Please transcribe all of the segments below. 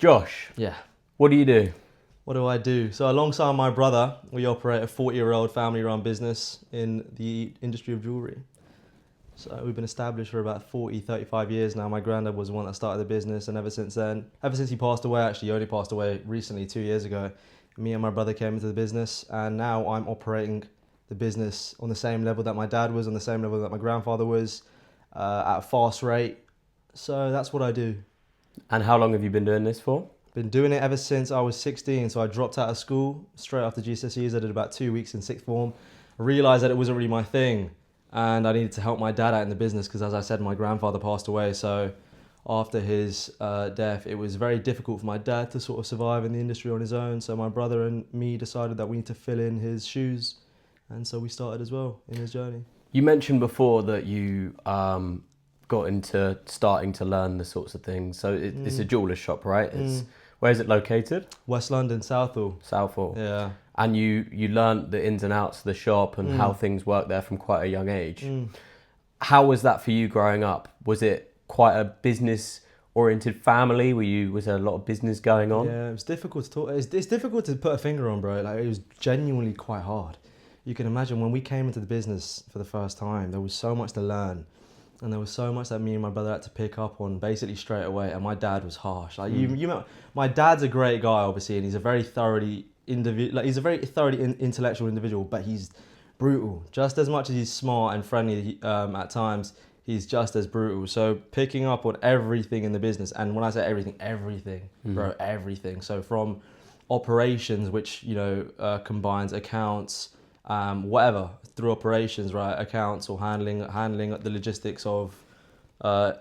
Josh, Yeah. what do you do? What do I do? So alongside my brother, we operate a 40-year-old family-run business in the industry of jewellery. So we've been established for about 35 years now. My granddad was the one that started the business, and ever since then, ever since he passed away, actually, he only passed away recently, 2 years ago, me and my brother came into the business, and now I'm operating the business on the same level that my dad was, on the same level that my grandfather was, at a fast rate. So that's what I do. And how long have you been doing this for? Been doing it ever since I was 16. So I dropped out of school straight after GCSEs. I did about 2 weeks in sixth form. I realised that it wasn't really my thing, and I needed to help my dad out in the business because, as I said, my grandfather passed away. So after his death, it was very difficult for my dad to sort of survive in the industry on his own. So my brother and me decided that we need to fill in his shoes, and so we started as well in his journey. You mentioned before that you got into starting to learn the sorts of things. So it's a jeweller's shop, right? Where is it located? West London, Southall. Southall. Yeah. And you learned the ins and outs of the shop and how things work there from quite a young age. How was that for you growing up? Was it quite a business-oriented family? Was there a lot of business going on? Yeah, it was difficult to talk. It's difficult to put a finger on, bro. Like, it was genuinely quite hard. You can imagine when we came into the business for the first time, there was so much to learn, and there was so much that me and my brother had to pick up on basically straight away. And my dad was harsh. Like you know, my dad's a great guy, obviously, and he's a very thoroughly intellectual individual, but he's brutal. Just as much as he's smart and friendly at times, he's just as brutal. So picking up on everything in the business, and when I say everything, bro, everything. So from operations, which combines accounts, whatever, through operations, right, accounts or handling the logistics of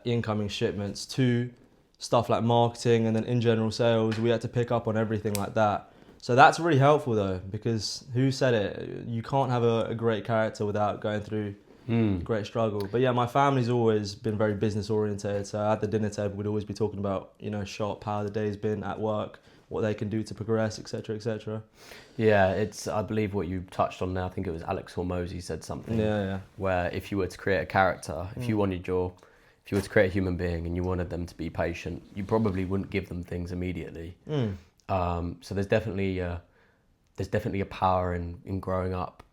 incoming shipments, to stuff like marketing, and then in general sales, we had to pick up on everything like that. So that's really helpful though, because who said it? You can't have a great character without going through great struggle. But yeah, my family's always been very business oriented. So at the dinner table, we'd always be talking about, shop, how the day's been at work, what they can do to progress, etc., etc. Yeah, I believe what you touched on there, I think it was Alex Hormozy said something. Yeah. Where if you were to create a character, if you were to create a human being and you wanted them to be patient, you probably wouldn't give them things immediately. So there's definitely a power in growing up,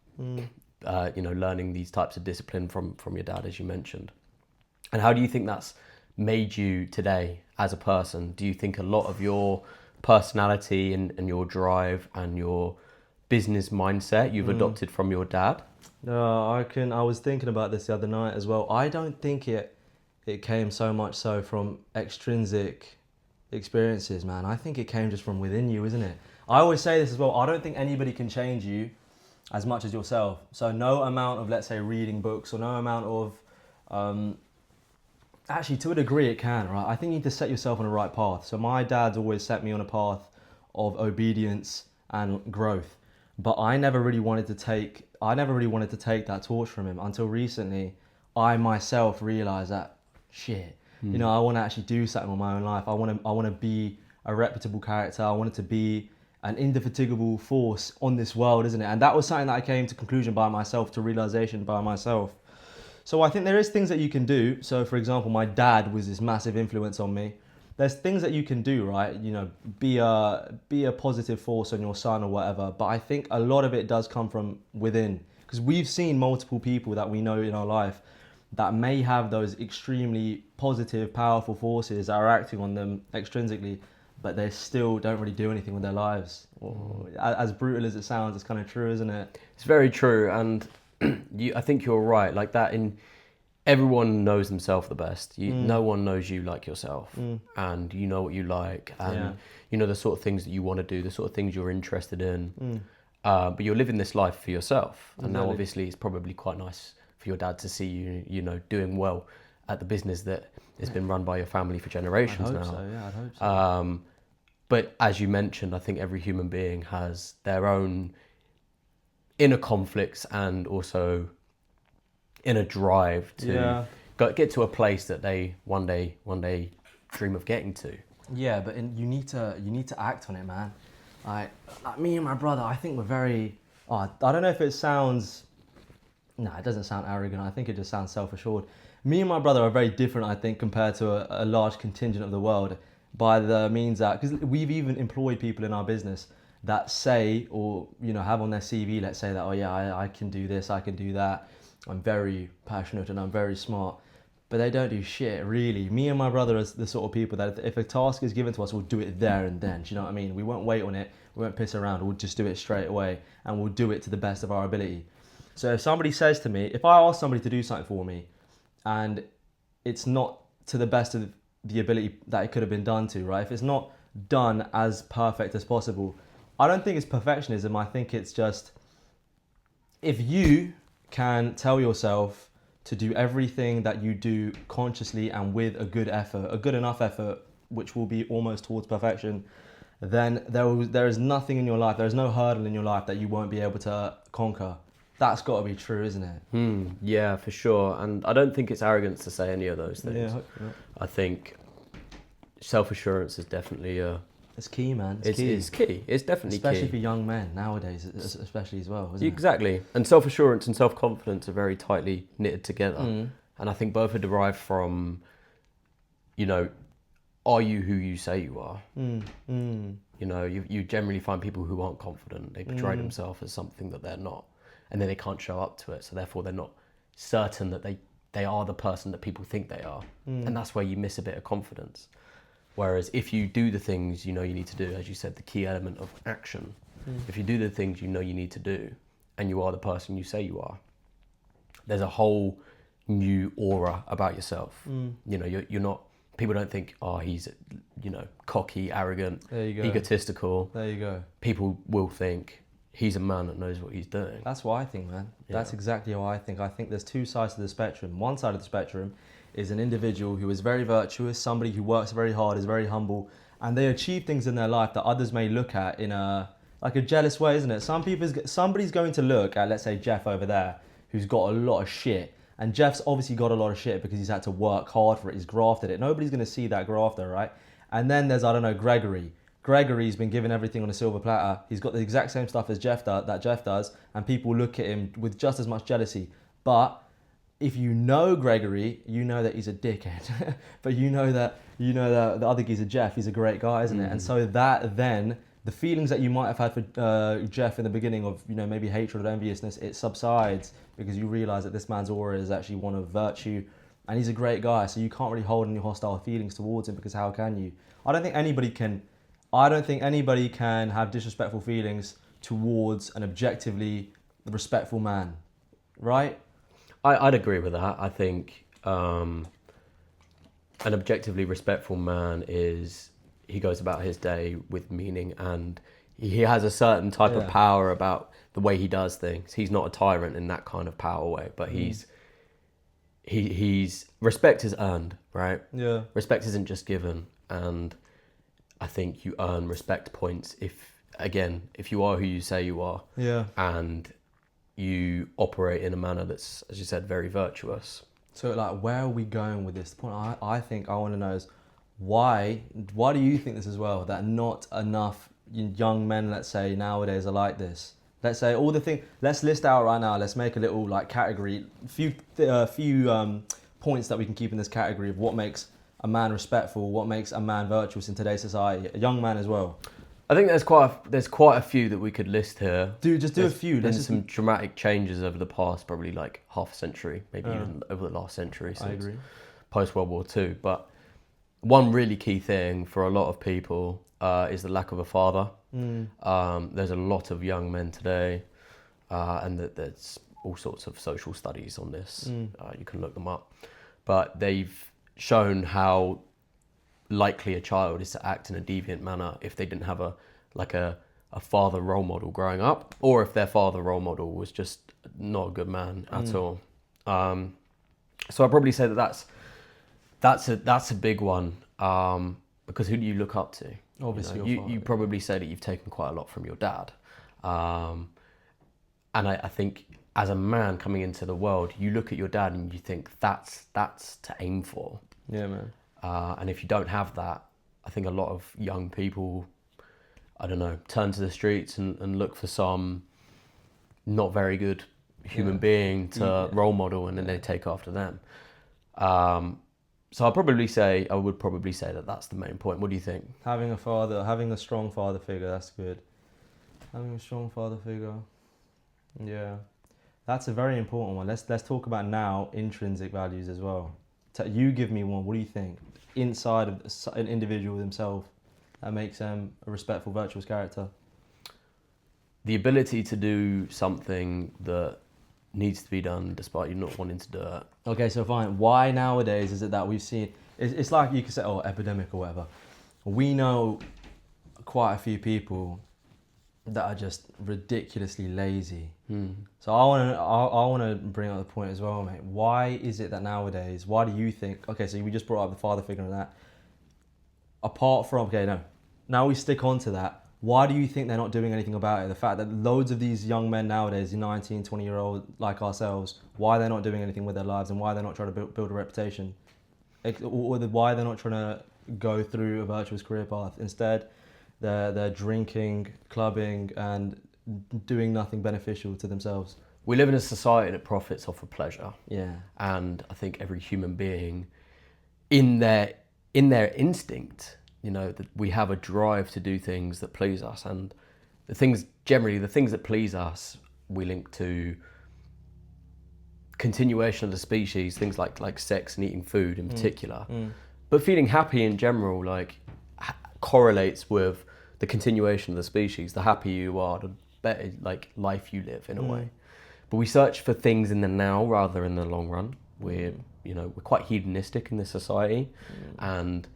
learning these types of discipline from your dad, as you mentioned. And how do you think that's made you today as a person? Do you think a lot of your personality and your drive and your business mindset you've adopted from your dad? No, I was thinking about this the other night as well. I don't think it came so much so from extrinsic experiences, man. I think it came just from within you, isn't it? I always say this as well. I don't think anybody can change you as much as yourself. So no amount of, let's say, reading books, or no amount of actually, to a degree it can, right? I think you need to set yourself on the right path. So my dad's always set me on a path of obedience and growth, but I never really wanted to take that torch from him until recently. I myself realized that shit, I want to actually do something with my own life. I want to be a reputable character. I wanted to be an indefatigable force on this world, isn't it? And that was something that I came to conclusion by myself, to realization by myself. So I think there is things that you can do. So for example, my dad was this massive influence on me. There's things that you can do, right? Be a positive force on your son or whatever. But I think a lot of it does come from within, because we've seen multiple people that we know in our life that may have those extremely positive, powerful forces that are acting on them extrinsically, but they still don't really do anything with their lives. As brutal as it sounds, it's kind of true, isn't it? It's very true, and I think you're right. Like that, everyone knows themselves the best. No one knows you like yourself, and you know what you like, and you know the sort of things that you want to do, the sort of things you're interested in. But you're living this life for yourself, and now obviously it's probably quite nice for your dad to see you, doing well at the business that has been run by your family for generations now. I'd hope so. But as you mentioned, I think every human being has their own inner conflicts and also inner drive to get to a place that they one day dream of getting to. Yeah, but you need to act on it, man. Like me and my brother, I think we're very. I don't know if it sounds. No, it doesn't sound arrogant. I think it just sounds self-assured. Me and my brother are very different, I think, compared to a large contingent of the world. by the means that, because we've even employed people in our business that say, or have on their CV, let's say that, oh yeah, I can do this, I can do that, I'm very passionate and I'm very smart, but they don't do shit really. Me and my brother are the sort of people that if a task is given to us, we'll do it there and then. Do you know what I mean? We won't wait on it, we won't piss around, we'll just do it straight away, and we'll do it to the best of our ability. So if somebody says to me, if I ask somebody to do something for me and it's not to the best of the ability that it could have been done to, right? If it's not done as perfect as possible, I don't think it's perfectionism. I think it's just, if you can tell yourself to do everything that you do consciously and with a good effort, a good enough effort, which will be almost towards perfection, then there is nothing in your life, there is no hurdle in your life that you won't be able to conquer. That's got to be true, isn't it? Yeah, for sure. And I don't think it's arrogance to say any of those things. Yeah, hopefully not. I think self-assurance is definitely it's key, man. It's key. It's definitely especially key. for young men nowadays, especially as well, isn't Exactly. And self-assurance and self-confidence are very tightly knitted together. And I think both are derived from, are you who you say you are? You generally find people who aren't confident. They portray themselves as something that they're not. And then they can't show up to it. So therefore they're not certain that they are the person that people think they are. And that's where you miss a bit of confidence. Whereas if you do the things you need to do, as you said, the key element of action, if you do the things you need to do and you are the person you say you are, there's a whole new aura about yourself. You're not, people don't think, oh, he's, cocky, arrogant, egotistical. There you go. People will think, he's a man that knows what he's doing. That's what I think, man. That's exactly how I think. I think there's two sides to the spectrum. One side of the spectrum is an individual who is very virtuous, somebody who works very hard, is very humble, and they achieve things in their life that others may look at in a jealous way, isn't it? Somebody's going to look at, let's say, Jeff over there, who's got a lot of shit. And Jeff's obviously got a lot of shit because he's had to work hard for it. He's grafted it. Nobody's going to see that grafter, right? And then there's, Gregory. Gregory's been given everything on a silver platter. He's got the exact same stuff as Jeff does, and people look at him with just as much jealousy. But if you know Gregory, you know that he's a dickhead. But you know that the other geezer, Jeff, he's a great guy, isn't it? And so that then the feelings that you might have had for Jeff in the beginning of maybe hatred or enviousness, it subsides because you realise that this man's aura is actually one of virtue, and he's a great guy. So you can't really hold any hostile feelings towards him, because how can you? I don't think anybody can have disrespectful feelings towards an objectively respectful man, right? I'd agree with that. I think an objectively respectful man he goes about his day with meaning, and he has a certain type of power about the way he does things. He's not a tyrant in that kind of power way, but he's respect is earned, right? Yeah. Respect isn't just given, and I think you earn respect points if you are who you say you are. Yeah. And you operate in a manner that's, as you said, very virtuous. So, where are we going with this? The point I think I want to know is why do you think this as well, that not enough young men, let's say, nowadays are like this? Let's say all the things, let's list out right now, let's make a little category, few points that we can keep in this category of what makes a man respectful, what makes a man virtuous in today's society, a young man as well. I think there's quite a few that we could list here. Just do a few. There's some dramatic changes over the past, probably half a century, maybe even over the last century since post-World War II. But one really key thing for a lot of people is the lack of a father. There's a lot of young men today, and there's all sorts of social studies on this. You can look them up. But they've shown how likely a child is to act in a deviant manner if they didn't have a father role model growing up, or if their father role model was just not a good man at all. So I'd probably say that's a big one, because who do you look up to? Obviously, you probably say that you've taken quite a lot from your dad, and I think as a man coming into the world, you look at your dad and you think that's to aim for. Yeah, man. And if you don't have that, I think a lot of young people, turn to the streets and look for some not very good human being to role model, and then they take after them. So I would probably say that that's the main point. What do you think? Having a strong father figure, that's good. Having a strong father figure, yeah, that's a very important one. Let's talk about now intrinsic values as well. You give me one. What do you think inside of an individual himself that makes them a respectful, virtuous character? The ability to do something that needs to be done despite you not wanting to do it. Okay, so fine. Why nowadays is it that we've seen? It's like you could say, oh, epidemic or whatever. We know quite a few people that are just ridiculously lazy. So I want to bring up the point as well, mate. Why is it that nowadays? Why do you think? Okay, so we just brought up the father figure and that. Apart from now we stick on to that. Why do you think they're not doing anything about it? The fact that loads of these young men nowadays, 19, 20-year-old like ourselves, why they're not doing anything with their lives and why they're not trying to build a reputation, or why they're not trying to go through a virtuous career path. Instead, they're drinking, clubbing, and doing nothing beneficial to themselves. We live in a society that profits off of pleasure. Yeah. And I think every human being, in their instinct, that we have a drive to do things that please us, and the things that please us, we link to continuation of the species, things like sex and eating food in particular. But feeling happy in general, correlates with the continuation of the species. The happier you are, the better life you live in a way. But we search for things in the now rather than the long run. We're quite hedonistic in this society, and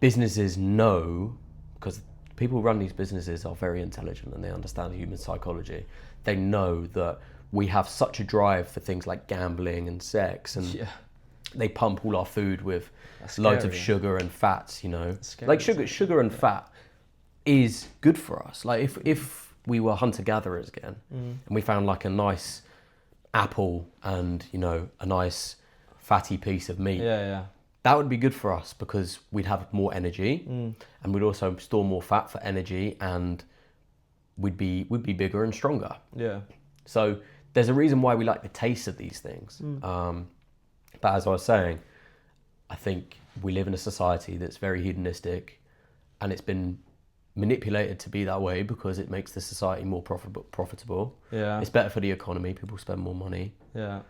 businesses know, because people who run these businesses are very intelligent and they understand human psychology. They know that we have such a drive for things like gambling and sex, and they pump all our food with loads of sugar and fats. Sugar and fat is good for us. Like if we were hunter-gatherers again and we found a nice apple and a nice fatty piece of meat, that would be good for us because we'd have more energy, and we'd also store more fat for energy, and we'd be bigger and stronger. Yeah. So there's a reason why we like the taste of these things. But as I was saying, I think we live in a society that's very hedonistic, and it's been manipulated to be that way because it makes the society more profitable. Yeah. It's better for the economy. People spend more money. Yeah.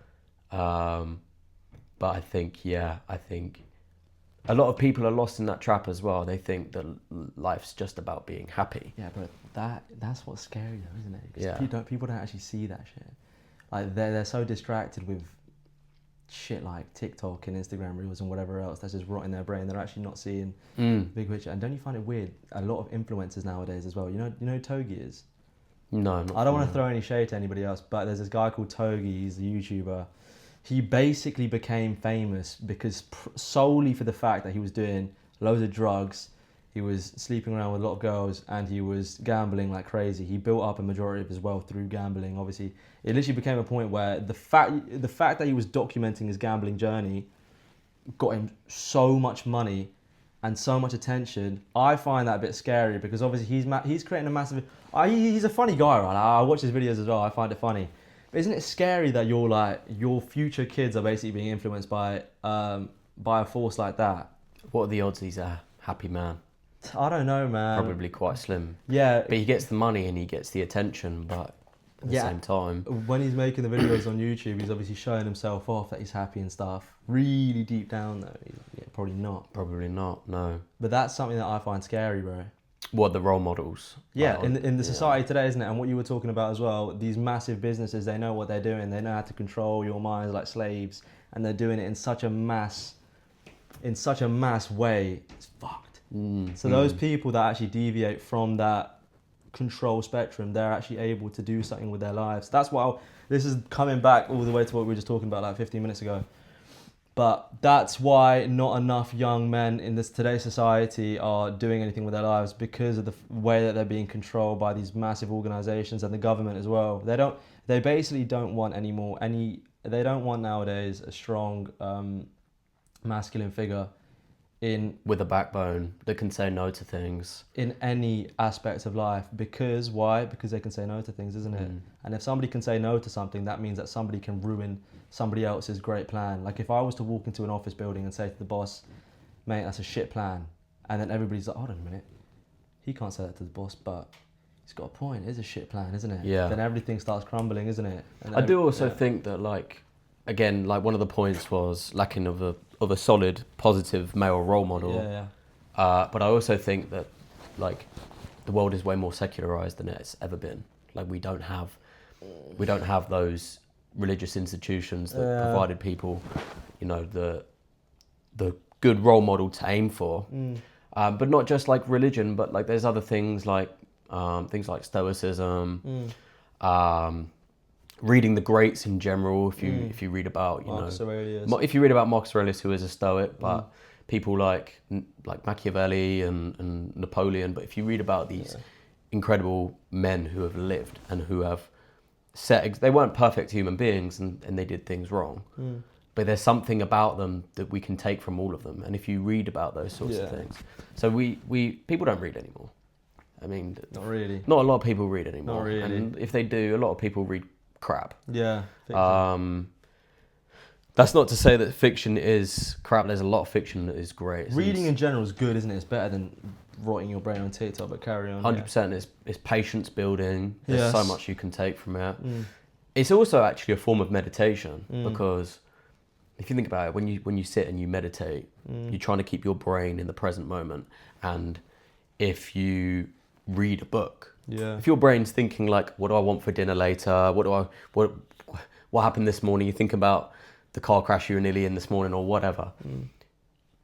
But I think a lot of people are lost in that trap as well. They think that life's just about being happy. Yeah, but that's what's scary though, isn't it? 'Cause Yeah. People don't actually see that shit. Like they're so distracted with shit like TikTok and Instagram Reels and whatever else that's just rotting their brain. They're actually not seeing the big picture. And don't you find it weird? A lot of influencers nowadays as well. You know Togi is? No, I don't want to throw any shade to anybody else, but there's this guy called Togi. He's a YouTuber. He basically became famous because solely for the fact that he was doing loads of drugs, he was sleeping around with a lot of girls, and he was gambling like crazy. He built up a majority of his wealth through gambling. Obviously, it literally became a point where the fact that he was documenting his gambling journey got him so much money and so much attention. I find that a bit scary because obviously he's creating a massive. He's a funny guy, right? I watch his videos as well. I find it funny. But isn't it scary that your future kids are basically being influenced by a force like that? What are the odds he's a happy man? I don't know, man. Probably quite slim. Yeah. But he gets the money and he gets the attention, but at the same time, when he's making the videos on YouTube, he's obviously showing himself off that he's happy and stuff. Really deep down though, probably not. Probably not, no. But that's something that I find scary, bro. What, the role models? Yeah, in the society today, isn't it? And what you were talking about as well, these massive businesses, they know what they're doing. They know how to control your minds like slaves, and they're doing it in such a mass way. It's fucked. So those people that actually deviate from that control spectrum, they're actually able to do something with their lives. That's why this is coming back all the way to what we were just talking about like 15 minutes ago. But that's why not enough young men in today's society are doing anything with their lives, because of the way that they're being controlled by these massive organizations and the government as well. They basically don't want they don't want nowadays a strong masculine figure with a backbone that can say no to things. In any aspect of life. Because why? Because they can say no to things, isn't it? And if somebody can say no to something, that means that somebody can ruin somebody else's great plan. Like if I was to walk into an office building and say to the boss, mate, that's a shit plan, and then everybody's like, hold on a minute, he can't say that to the boss, but he's got a point, it is a shit plan, isn't it? Yeah. Then everything starts crumbling, isn't it? And I do also think that, like, again, like one of the points was lacking of a solid, positive male role model. But I also think that, like, the world is way more secularized than it's ever been. Like, we don't have those religious institutions that provided people, you know, the good role model to aim for. But not just like religion, but like there's other things like stoicism, reading the greats in general. If you read about if you read about Marcus Aurelius, who is a Stoic, but people like Machiavelli and Napoleon. But if you read about these incredible men who have lived and who have they weren't perfect human beings and they did things wrong. But there's something about them that we can take from all of them. And if you read about those sorts of things. So people don't read anymore. I mean, not really. Not a lot of people read anymore. Not really. And if they do, a lot of people read crap. Yeah. That's not to say that fiction is crap. There's a lot of fiction that is great. Reading in general is good, isn't it? It's better than rotting your brain on TikTok, but carry on. 100%. It's patience building. There's so much you can take from it. It's also actually a form of meditation because if you think about it, when you sit and you meditate, you're trying to keep your brain in the present moment. And if you read a book, if your brain's thinking like, what do I want for dinner later? What happened this morning? You think about the car crash you were nearly in this morning or whatever.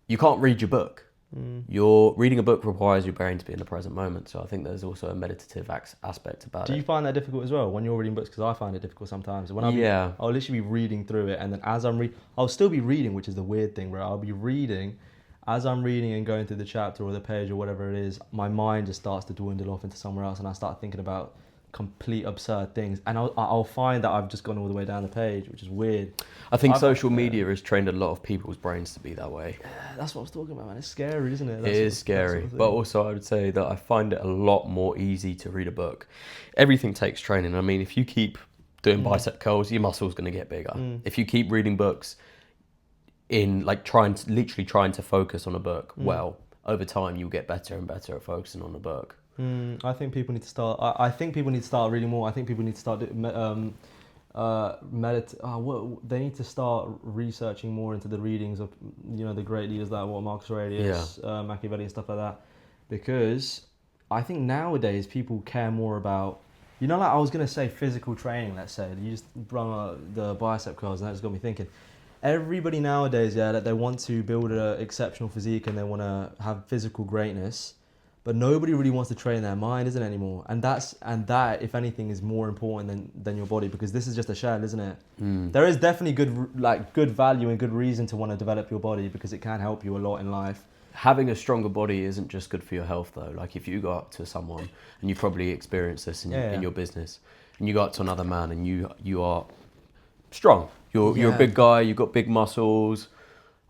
You can't read your book. You're reading a book requires your brain to be in the present moment. So I think there's also a meditative aspect about it. Do you find that difficult as well when you're reading books? Because I find it difficult sometimes. When I'll literally be reading through it, and then as I'll still be reading, which is the weird thing, where I'll be reading. As I'm reading and going through the chapter or the page or whatever it is, my mind just starts to dwindle off into somewhere else, and I start thinking about complete absurd things, and I'll find that I've just gone all the way down the page, which is weird. I think social media has trained a lot of people's brains to be that way. That's what I was talking about, man. It's scary, isn't it? It is scary, but also I would say that I find it a lot more easy to read a book. Everything takes training. I mean, if you keep doing bicep curls, your muscle's going to get bigger. If you keep reading books in like trying to focus on a book, well, over time you'll get better and better at focusing on the book. I think people need to start. I think people need to start reading more. I think people need to start they need to start researching more into the readings of the great leaders like Marcus Aurelius, Machiavelli and stuff like that, because I think nowadays people care more about like I was gonna say physical training. Let's say you just brought up the bicep curls, and that just got me thinking. Everybody nowadays, that they want to build an exceptional physique and they want to have physical greatness. But nobody really wants to train their mind, isn't it, anymore? And that, if anything, is more important than your body, because this is just a shell, isn't it? There is definitely good value and good reason to want to develop your body, because it can help you a lot in life. Having a stronger body isn't just good for your health, though. Like if you go up to someone, and you've probably experienced this in your business, and you go up to another man and you are strong. You're a big guy. You've got big muscles.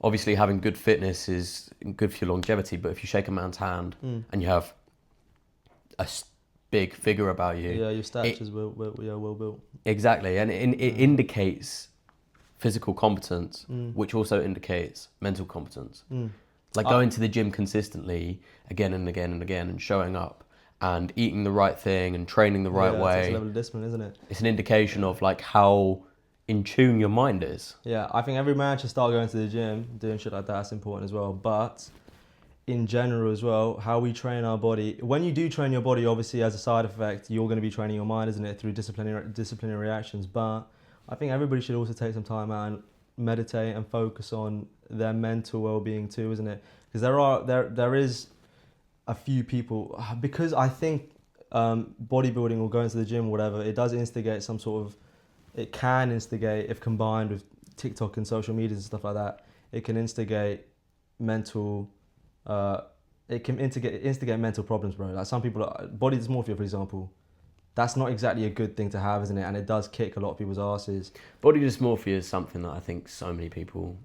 Obviously, having good fitness is good for your longevity, but if you shake a man's hand and you have a big figure about you... Yeah, your stature's well built. Exactly, and it indicates physical competence, which also indicates mental competence. Like going to the gym consistently, again and again and again, and showing up, and eating the right thing, and training the right way. It's a level of discipline, isn't it? It's an indication of like how in tune your mind is. Yeah, I think every man should start going to the gym, doing shit like that. That's important as well. But in general as well, how we train our body. When you do train your body, obviously as a side effect, you're going to be training your mind, isn't it, through disciplinary actions. But I think everybody should also take some time out and meditate and focus on their mental well-being too, isn't it? Because there is a few people, because I think bodybuilding or going to the gym or whatever, it does instigate some sort of, it can instigate, if combined with TikTok and social media and stuff like that, it can instigate mental, instigate mental problems, bro. Like some people, body dysmorphia, for example, that's not exactly a good thing to have, isn't it? And it does kick a lot of people's asses. Body dysmorphia is something that I think so many people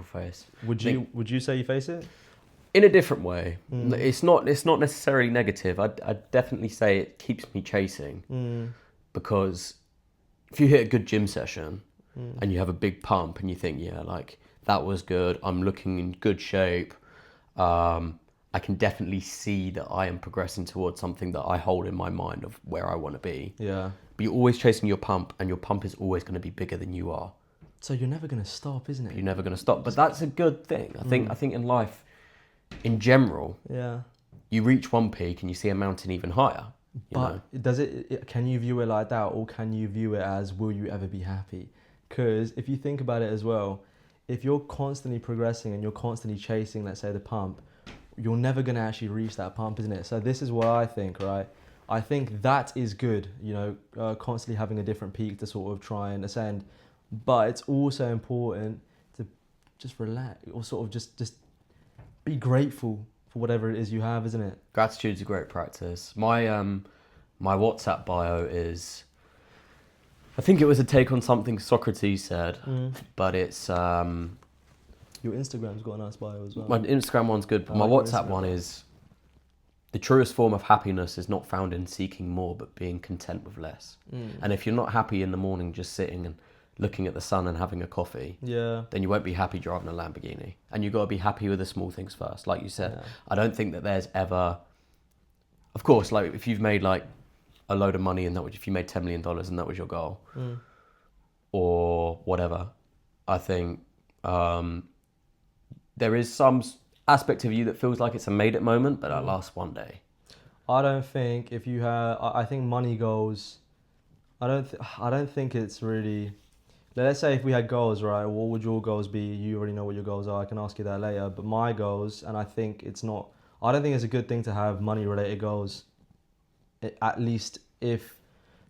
face. Would you say you face it? In a different way. It's not necessarily negative. I'd definitely say it keeps me chasing because if you hit a good gym session and you have a big pump and you think, yeah, like that was good, I'm looking in good shape, I can definitely see that I am progressing towards something that I hold in my mind of where I want to be. Yeah. But you're always chasing your pump, and your pump is always going to be bigger than you are. So you're never going to stop, isn't it? You're never going to stop. But that's a good thing. I think in life, in general, Yeah. you reach one peak and you see a mountain even higher. But does it? Can you view it like that, or can you view it as, will you ever be happy? Because if you think about it as well, if you're constantly progressing and you're constantly chasing, let's say, the pump, you're never going to actually reach that pump, isn't it? So this is what I think, right? I think that is good, constantly having a different peak to sort of try and ascend. But it's also important to just relax, or sort of just be grateful for whatever it is you have, isn't it? Gratitude's a great practice. My WhatsApp bio is, I think it was a take on something Socrates said, but it's your Instagram's got a nice bio as well. My Instagram one's good, but my WhatsApp one is, the truest form of happiness is not found in seeking more, but being content with less. And if you're not happy in the morning just sitting and looking at the sun and having a coffee, then you won't be happy driving a Lamborghini. And you've got to be happy with the small things first. Like you said, I don't think that there's ever, of course, like if you've made like a load of money and if you made $10 million and that was your goal, or whatever, I think there is some aspect of you that feels like it's a made it moment, but that lasts one day. I don't think if you have, I think money goals, I don't think it's really, let's say if we had goals, right, what would your goals be? You already know what your goals are, I can ask you that later, but my goals, and I don't think it's a good thing to have money related goals, at least if,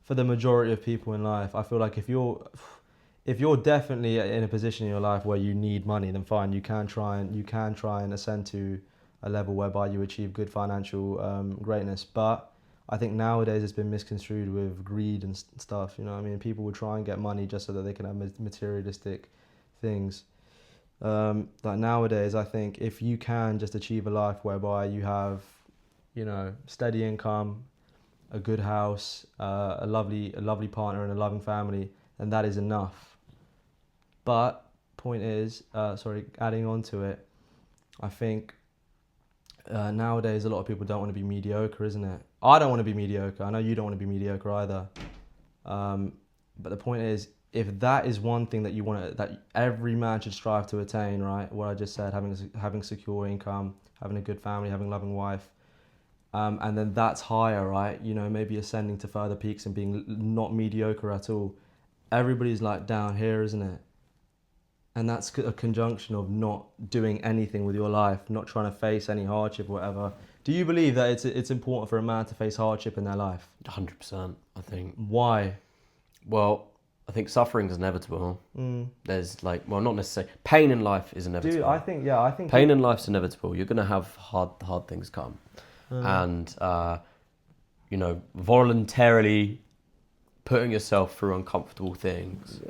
for the majority of people in life. I feel like if you're definitely in a position in your life where you need money, then fine, you can try and ascend to a level whereby you achieve good financial greatness. But I think nowadays it's been misconstrued with greed and stuff. You know what I mean? People will try and get money just so that they can have materialistic things. Like nowadays, I think if you can just achieve a life whereby you have, steady income, a good house, a lovely partner and a loving family, then that is enough. But point is, adding on to it, I think nowadays a lot of people don't want to be mediocre, isn't it? I don't want to be mediocre. I know you don't want to be mediocre either. But the point is, if that is one thing that you want that every man should strive to attain, right? What I just said, having secure income, having a good family, having a loving wife, and then that's higher, right? Maybe ascending to further peaks and being not mediocre at all. Everybody's like down here, isn't it? And that's a conjunction of not doing anything with your life, not trying to face any hardship or whatever. Do you believe that it's important for a man to face hardship in their life? 100%, I think. Why? Well, I think suffering is inevitable. There's not necessarily. Pain in life is inevitable. Dude, I think pain in life's inevitable. You're going to have hard things come. And, voluntarily putting yourself through uncomfortable things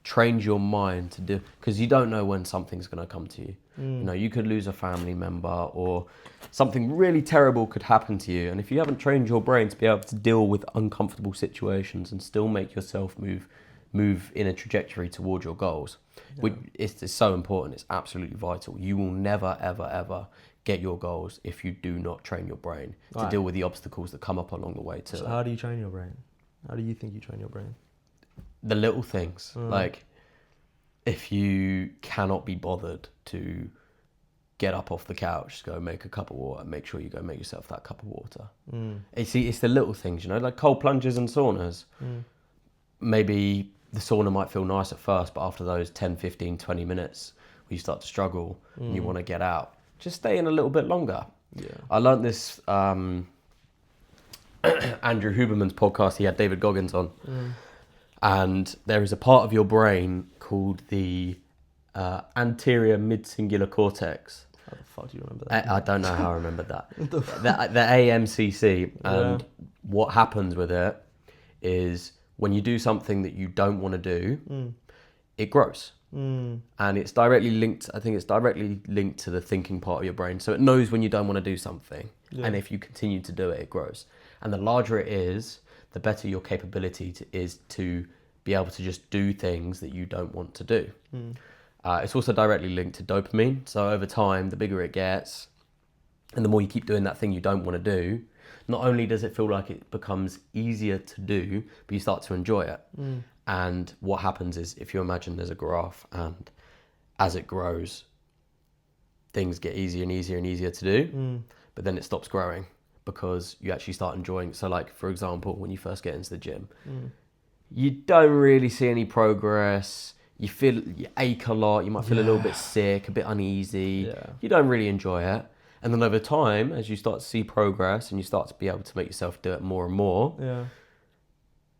trains your mind to do, because you don't know when something's going to come to you. You could lose a family member or something really terrible could happen to you. And if you haven't trained your brain to be able to deal with uncomfortable situations and still make yourself move in a trajectory towards your goals, which is so important. It's absolutely vital. You will never, ever, ever get your goals if you do not train your brain to deal with the obstacles that come up along the way to it. How do you train your brain? How do you think you train your brain? The little things. Like, if you cannot be bothered to get up off the couch, go make a cup of water, make sure you go make yourself that cup of water. It's the little things, like cold plunges and saunas. Maybe the sauna might feel nice at first, but after those 10, 15, 20 minutes where you start to struggle and you want to get out, just stay in a little bit longer. I learned this, Andrew Huberman's podcast, he had David Goggins on. And there is a part of your brain called the anterior mid-singular cortex. How the fuck do you remember that? I don't know how I remembered that. the AMCC. And what happens with it is when you do something that you don't want to do, it grows. And it's directly linked, I think it's directly linked to the thinking part of your brain. So it knows when you don't want to do something. Yeah. And if you continue to do it, it grows. And the larger it is, the better your capability is to be able to just do things that you don't want to do. It's also directly linked to dopamine. So over time, the bigger it gets, and the more you keep doing that thing you don't want to do, not only does it feel like it becomes easier to do, but you start to enjoy it. And what happens is, if you imagine there's a graph, and as it grows, things get easier and easier and easier to do, but then it stops growing because you actually start enjoying. So like, for example, when you first get into the gym, you don't really see any progress. You ache a lot. You might feel a little bit sick, a bit uneasy. Yeah. You don't really enjoy it. And then over time, as you start to see progress and you start to be able to make yourself do it more and more,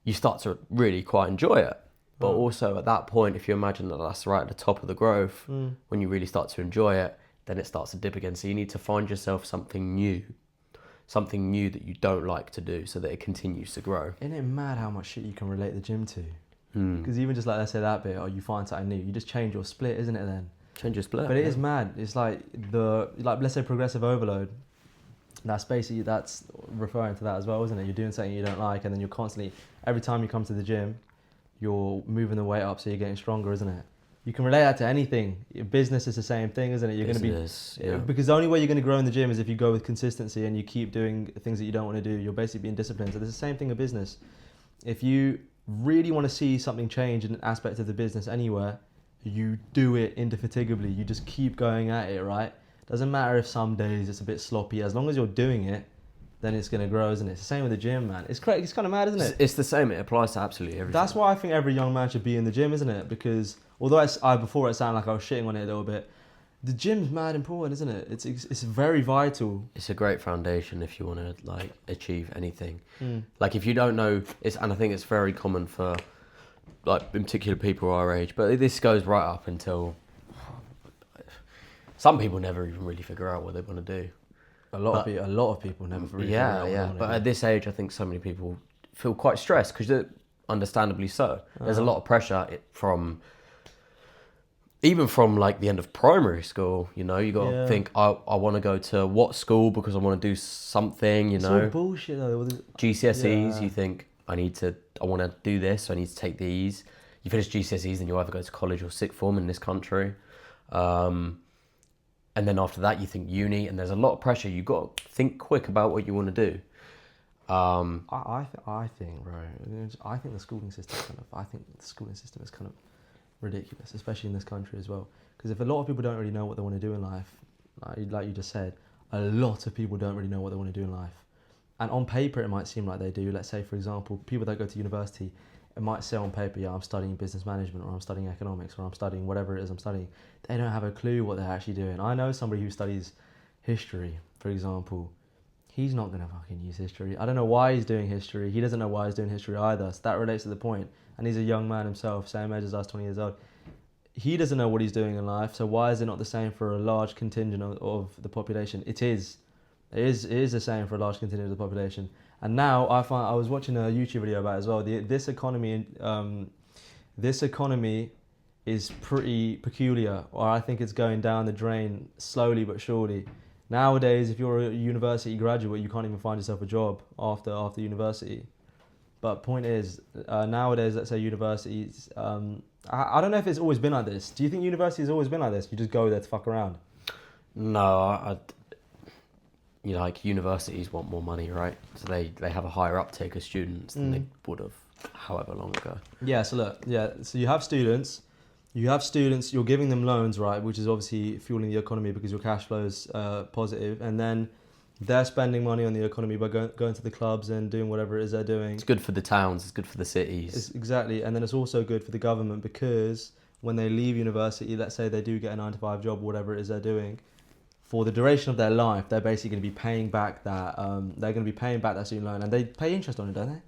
you start to really quite enjoy it. But also at that point, if you imagine that that's right at the top of the growth, when you really start to enjoy it, then it starts to dip again. So you need to find yourself something new that you don't like to do so that it continues to grow. Isn't it mad how much shit you can relate the gym to? Because even just like, let's say that bit, or you find something new, you just change your split, isn't it then? Change your split. But it is mad. It's like let's say progressive overload. That's referring to that as well, isn't it? You're doing something you don't like, and then you're constantly, every time you come to the gym, you're moving the weight up, so you're getting stronger, isn't it? You can relate that to anything. Your business is the same thing, isn't it? You're going to be, because the only way you're going to grow in the gym is if you go with consistency and you keep doing things that you don't want to do. You're basically being disciplined. So there's the same thing in business. If you really want to see something change in an aspect of the business anywhere, you do it indefatigably. You just keep going at it, right? Doesn't matter if some days it's a bit sloppy. As long as you're doing it, then it's going to grow, isn't it? It's the same with the gym, man. It's kind of mad, isn't it? It's the same. It applies to absolutely everything. That's why I think every young man should be in the gym, isn't it? Because although before it sounded like I was shitting on it a little bit, the gym's mad important, isn't it? It's very vital. It's a great foundation if you want to like achieve anything. Like if you don't know, and I think it's very common for like in particular people our age, but this goes right up until some people never even really figure out what they want to do. A lot of people never really figure out what they want to do. But at this age, I think so many people feel quite stressed because understandably so. There's a lot of pressure even from like the end of primary school, you know, you got to think, I want to go to what school because I want to do something, you know. It's all bullshit though. GCSEs, you think, I want to do this, so I need to take these. You finish GCSEs and you either go to college or sixth form in this country. And then after that you think uni, and there's a lot of pressure. You've got to think quick about what you want to do. I think, bro, I think the schooling system is kind of ridiculous, especially in this country as well. Because if a lot of people don't really know what they want to do in life, like you just said, a lot of people don't really know what they want to do in life. And on paper, it might seem like they do. Let's say, for example, people that go to university, it might say on paper, yeah, I'm studying business management, or I'm studying economics, or I'm studying whatever it is I'm studying. They don't have a clue what they're actually doing. I know somebody who studies history, for example. He's not going to fucking use history. I don't know why he's doing history. He doesn't know why he's doing history either. So that relates to the point. And he's a young man himself, same age as us, 20 years old. He doesn't know what he's doing in life. So why is it not the same for a large contingent of the population? It is. It is the same for a large contingent of the population. And now I was watching a YouTube video about it as well. This economy is pretty peculiar, or I think it's going down the drain slowly but surely. Nowadays, if you're a university graduate, you can't even find yourself a job after university. But point is, nowadays, let's say universities, I don't know if it's always been like this. Do you think university has always been like this? You just go there to fuck around? No, like universities want more money, right? So they have a higher uptake of students than they would have however long ago. Yeah, so you have students, you're giving them loans, right? Which is obviously fueling the economy because your cash flow is positive. And then they're spending money on the economy by going to the clubs and doing whatever it is they're doing. It's good for the towns, it's good for the cities. Exactly, and then it's also good for the government because when they leave university, let's say they do get a 9-to-5 job or whatever it is they're doing, for the duration of their life, they're basically going to be paying back that. They're going to be paying back that student loan, and they pay interest on it, don't they?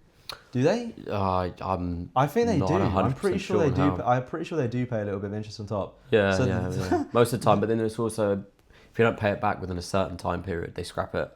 Do they? I think they do. I'm pretty sure they do. I'm pretty sure they do pay a little bit of interest on top. Yeah, yeah. Most of the time, but then it's also, if you don't pay it back within a certain time period, they scrap it.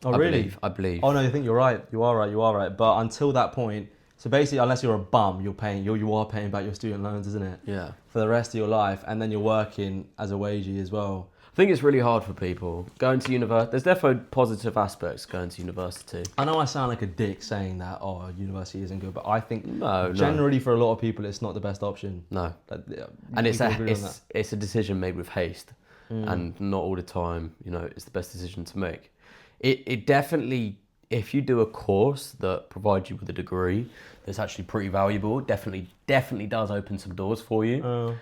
Oh, really? I believe. Oh no, I think you're right. You are right. But until that point, So basically, unless you're a bum, you are paying back your student loans, isn't it? Yeah. For the rest of your life, and then you're working as a wagey as well. I think it's really hard for people going to university. There's definitely positive aspects going to university. I know I sound like a dick saying that, university isn't good, but I think No. generally for a lot of people, it's not the best option. No. Yeah, And it's agree on that. a decision made with haste, and not all the time, it's the best decision to make. It definitely, if you do a course that provides you with a degree that's actually pretty valuable, definitely does open some doors for you.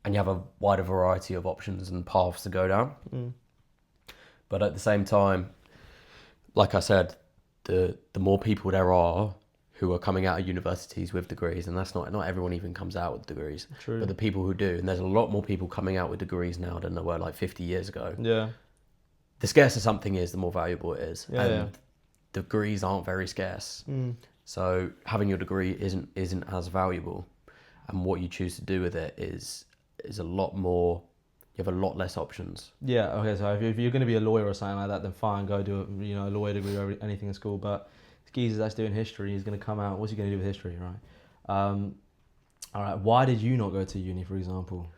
And you have a wider variety of options and paths to go down. But at the same time, like I said, the more people there are who are coming out of universities with degrees, and that's not everyone even comes out with degrees. True. But the people who do, and there's a lot more people coming out with degrees now than there were like 50 years ago. Yeah. The scarcer something is, the more valuable it is. Yeah, and degrees aren't very scarce. So having your degree isn't as valuable. And what you choose to do with it is a lot more. You have a lot less options. Yeah. Okay. So if you're going to be a lawyer or something like that, then fine, go do a lawyer degree or anything in school. But Geezer's that's doing history. He's going to come out. What's he going to do with history, right? All right. Why did you not go to uni, for example?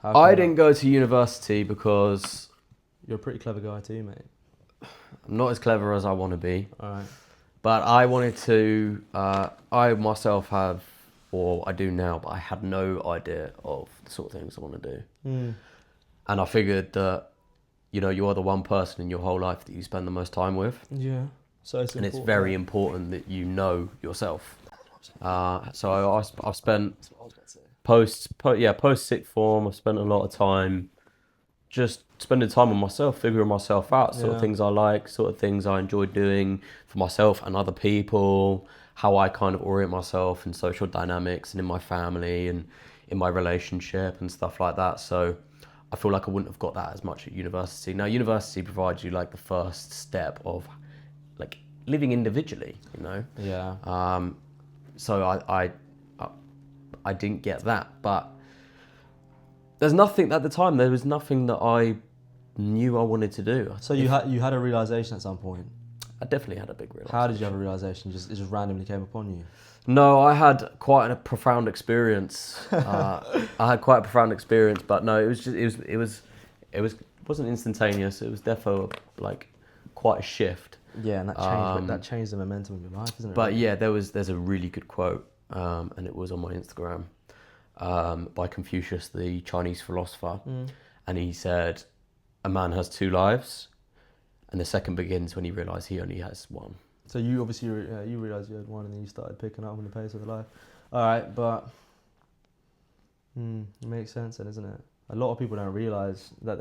I didn't go to university because you're a pretty clever guy too, mate. I'm not as clever as I want to be. All right. But I wanted to. I myself have, or I do now, but I had no idea of the sort of things I want to do. And I figured that, you are the one person in your whole life that you spend the most time with. Yeah. So it's and it's very important that you know yourself. So I've spent post sixth form. I've spent a lot of time just spending time with myself, figuring myself out, sort of things I like, sort of things I enjoy doing for myself and other people, how I kind of orient myself in social dynamics and in my family and in my relationship and stuff like that. So I feel like I wouldn't have got that as much at university. Now, university provides you like the first step of like living individually, Yeah. So I didn't get that, but there's nothing at the time. There was nothing that I knew I wanted to do. So you had a realization at some point. I definitely had a big realization. How did you have a realization? It just randomly came upon you? No, I had quite a profound experience. But no, it wasn't instantaneous. It was defo like quite a shift. Yeah, and that changed the momentum of your life, isn't it? But yeah, there's a really good quote, and it was on my Instagram, by Confucius, the Chinese philosopher, and he said, "A man has two lives, and the second begins when he realizes he only has one." So you obviously you realized you had one, and then you started picking up on the pace of life. All right, but it makes sense then, isn't it? A lot of people don't realize that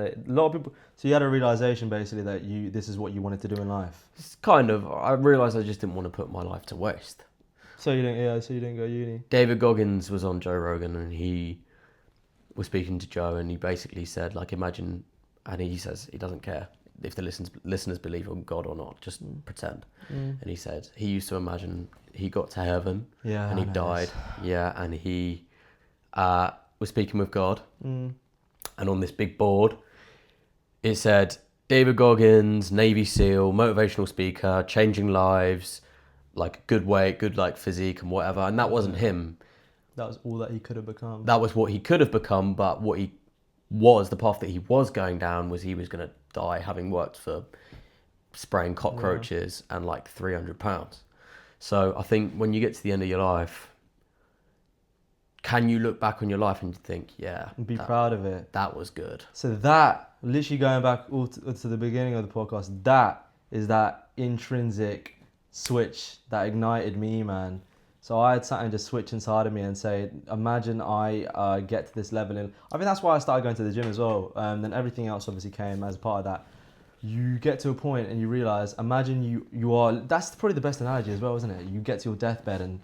So you had a realization basically that this is what you wanted to do in life. It's kind of. I realized I just didn't want to put my life to waste. So you didn't go uni. David Goggins was on Joe Rogan, and he was speaking to Joe, and he basically said, like, imagine, and he says he doesn't care if the listeners believe in God or not, just pretend. And he said he used to imagine he got to heaven, and he died, and he was speaking with God, and on this big board, it said, David Goggins, Navy SEAL, motivational speaker, changing lives, like good weight, good like physique and whatever. And that wasn't him. That was all that he could have become. That was what he could have become, but what he was, the path that he was going down was he was going to die having worked for spraying cockroaches and like 300 pounds. So I think when you get to the end of your life, can you look back on your life and think, and be proud of it? That was good. So that, literally going back all to the beginning of the podcast, that is that intrinsic switch that ignited me, man. So I had something just switch inside of me and say, imagine I get to this level. And I think that's why I started going to the gym as well. Then everything else obviously came as part of that. You get to a point and you realize, imagine you are, that's probably the best analogy as well, isn't it? You get to your deathbed and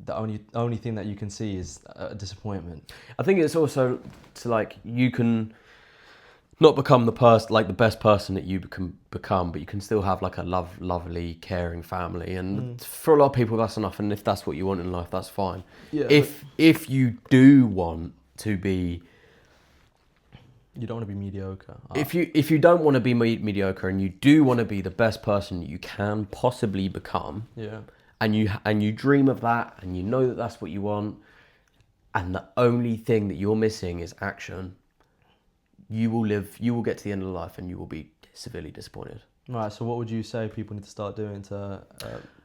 the only thing that you can see is a disappointment. I think it's also to like, you can not become the best person that you can become, but you can still have like a lovely, caring family. And for a lot of people, that's enough. And if that's what you want in life, that's fine. Yeah, if you do want to be, you don't want to be mediocre. If you don't want to be mediocre and you do want to be the best person you can possibly become, and you dream of that, and you know that that's what you want, and the only thing that you're missing is action, you will get to the end of life and you will be severely disappointed. Right. So what would you say people need to start doing to?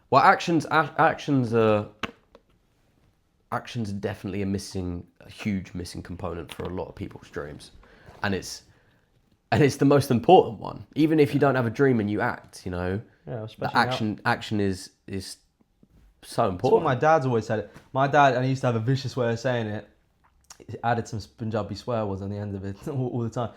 Well, actions are definitely a huge missing component for a lot of people's dreams, and it's the most important one. Even if you don't have a dream and you act, you know, the action is so important. That's what my dad's always said. My dad, and he used to have a vicious way of saying it. He added some Punjabi swear words on the end of it all the time.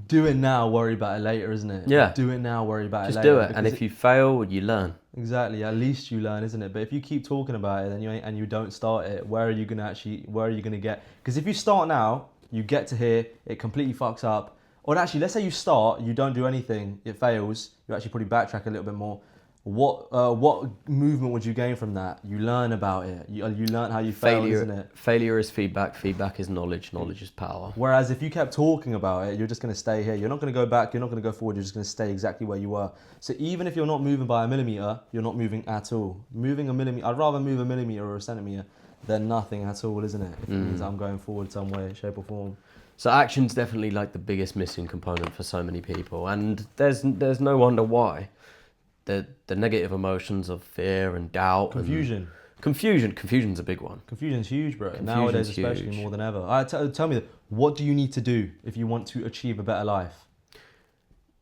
Do it now, worry about it later, isn't it? Yeah. Do it now, worry about Just it later. do it, and if you fail, you learn. Exactly. At least you learn, isn't it? But if you keep talking about it and you don't start it, where are you gonna get? Because if you start now, you get to here, it completely fucks up. Or actually, let's say you start, you don't do anything, it fails. You actually probably backtrack a little bit more. What movement would you gain from that? You learn about it. You learn how you fail, isn't it? Failure is feedback. Feedback is knowledge. Knowledge is power. Whereas if you kept talking about it, you're just going to stay here. You're not going to go back. You're not going to go forward. You're just going to stay exactly where you were. So even if you're not moving by a millimeter, you're not moving at all. Moving a millimeter, I'd rather move a millimeter or a centimeter than nothing at all, isn't it? If it means I'm going forward some way, shape or form. So action's definitely like the biggest missing component for so many people, and there's no wonder why. The negative emotions of fear and doubt, confusion's a big one. Confusion's huge, bro. Nowadays, especially more than ever. Tell me, what do you need to do if you want to achieve a better life?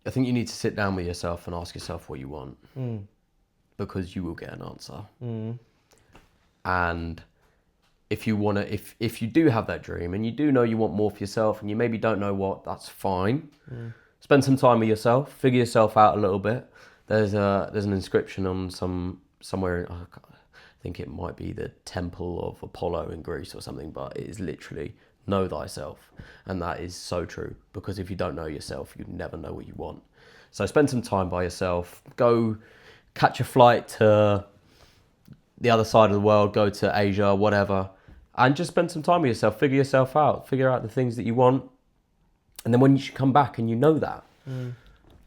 I think you need to sit down with yourself and ask yourself what you want, because you will get an answer. And if you do have that dream and you do know you want more for yourself and you maybe don't know what, that's fine. Spend some time with yourself, figure yourself out a little bit. There's an inscription on somewhere, I think it might be the Temple of Apollo in Greece or something, but it is literally know thyself. And that is so true, because if you don't know yourself, you never know what you want. So spend some time by yourself, go catch a flight to the other side of the world, go to Asia, whatever, and just spend some time with yourself, figure yourself out, figure out the things that you want. And then when you should come back and you know that,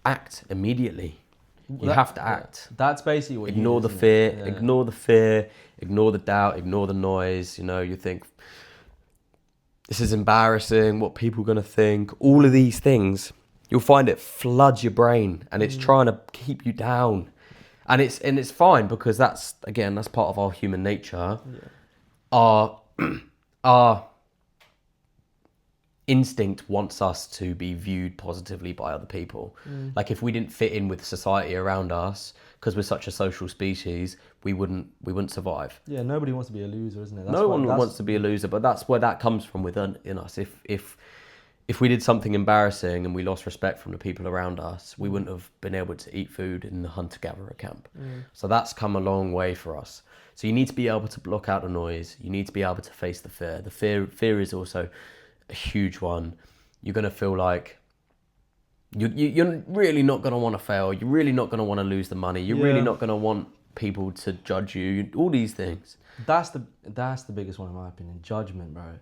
act immediately. You have to act. That's basically what ignore the fear, ignore the fear, ignore the doubt, ignore the noise. You know, you think this is embarrassing, what people are going to think, all of these things. You'll find it floods your brain and it's trying to keep you down. And it's fine, because that's part of our human nature. Our instinct wants us to be viewed positively by other people. Like if we didn't fit in with society around us, because we're such a social species, we wouldn't survive. Yeah, nobody wants to be a loser, isn't it? No one wants to be a loser, but that's where that comes from within us. If we did something embarrassing and we lost respect from the people around us, we wouldn't have been able to eat food in the hunter-gatherer camp. So that's come a long way for us. So you need to be able to block out the noise. You need to be able to face the fear. The fear is also a huge one. You're going to feel like you're really not going to want to fail. You're really not going to want to lose the money. You're really not going to want people to judge you. All these things. That's the biggest one in my opinion. Judgment, bro.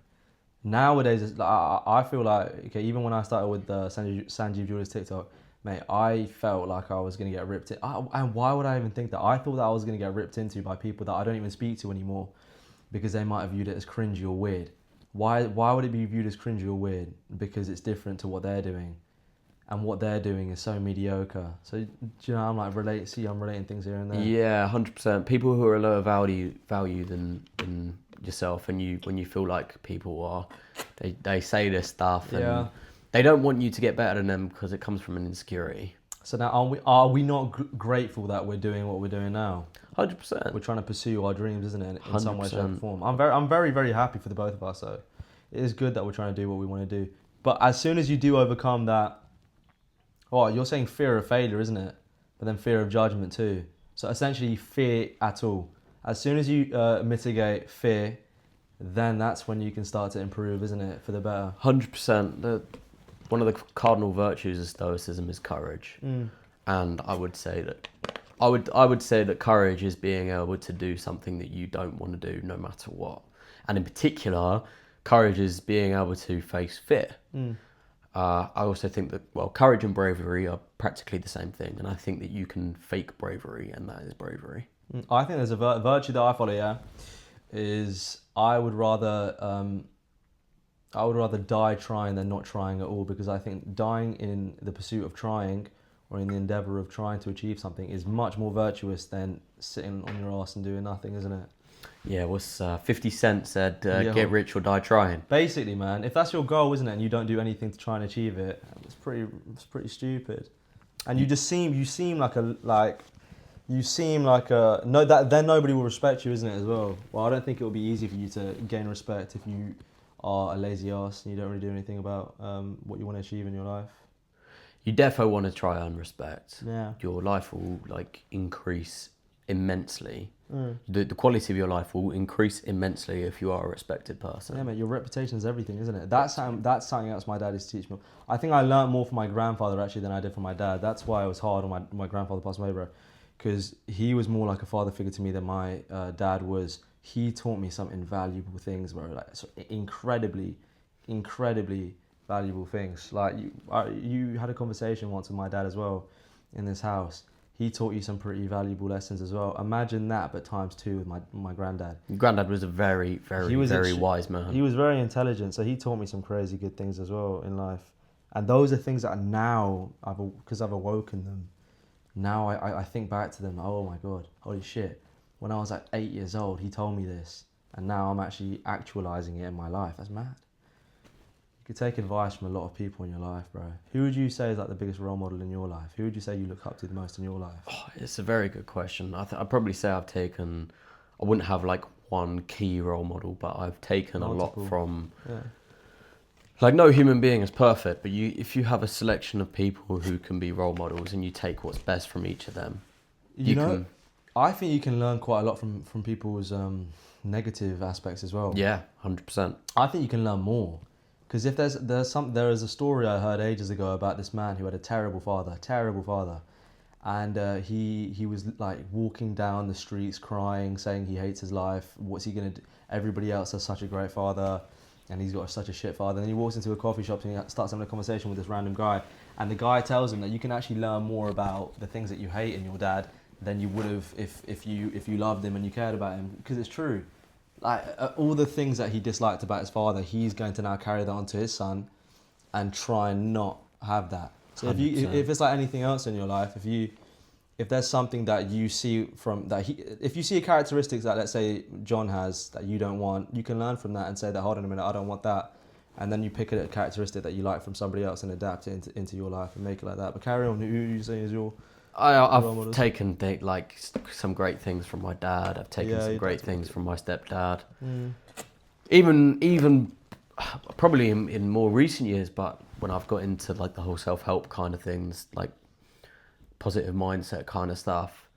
Nowadays, I feel like, okay, even when I started with Sanjeev Jewellery's TikTok, mate, I felt like I was going to get ripped in. And why would I even think that? I thought that I was going to get ripped into by people that I don't even speak to anymore, because they might have viewed it as cringy or weird. Why would it be viewed as cringy or weird? Because it's different to what they're doing. And what they're doing is so mediocre. So, do you know, I'm relating things here and there. Yeah, 100%. People who are lower value than yourself, and when you feel like people are, they say this stuff and they don't want you to get better than them because it comes from an insecurity. So now are we not grateful that we're doing what we're doing now? 100%. We're trying to pursue our dreams, isn't it? In some way, shape, or form. I'm very, very happy for the both of us. So it is good that we're trying to do what we want to do. But as soon as you do overcome that, you're saying fear of failure, isn't it? But then fear of judgment too. So essentially fear at all. As soon as you mitigate fear, then that's when you can start to improve, isn't it, for the better? 100%. One of the cardinal virtues of Stoicism is courage, and I would say that courage is being able to do something that you don't want to do, no matter what. And in particular, courage is being able to face fear. I also think that, well, courage and bravery are practically the same thing, and I think that you can fake bravery, and that is bravery. I think there's a virtue that I follow. Yeah, is I would rather die trying than not trying at all, because I think dying in the pursuit of trying or in the endeavour of trying to achieve something is much more virtuous than sitting on your ass and doing nothing, isn't it? Yeah, what's 50 Cent said, get rich or die trying. Basically, man, if that's your goal, isn't it, and you don't do anything to try and achieve it, it's pretty stupid. And you seem like no, that then nobody will respect you, isn't it, as well? Well, I don't think it will be easy for you to gain respect if you are a lazy ass and you don't really do anything about what you want to achieve in your life. You defo want to try and respect. Yeah. Your life will increase immensely. The quality of your life will increase immensely if you are a respected person. Yeah, mate, your reputation is everything, isn't it? That's something else my dad used to teach me. I think I learned more from my grandfather actually than I did from my dad. That's why it was hard when my grandfather passed away, bro. Because he was more like a father figure to me than my dad was. He taught me some invaluable things, bro. Like incredibly valuable things. Like you had a conversation once with my dad as well in this house. He taught you some pretty valuable lessons as well. Imagine that, but times 2 with my granddad. Your granddad was a very wise man. He was very intelligent, so he taught me some crazy good things as well in life. And those are things that are now, because I've awoken them, now I think back to them, oh my God, holy shit. When I was like 8 years old, he told me this, and now I'm actually actualizing it in my life. That's mad. You could take advice from a lot of people in your life, bro. Who would you say is like the biggest role model in your life? Who would you say you look up to the most in your life? Oh, it's a very good question. I'd probably say I wouldn't have like one key role model, but I've taken multiple. A lot from... Yeah. Like, no human being is perfect, but if you have a selection of people who can be role models and you take what's best from each of them, I think you can learn quite a lot from people's negative aspects as well. Yeah, 100%. I think you can learn more. Because if there is a story I heard ages ago about this man who had a terrible father, and he was like walking down the streets crying, saying he hates his life. What's he gonna do? Everybody else has such a great father, and he's got such a shit father. And then he walks into a coffee shop and he starts having a conversation with this random guy, and the guy tells him that you can actually learn more about the things that you hate in your dad than you would have if you loved him and you cared about him. Because it's true. Like all the things that he disliked about his father, he's going to now carry that on to his son and try and not have that. So if it's like anything else in your life, if there's something that you see from that if you see a characteristics that, let's say, John has that you don't want, you can learn from that and say that, hold on a minute, I don't want that. And then you pick a characteristic that you like from somebody else and adapt it into your life and make it like that. But carry on, who you say is your... I've taken some great things from my dad. I've taken some great things from my stepdad. Even probably in more recent years, but when I've got into like the whole self-help kind of things, like positive mindset kind of stuff,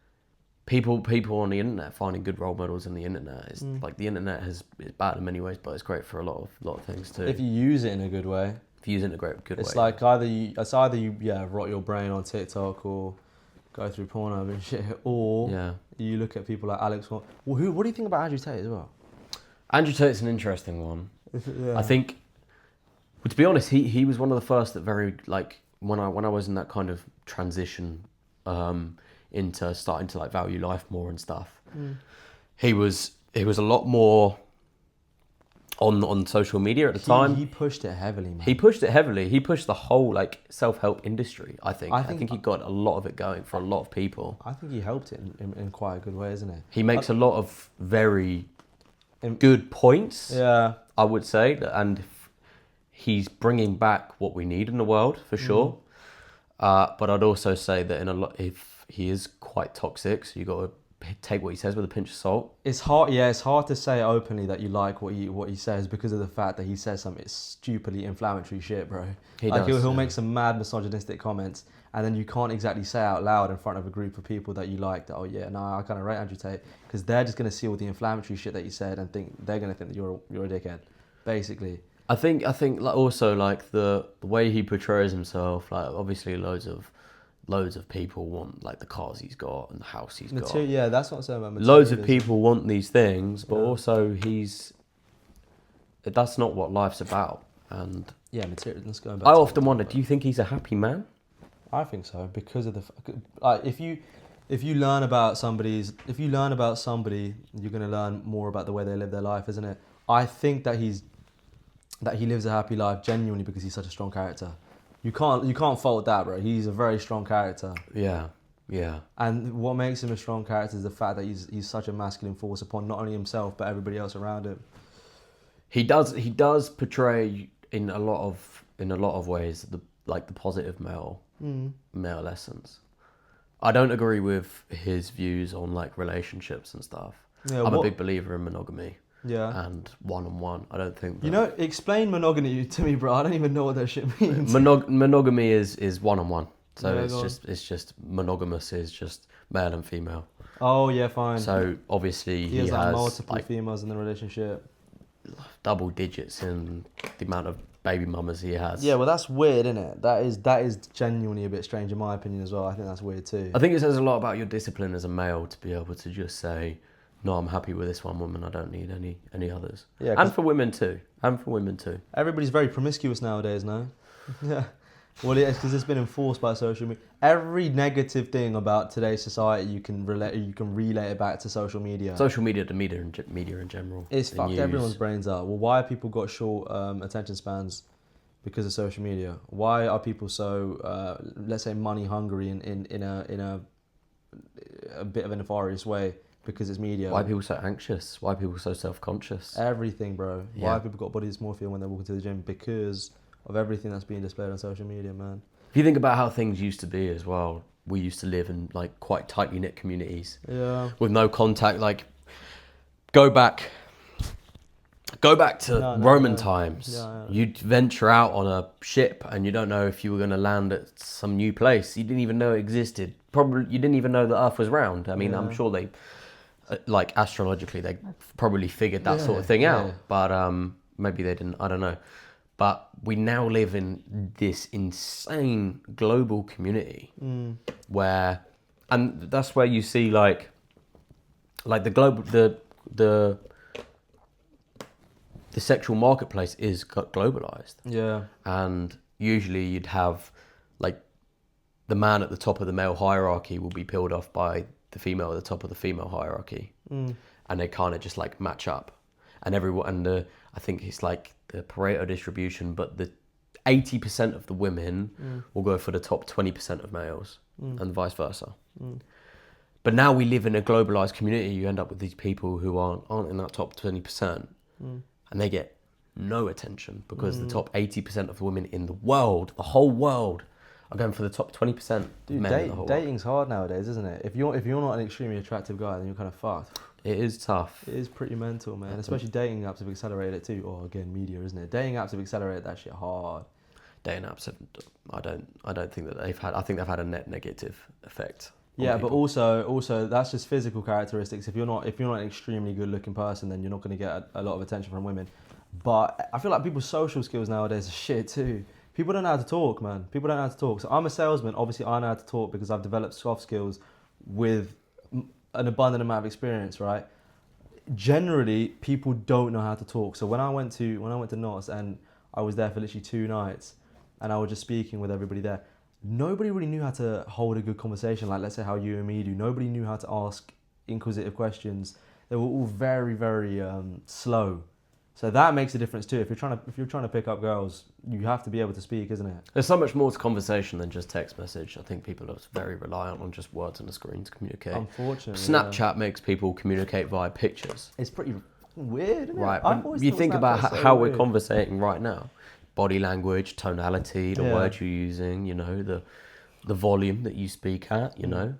people on the internet finding good role models in the internet is like, the internet is bad in many ways, but it's great for a lot of things too. If you use it in a good way. If you use it in a good way. It's like either you rot your brain on TikTok or go through porno and shit, or you look at people like Alex. What do you think about Andrew Tate as well? Andrew Tate's an interesting one. I think, well, to be honest, he was one of the first that when I was in that kind of transition into starting to like value life more and stuff. He was a lot more on social media at the time. He pushed it heavily, man. He pushed it heavily. He pushed the whole like self-help industry, I think. I think he got a lot of it going for a lot of people. I think he helped it in quite a good way, isn't it? He makes a lot of very good points, I would say, and he's bringing back what we need in the world, for sure. But I'd also say that if he is quite toxic, so you got to take what he says with a pinch of salt. It's hard to say openly that you like what he says, because of the fact that he says some stupidly inflammatory shit, bro. He'll make some mad misogynistic comments, and then you can't exactly say out loud in front of a group of people that you like that, oh yeah, no, I kind of rate Andrew Tate, because they're just going to see all the inflammatory shit that he said and they're going to think that you're a dickhead, basically. I think like also like the way he portrays himself, like obviously loads of people want like the cars he's got and the house he's got. Yeah, that's what I'm saying about materialism. Loads of people want these things, but also that's not what life's about. And Yeah, material. Let's go back. I often wonder, do you think he's a happy man? I think so, because of like if you learn about somebody, you're gonna learn more about the way they live their life, isn't it? I think that he lives a happy life genuinely because he's such a strong character. You can't fault that, bro. He's a very strong character. Yeah. And what makes him a strong character is the fact that he's such a masculine force upon not only himself but everybody else around him. He does portray in a lot of ways the positive male essence. I don't agree with his views on like relationships and stuff. Yeah, I'm a big believer in monogamy. Yeah. And one-on-one. I don't think that... You know, explain monogamy to me, bro. I don't even know what that shit means. Monogamy is one-on-one. So Yeah, it's just monogamous is just male and female. Oh yeah, fine. So obviously he has has multiple females in the relationship. Double digits in the amount of baby mamas he has. Yeah, well that's weird, isn't it? That is genuinely a bit strange in my opinion as well. I think that's weird too. I think it says a lot about your discipline as a male to be able to just say, no, I'm happy with this one woman. I don't need any others. Yeah, and for women too. Everybody's very promiscuous nowadays, no? Yeah. Well, it's because it's been enforced by social media. Every negative thing about today's society, you can relay it back to social media. Social media, the media in general. It's fucked everyone's brains up. Well, why have people got short attention spans? Because of social media. Why are people so, let's say, money hungry in a bit of a nefarious way? Because it's media. Why are people so anxious? Why are people so self-conscious? Everything, bro. Yeah. Why have people got body dysmorphia when they walk into the gym? Because of everything that's being displayed on social media, man. If you think about how things used to be as well, we used to live in like quite tightly knit communities. Yeah. With no contact. Like, go back to Roman times. Yeah. You'd venture out on a ship and you don't know if you were going to land at some new place. You didn't even know it existed. Probably you didn't even know the Earth was round. I mean, I'm sure they, like astrologically, they probably figured that sort of thing out. But maybe they didn't. I don't know. But we now live in this insane global community where, and that's where you see like the global the sexual marketplace is globalized. Yeah. And usually you'd have like the man at the top of the male hierarchy will be peeled off by the female at the top of the female hierarchy, and they kind of just like match up, and I think it's like the Pareto distribution, but the 80% of the women will go for the top 20% of males, and vice versa. But now we live in a globalized community. You end up with these people who aren't in that top 20%, and they get no attention because the top 80% of the women in the world, the whole world, are going for the top 20%. Dude, men in the whole dating's hard nowadays, isn't it? If you're not an extremely attractive guy, then you're kind of fucked. It is tough. It is pretty mental, man. Especially dating apps have accelerated it too. Or again, media, isn't it? Dating apps have accelerated that shit hard. Dating apps have, I don't think that they've had. I think they've had a net negative effect. Yeah, but also that's just physical characteristics. If you're not an extremely good looking person, then you're not going to get a lot of attention from women. But I feel like people's social skills nowadays are shit too. People don't know how to talk, man. People don't know how to talk. So I'm a salesman. Obviously, I know how to talk because I've developed soft skills with an abundant amount of experience, right? Generally, people don't know how to talk. So when I went to NOS and I was there for literally 2 nights, and I was just speaking with everybody there, nobody really knew how to hold a good conversation. Like, let's say how you and me do. Nobody knew how to ask inquisitive questions. They were all very, very slow. So that makes a difference too. If you're trying to pick up girls, you have to be able to speak, isn't it? There's so much more to conversation than just text message. I think people are very reliant on just words on the screen to communicate. Unfortunately, Snapchat makes people communicate via pictures. It's pretty weird, isn't it? Right. When you think about how we're conversating right now, body language, tonality, the words you're using, you know, the volume that you speak at, you know,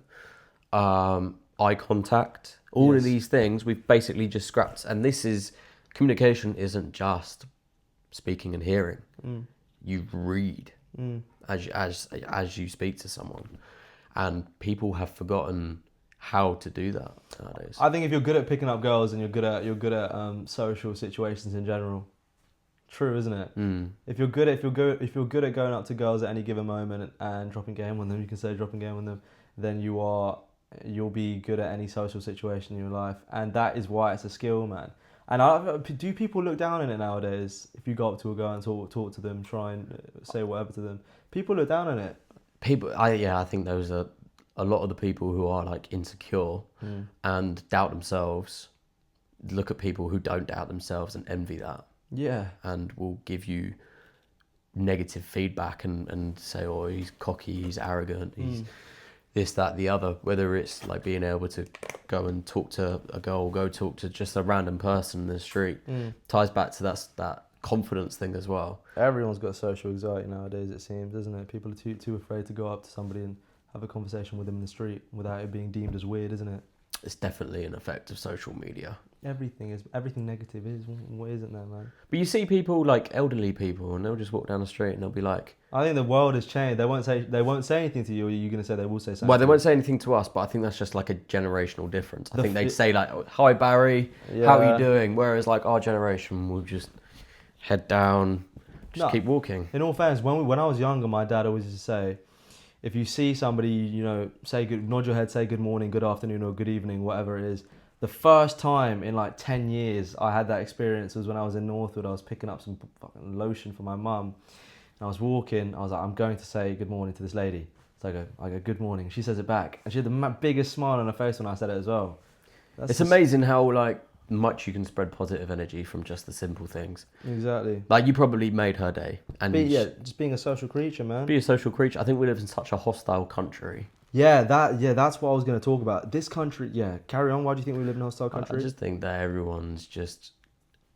eye contact, all of these things we've basically just scrapped. And communication isn't just speaking and hearing. You read as you speak to someone, and people have forgotten how to do that nowadays. I think if you're good at picking up girls and you're good at social situations in general, true, isn't it? If you're good at going up to girls at any given moment and dropping game on them, you can say dropping game on them, then you'll be good at any social situation in your life, and that is why it's a skill, man. And do people look down on it nowadays? If you go up to a girl and talk to them, try and say whatever to them, people look down on it. I think those are a lot of the people who are like insecure and doubt themselves. Look at people who don't doubt themselves and envy that. Yeah. And will give you negative feedback and say, oh, he's cocky, he's arrogant, he's this, that, the other. Whether it's like being able to go and talk to a girl, go talk to just a random person in the street, ties back to that confidence thing as well. Everyone's got social anxiety nowadays, it seems, isn't it? People are too afraid to go up to somebody and have a conversation with them in the street without it being deemed as weird, isn't it? It's definitely an effect of social media. Everything negative is, what isn't there, man? But you see people like elderly people, and they'll just walk down the street and they'll be like, I think the world has changed. They won't say anything to you, or you're going to say they will say something? Well, they won't say anything to us, but I think that's just like a generational difference. I think they'd say like, hi Barry, how are you doing? Whereas like our generation will just head down, keep walking. In all fairness, when I was younger, my dad always used to say, if you see somebody, nod your head, say good morning, good afternoon, or good evening, whatever it is. The first time in like 10 years I had that experience was when I was in Northwood. I was picking up some fucking lotion for my mum. And I was walking. I was like, I'm going to say good morning to this lady. So I go, good morning. She says it back. And she had the biggest smile on her face when I said it as well. It's amazing how like much you can spread positive energy from just the simple things. Exactly. Like you probably made her day. And just being a social creature, man. Be a social creature. I think we live in such a hostile country. That's what I was going to talk about. This country, carry on. Why do you think we live in a hostile country? I just think that everyone's just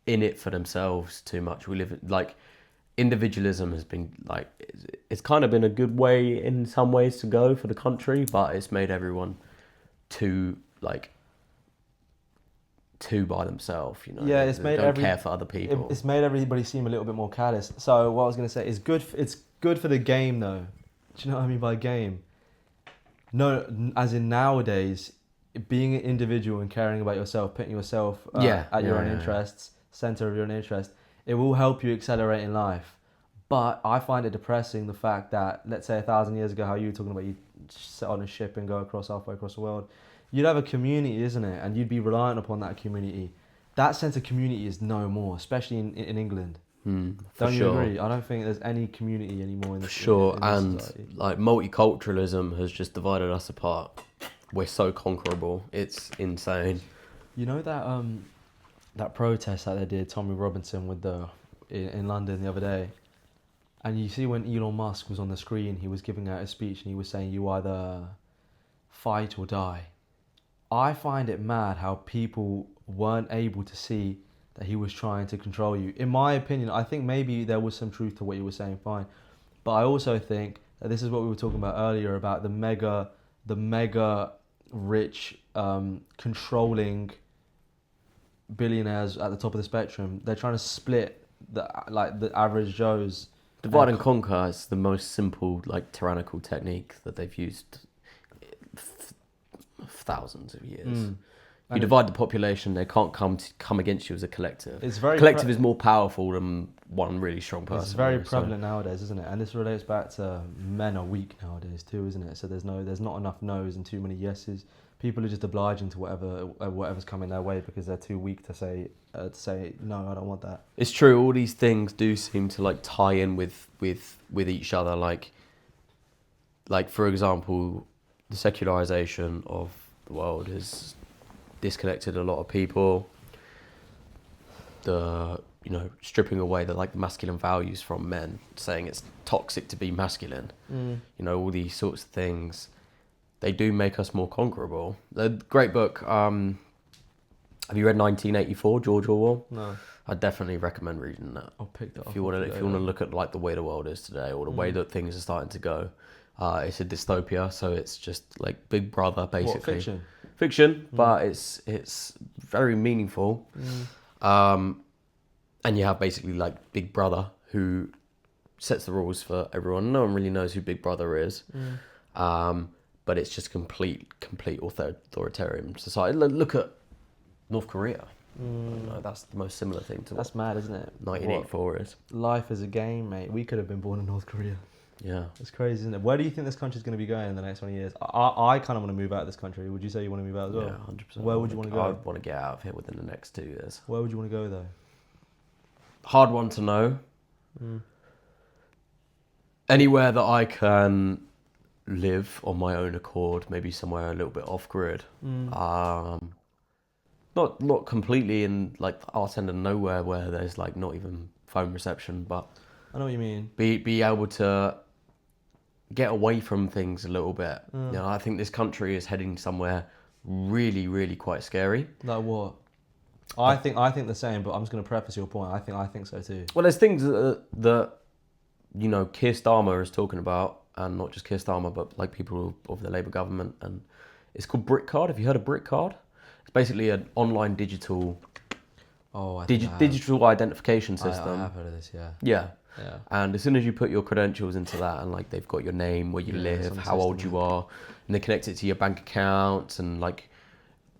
in it for themselves too much. We live like individualism has been like, it's kind of been a good way in some ways to go for the country, but it's made everyone too by themselves, it's made don't care for other people. It's made everybody seem a little bit more callous. So what I was going to say is it's good for the game though. Do you know what I mean by game? No, as in nowadays, being an individual and caring about yourself, putting yourself at your own interests, center of your own interest, it will help you accelerate in life. But I find it depressing the fact that, let's say 1,000 years ago, how you were talking about you sit on a ship and go halfway across the world, you'd have a community, isn't it? And you'd be reliant upon that community. That sense of community is no more, especially in England. Don't you agree? I don't think there's any community anymore in this. For sure, in this and society. like multiculturalism has just divided us apart. We're so conquerable. It's insane. You know that protest that they did, Tommy Robinson in London the other day, and you see when Elon Musk was on the screen, he was giving out a speech and he was saying you either fight or die. I find it mad how people weren't able to see that he was trying to control you. In my opinion, I think maybe there was some truth to what he was saying, fine. But I also think that this is what we were talking about earlier about the mega rich, controlling billionaires at the top of the spectrum. They're trying to split the average Joes. Divide and conquer is the most simple, tyrannical technique that they've used thousands of years. You divide the population, they can't come against you as a collective. It's very collective is more powerful than one really strong person. It's very prevalent nowadays, isn't it? And this relates back to men are weak nowadays too, isn't it? So there's not enough no's and too many yeses. People are just obliging to whatever's coming their way because they're too weak to say no, I don't want that. It's true. All these things do seem to tie in with each other. Like for example, the secularization of the world has disconnected a lot of people. The stripping away the masculine values from men, saying it's toxic to be masculine. All these sorts of things, they do make us more conquerable. The great book. Have you read 1984, George Orwell? No. I definitely recommend reading that. I'll pick that up. If you want to look at the way the world is today, or the way that things are starting to go. It's a dystopia, so it's just like Big Brother, basically. What, Fiction, but it's very meaningful. And you have basically Big Brother who sets the rules for everyone. No one really knows who Big Brother is. But it's just complete authoritarian society. Look at North Korea. That's the most similar thing to That's mad, isn't it? 1984 is. Life is a game, mate. We could have been born in North Korea. Yeah. It's crazy, isn't it? Where do you think this country's going to be going in the next 20 years? I kind of want to move out of this country. Would you say you want to move out as well? Yeah, 100%. Where would you want to go? I want to get out of here within the next 2 years. Where would you want to go though? Hard one to know. Anywhere that I can live on my own accord, maybe somewhere a little bit off grid. Not completely in like the arse end of nowhere where there's like not even phone reception, but I know what you mean. Be able to get away from things a little bit. You know, I think this country is heading somewhere really, really quite scary. Like what? I think the same, but I'm just going to preface your point. I think so too. Well, there's things that you know, Keir Starmer is talking about, and not just Keir Starmer, but like people of the Labour government, and it's called Brick Card. Have you heard of Brick Card? It's basically an online digital digital identification system. I have heard of this, yeah. Yeah. Yeah. And as soon as you put your credentials into that, and like they've got your name, where you live, how old you are, and they connect it to your bank accounts and like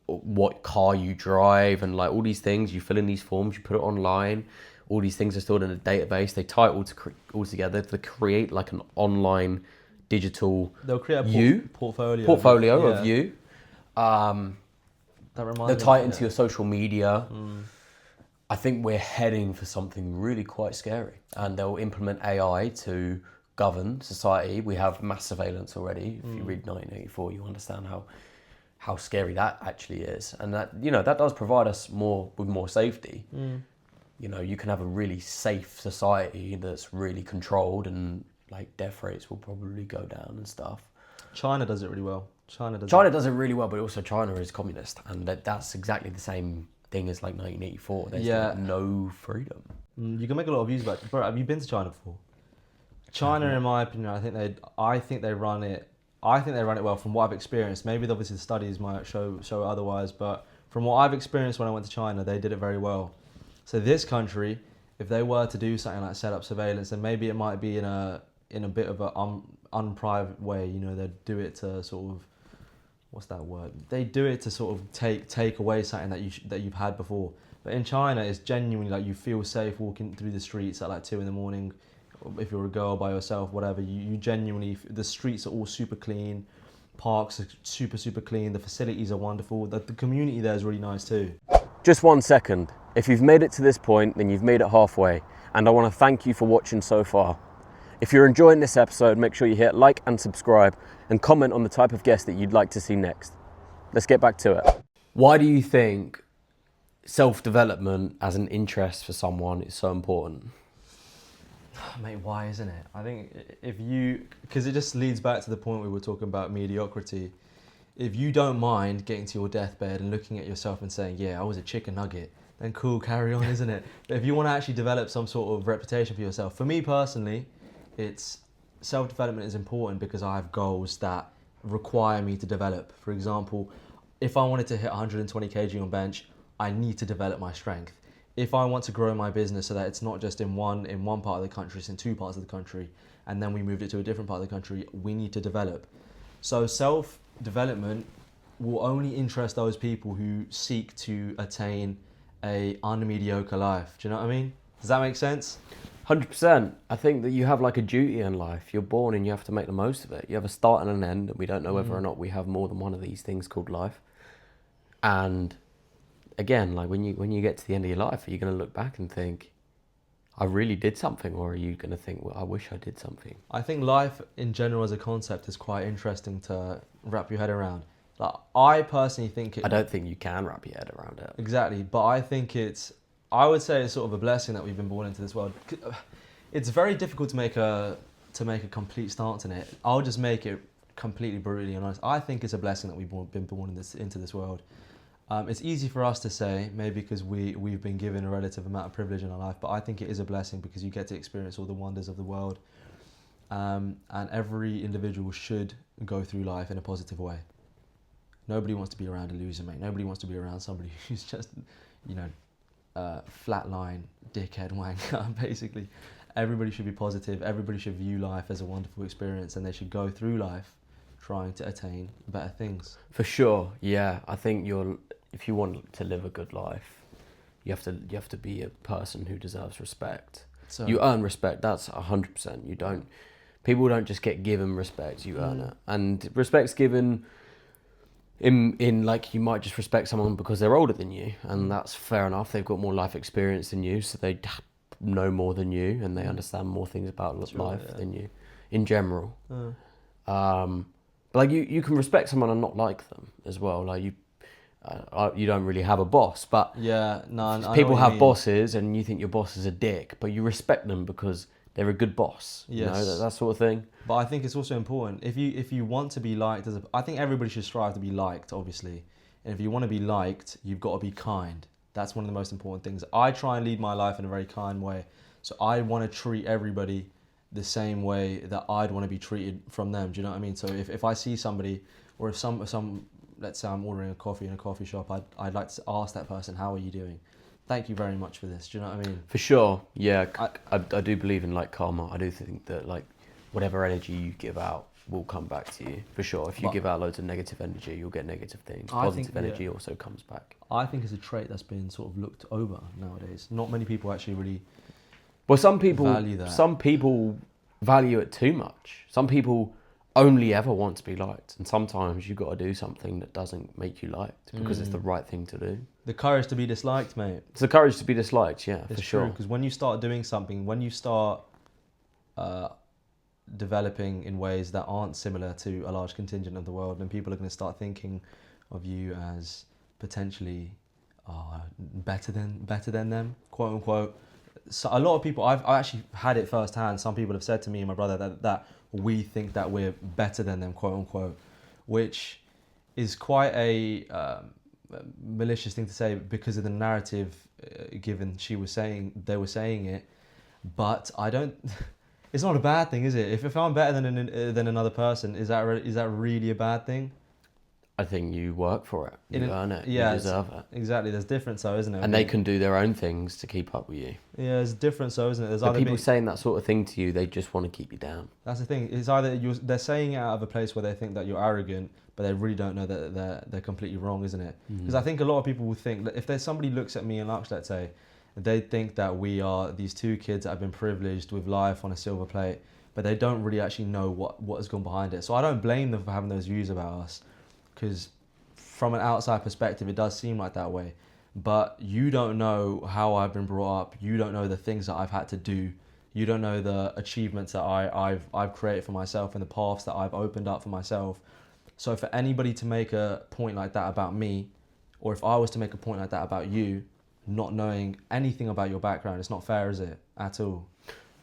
what car you drive, and like all these things, you fill in these forms, you put it online. All these things are stored in a database. They tie it all together to create like an online digital. They'll create a portfolio of you. That reminds they'll tie it into your social media. I think we're heading for something really quite scary, and they'll implement AI to govern society. We have mass surveillance already. If you read 1984, you understand how scary that actually is, and that, you know, that does provide us with more safety. You know, you can have a really safe society that's really controlled, and like death rates will probably go down and stuff. China does it really well. China does it really well, but also China is communist, and that's exactly the same thing as like 1984. There's like no freedom. You can make a lot of views about it. Bro, have you been to China before? China, in my opinion, I think they run it well from what I've experienced. Maybe obviously the studies might show otherwise, but from what I've experienced when I went to China, they did it very well. So this country, if they were to do something like set up surveillance, then maybe it might be in a bit of a unprivate way. You know, they'd do it to sort of, what's that word? They do it to sort of take away something that you've had before. But in China, it's genuinely like you feel safe walking through the streets at like 2 a.m. If you're a girl by yourself, whatever. You genuinely, the streets are all super clean, parks are super clean, the facilities are wonderful. The community there is really nice too. Just 1 second. If you've made it to this point, then you've made it halfway, and I want to thank you for watching so far. If you're enjoying this episode, make sure you hit like and subscribe, and comment on the type of guest that you'd like to see next. Let's get back to it. Why do you think self-development as an interest for someone is so important? Mate, why isn't it? I think because it just leads back to the point we were talking about mediocrity. If you don't mind getting to your deathbed and looking at yourself and saying, yeah, I was a chicken nugget, then cool, carry on, isn't it? But if you want to actually develop some sort of reputation for yourself, for me personally, it's self-development is important because I have goals that require me to develop. For example, if I wanted to hit 120 kg on bench, I need to develop my strength. If I want to grow my business so that it's not just in one part of the country, it's in 2 parts of the country, and then we moved it to a different part of the country, we need to develop. So self-development will only interest those people who seek to attain a unmediocre life. Do you know what I mean? Does that make sense? 100%. I think that you have like a duty in life. You're born and you have to make the most of it. You have a start and an end, and we don't know whether or not we have more than one of these things called life. And again, like when you get to the end of your life, are you going to look back and think, I really did something, or are you going to think, well, I wish I did something? I think life in general as a concept is quite interesting to wrap your head around. Like, I personally think I don't think you can wrap your head around it. Exactly, but I think I would say it's sort of a blessing that we've been born into this world. It's very difficult to make a complete stance in it. I'll just make it completely brutally honest. I think it's a blessing that we've been born into this world. It's easy for us to say, maybe because we've been given a relative amount of privilege in our life, but I think it is a blessing because you get to experience all the wonders of the world. And every individual should go through life in a positive way. Nobody wants to be around a loser, mate. Nobody wants to be around somebody who's just, flatline, dickhead wanker, basically. Everybody should be positive. Everybody should view life as a wonderful experience, and they should go through life trying to attain better things. For sure, yeah. I think if you want to live a good life, you have to be a person who deserves respect. So you earn respect. That's 100%. You don't People don't just get given respect, you earn it. And respect's given in like, you might just respect someone because they're older than you, and that's fair enough. They've got more life experience than you, so they know more than you, and they understand more things about life than you in general. But like, you can respect someone and not like them as well. Like, you don't really have a boss, but people have bosses, and you think your boss is a dick, but you respect them because they're a good boss. Yes. You know, that sort of thing. But I think it's also important, if you want to be liked, I think everybody should strive to be liked, obviously. And if you want to be liked, you've got to be kind. That's one of the most important things. I try and lead my life in a very kind way. So I want to treat everybody the same way that I'd want to be treated from them. Do you know what I mean? So if I see somebody, or if some let's say I'm ordering a coffee in a coffee shop, I'd like to ask that person, how are you doing? Thank you very much for this. Do you know what I mean? For sure, yeah. I do believe in like karma. I do think that like whatever energy you give out will come back to you. For sure. If you give out loads of negative energy, you'll get negative things. Positive energy also comes back. I think it's a trait that's been sort of looked over nowadays. Not many people actually really some people value that. Some people value it too much. Some people only ever want to be liked, and sometimes you've got to do something that doesn't make you liked because it's the right thing to do. The courage to be disliked, mate. It's the courage to be disliked, yeah, it's for sure. Because when you start doing something, when you start developing in ways that aren't similar to a large contingent of the world, then people are going to start thinking of you as potentially better than them, quote unquote. So a lot of people, I've actually had it firsthand. Some people have said to me and my brother that we think that we're better than them, quote unquote, which is quite a malicious thing to say because of the narrative given. They were saying it, but I don't. It's not a bad thing, is it? If I'm better than another person, is that really a bad thing? I think you work for it. You earn it. Yeah, you deserve it. Exactly. There's difference, though, isn't it? And they can do their own things to keep up with you. Yeah, there's difference, though, isn't it? There's but people saying that sort of thing to you, they just want to keep you down. That's the thing. It's either they're saying it out of a place where they think that you're arrogant, but they really don't know that they're completely wrong, isn't it? Because I think a lot of people will think that if there's somebody looks at me and Lux, let's say, they think that we are these two kids that have been privileged with life on a silver plate, but they don't really actually know what has gone behind it. So I don't blame them for having those views about us, because from an outside perspective, it does seem like that way. But you don't know how I've been brought up. You don't know the things that I've had to do. You don't know the achievements that I've created for myself and the paths that I've opened up for myself. So for anybody to make a point like that about me, or if I was to make a point like that about you, not knowing anything about your background, it's not fair, is it? At all.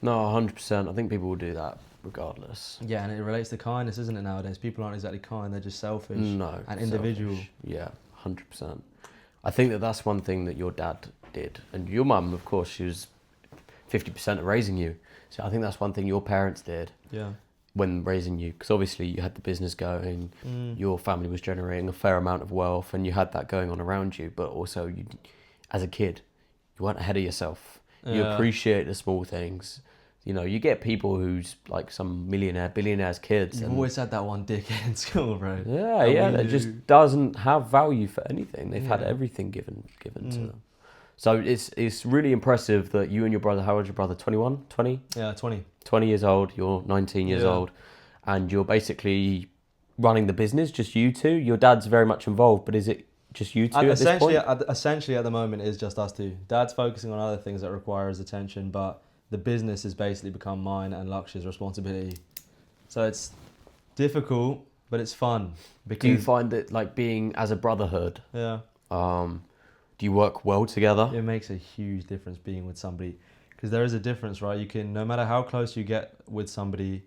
No, 100%. I think people will do that regardless. Yeah, and it relates to kindness, isn't it, nowadays? People aren't exactly kind, they're just selfish. No. And individual. Selfish. Yeah, 100%. I think that's one thing that your dad did. And your mum, of course, she was 50% of raising you. So I think that's one thing your parents did. Yeah. When raising you, because obviously you had the business going, your family was generating a fair amount of wealth, and you had that going on around you, but also you, as a kid, you weren't ahead of yourself. You appreciate the small things. You know, you get people who's like some billionaires' kids. You've always had that one dickhead in school, bro. Yeah, that just doesn't have value for anything. They've had everything given to them. So it's really impressive that you and your brother, how old is your brother, 21, 20? Yeah, 20. 20 years old, you're 19 years old, and you're basically running the business, just you two? Your dad's very much involved, but is it just you two at this point? Essentially at the moment, it's just us two. Dad's focusing on other things that require his attention, but the business has basically become mine and Lakshya's responsibility. So it's difficult, but it's fun. Do you find that, like, being as a brotherhood, yeah, do you work well together? It makes a huge difference being with somebody, because there is a difference, right? You can, no matter how close you get with somebody,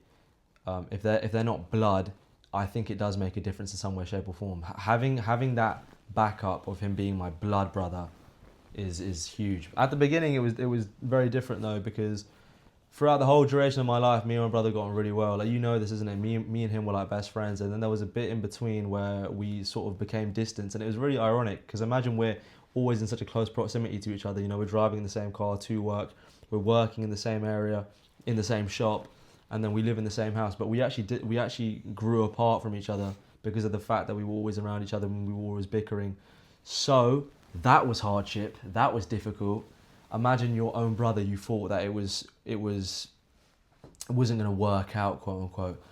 if they're not blood, I think it does make a difference in some way, shape, or form. Having that backup of him being my blood brother is huge. At the beginning, it was very different though, because throughout the whole duration of my life, me and my brother got on really well. Like, you know this, isn't it? Me and him were like best friends, and then there was a bit in between where we sort of became distant, and it was really ironic, because imagine we're always in such a close proximity to each other. You know, we're driving in the same car to work, we're working in the same area, in the same shop, and then we live in the same house. But we actually grew apart from each other because of the fact that we were always around each other and we were always bickering. So that was hardship. That was difficult. Imagine your own brother. You thought that it was it wasn't going to work out, quote unquote.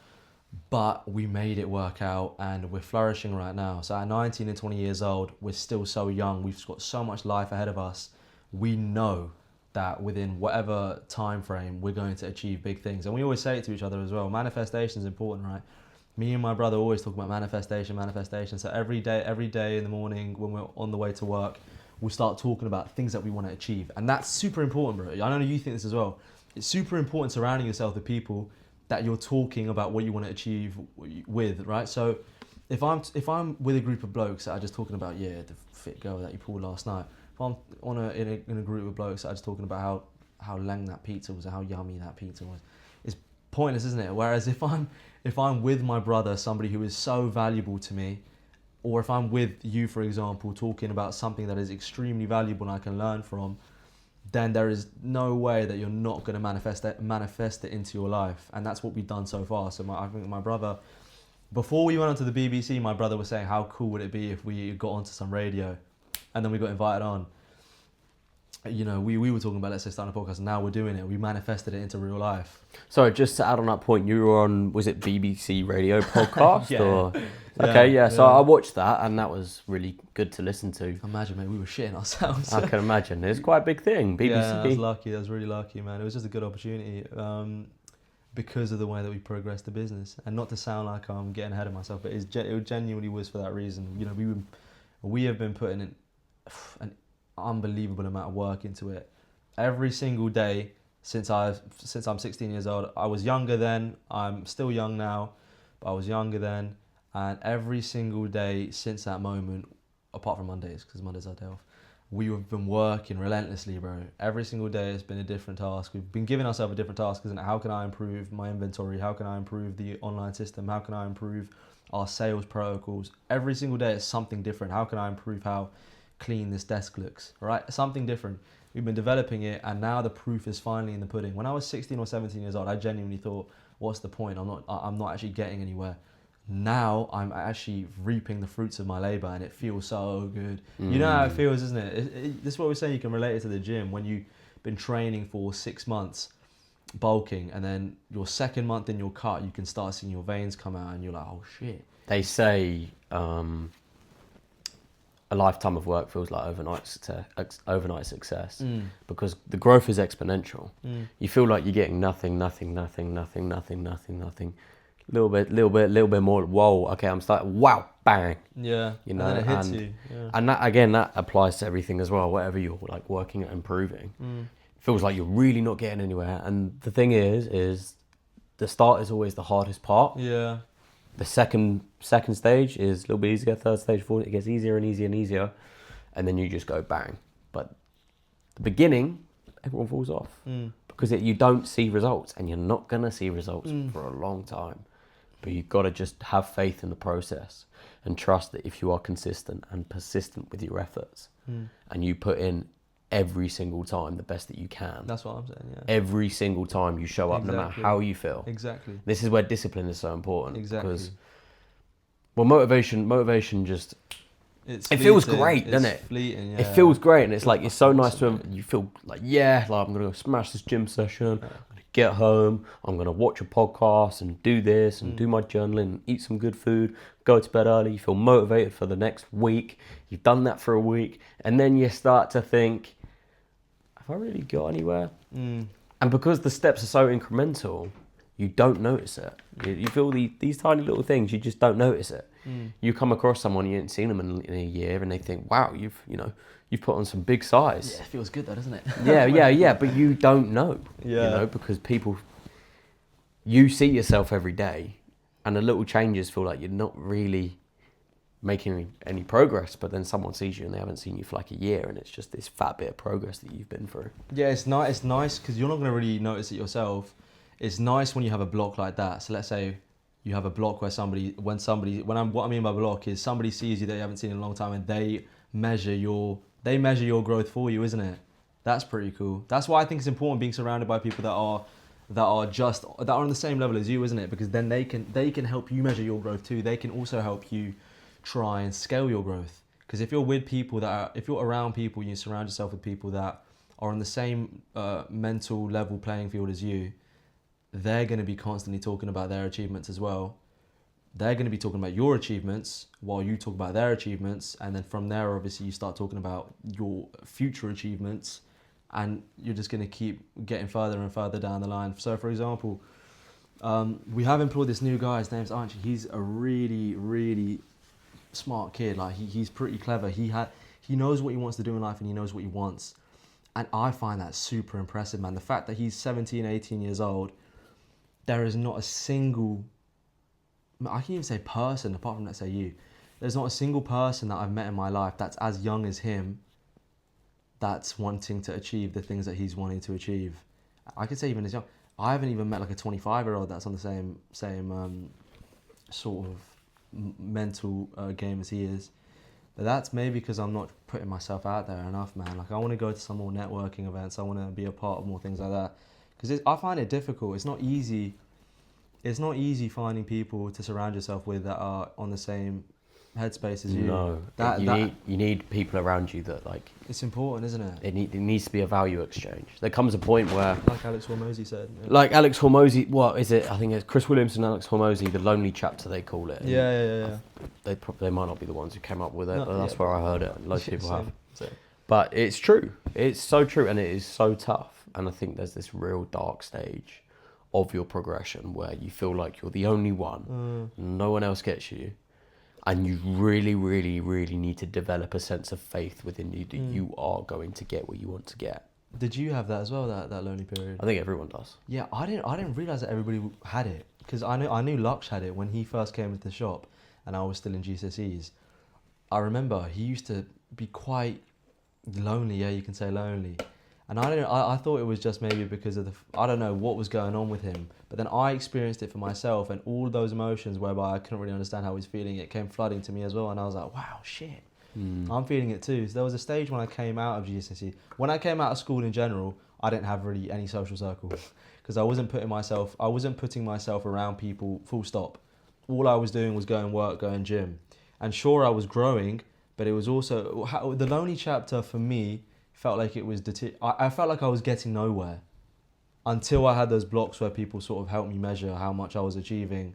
But we made it work out, and we're flourishing right now. So at 19 and 20 years old, we're still so young. We've got so much life ahead of us. We know that within whatever time frame, we're going to achieve big things. And we always say it to each other as well. Manifestation is important, right? Me and my brother always talk about manifestation. So every day in the morning when we're on the way to work, we'll start talking about things that we want to achieve. And that's super important, bro. I know you think this as well. It's super important surrounding yourself with people that you're talking about what you want to achieve with, right? So if I'm with a group of blokes that are just talking about, the fit girl that you pulled last night, if I'm in a group of blokes that are just talking about how lang that pizza was and how yummy that pizza was, it's pointless, isn't it? Whereas if I'm with my brother, somebody who is so valuable to me, or if I'm with you, for example, talking about something that is extremely valuable and I can learn from, then there is no way that you're not going to manifest it into your life. And that's what we've done so far. So I think my brother, before we went onto the BBC, my brother was saying, how cool would it be if we got onto some radio? And then we got invited on. You know, we were talking about, let's say, starting a podcast, and now we're doing it. We manifested it into real life. So just to add on that point, you were on, was it BBC Radio podcast? Yeah. Or? Okay, yeah. So I watched that, and that was really good to listen to. Imagine, mate, we were shitting ourselves. I can imagine. It's quite a big thing, BBC. Yeah, I was lucky. I was really lucky, man. It was just a good opportunity because of the way that we progressed the business. And not to sound like I'm getting ahead of myself, but it genuinely was for that reason. You know, we have been putting in an unbelievable amount of work into it every single day since I'm 16 years old. I was younger then. I'm still young now, but I was younger then. And every single day since that moment, apart from Mondays, because Mondays are day off, we have been working relentlessly, bro. Every single day it's been a different task. We've been giving ourselves a different task, isn't it? How can I improve my inventory? How can I improve the online system? How can I improve our sales protocols? Every single day it's something different. How can I improve how clean this desk looks, right? Something different. We've been developing it, and now the proof is finally in the pudding. When I was 16 or 17 years old, I genuinely thought, what's the point? I'm not actually getting anywhere. Now I'm actually reaping the fruits of my labor, and it feels so good. You know how it feels, isn't it? This is what we're saying. You can relate it to the gym. When you've been training for 6 months, bulking, and then your second month in your cut, you can start seeing your veins come out, and you're like, oh shit. They say a lifetime of work feels like overnight success because the growth is exponential. You feel like you're getting nothing. Little bit more. Whoa, okay, I'm starting. Wow, bang. Yeah, you know, and then it hits you. Yeah. And that again, that applies to everything as well. Whatever you're like working at improving, it feels like you're really not getting anywhere. And the thing is the start is always the hardest part. Yeah. The second stage is a little bit easier. Third stage, fourth, it gets easier and easier and easier, and then you just go bang. But the beginning, everyone falls off because you don't see results, and you're not gonna see results for a long time. But you've got to just have faith in the process and trust that if you are consistent and persistent with your efforts, and you put in every single time the best that you can. That's what I'm saying, yeah. Every single time you show up, no matter how you feel. Exactly. This is where discipline is so important. Exactly. Because, well, motivation just... It feels great, doesn't it? It's fleeting, yeah. It feels great, and it's like, it's so nice to... You feel like, like I'm going to smash this gym session. I'm going to get home. I'm going to watch a podcast and do this and do my journaling and eat some good food. Go to bed early. You feel motivated for the next week. You've done that for a week. And then you start to think... have I really got anywhere? And because the steps are so incremental, you don't notice it. You feel these tiny little things, you just don't notice it. You come across someone you ain't seen them in a year, and they think, "Wow, you've put on some big size." Yeah, it feels good though, doesn't it? yeah. But you don't know. Yeah. Because you see yourself every day, and the little changes feel like you're not really making any progress, but then someone sees you and they haven't seen you for like a year, and it's just this fat bit of progress that you've been through. Yeah, it's nice because you're not going to really notice it yourself. It's nice when you have a block like that. So let's say you have a block where what I mean by block is somebody sees you that you haven't seen in a long time, and they measure your growth for you, isn't it? That's pretty cool. That's why I think it's important being surrounded by people that are on the same level as you, isn't it? Because then they can help you measure your growth too. They can also help you try and scale your growth. Because if you're around people, you surround yourself with people that are on the same mental level playing field as you, they're going to be constantly talking about their achievements as well. They're going to be talking about your achievements while you talk about their achievements. And then from there, obviously, you start talking about your future achievements, and you're just going to keep getting further and further down the line. So, for example, we have employed this new guy. His name's Archie. He's a really, really smart kid. Like he's pretty clever. He knows what he wants to do in life, and he knows what he wants. And I find that super impressive, man. The fact that he's 17, 18 years old, there is not a single, I can even say person, apart from, let's say, you. There's not a single person that I've met in my life that's as young as him that's wanting to achieve the things that he's wanting to achieve. I could say even as young. I haven't even met like a 25-year-old that's on the same sort of mental game as he is. But that's maybe because I'm not putting myself out there enough, man. Like, I want to go to some more networking events. I want to be a part of more things like that. Because I find it difficult. It's not easy. It's not easy finding people to surround yourself with that are on the same headspace as you. No, you need people around you that, like... It's important, isn't it? It needs to be a value exchange. There comes a point where... Like Alex Hormozy said. Yeah. Like Alex Hormozy, what is it? I think it's Chris Williams and Alex Hormozy, the lonely chapter they call it. Yeah. They might not be the ones who came up with it, but that's where I heard it. Loads of people have. Same. But it's true. It's so true, and it is so tough. And I think there's this real dark stage of your progression where you feel like you're the only one, no one else gets you, and you really, really, really need to develop a sense of faith within you that you are going to get what you want to get. Did you have that as well, that lonely period? I think everyone does. Yeah, I didn't realize that everybody had it, because I knew Lux had it when he first came into the shop, and I was still in GCSEs. I remember he used to be quite lonely. Yeah, you can say lonely. And I thought it was just maybe because of I don't know what was going on with him. But then I experienced it for myself, and all those emotions whereby I couldn't really understand how he was feeling, it came flooding to me as well. And I was like, wow, shit, I'm feeling it too. So there was a stage when I came out of GCSE. When I came out of school in general, I didn't have really any social circle because I wasn't putting myself around people, full stop. All I was doing was going work, going gym. And sure, I was growing, but it was also, the lonely chapter for me felt like it was, I felt like I was getting nowhere until I had those blocks where people sort of helped me measure how much I was achieving,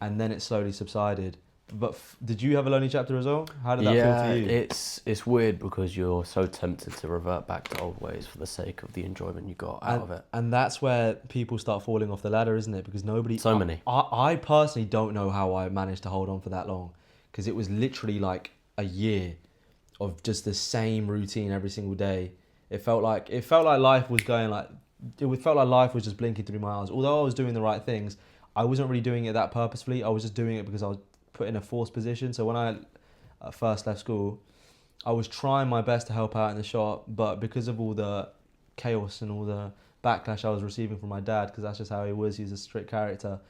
and then it slowly subsided. But did you have a lonely chapter as well? How did that feel for you? It's weird because you're so tempted to revert back to old ways for the sake of the enjoyment you got out of it. And that's where people start falling off the ladder, isn't it? Because many. I personally don't know how I managed to hold on for that long, because it was literally like a year of just the same routine every single day. It felt like life was going like, it felt like life was just blinking through my eyes. Although I was doing the right things, I wasn't really doing it that purposefully. I was just doing it because I was put in a forced position. So when I first left school, I was trying my best to help out in the shop, but because of all the chaos and all the backlash I was receiving from my dad, because that's just how he was, he's a strict character,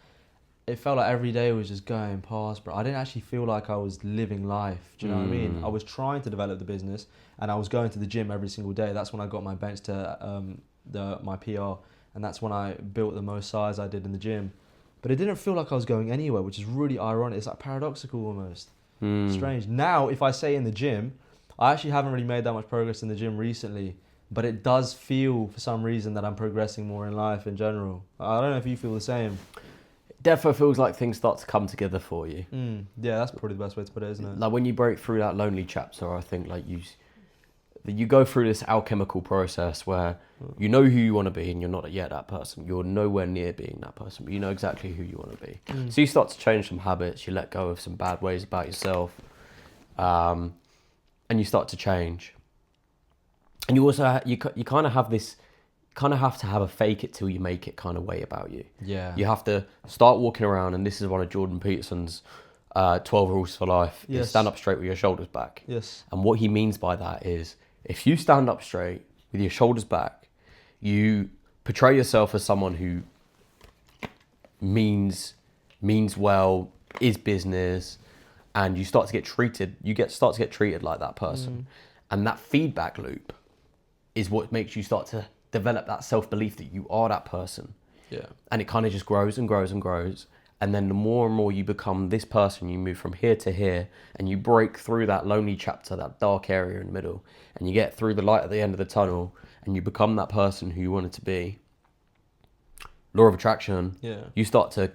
it felt like every day was just going past, bro. I didn't actually feel like I was living life. Do you know what I mean? I was trying to develop the business, and I was going to the gym every single day. That's when I got my bench to my PR, and that's when I built the most size I did in the gym. But it didn't feel like I was going anywhere, which is really ironic. It's like paradoxical almost. Strange. Now, if I say in the gym, I actually haven't really made that much progress in the gym recently, but it does feel for some reason that I'm progressing more in life in general. I don't know if you feel the same. Defo feels like things start to come together for you. Yeah, that's probably the best way to put it, isn't it? Like when you break through that lonely chapter, I think like you go through this alchemical process where you know who you want to be and you're not yet that person. You're nowhere near being that person, but you know exactly who you want to be. So you start to change some habits, you let go of some bad ways about yourself, and you start to change. And you also, you kind of have this, have to have a fake it till you make it kind of way about you. Yeah. You have to start walking around, and this is one of Jordan Peterson's 12 rules for life. Yes. Is stand up straight with your shoulders back. Yes. And what he means by that is, if you stand up straight with your shoulders back, you portray yourself as someone who means well, is business, and you start to get treated. Start to get treated like that person, and that feedback loop is what makes you start to develop that self-belief that you are that person. Yeah. And it kind of just grows and grows and grows. And then the more and more you become this person, you move from here to here, and you break through that lonely chapter, that dark area in the middle, and you get through the light at the end of the tunnel, and you become that person who you wanted to be. law of attraction, Yeah. you start to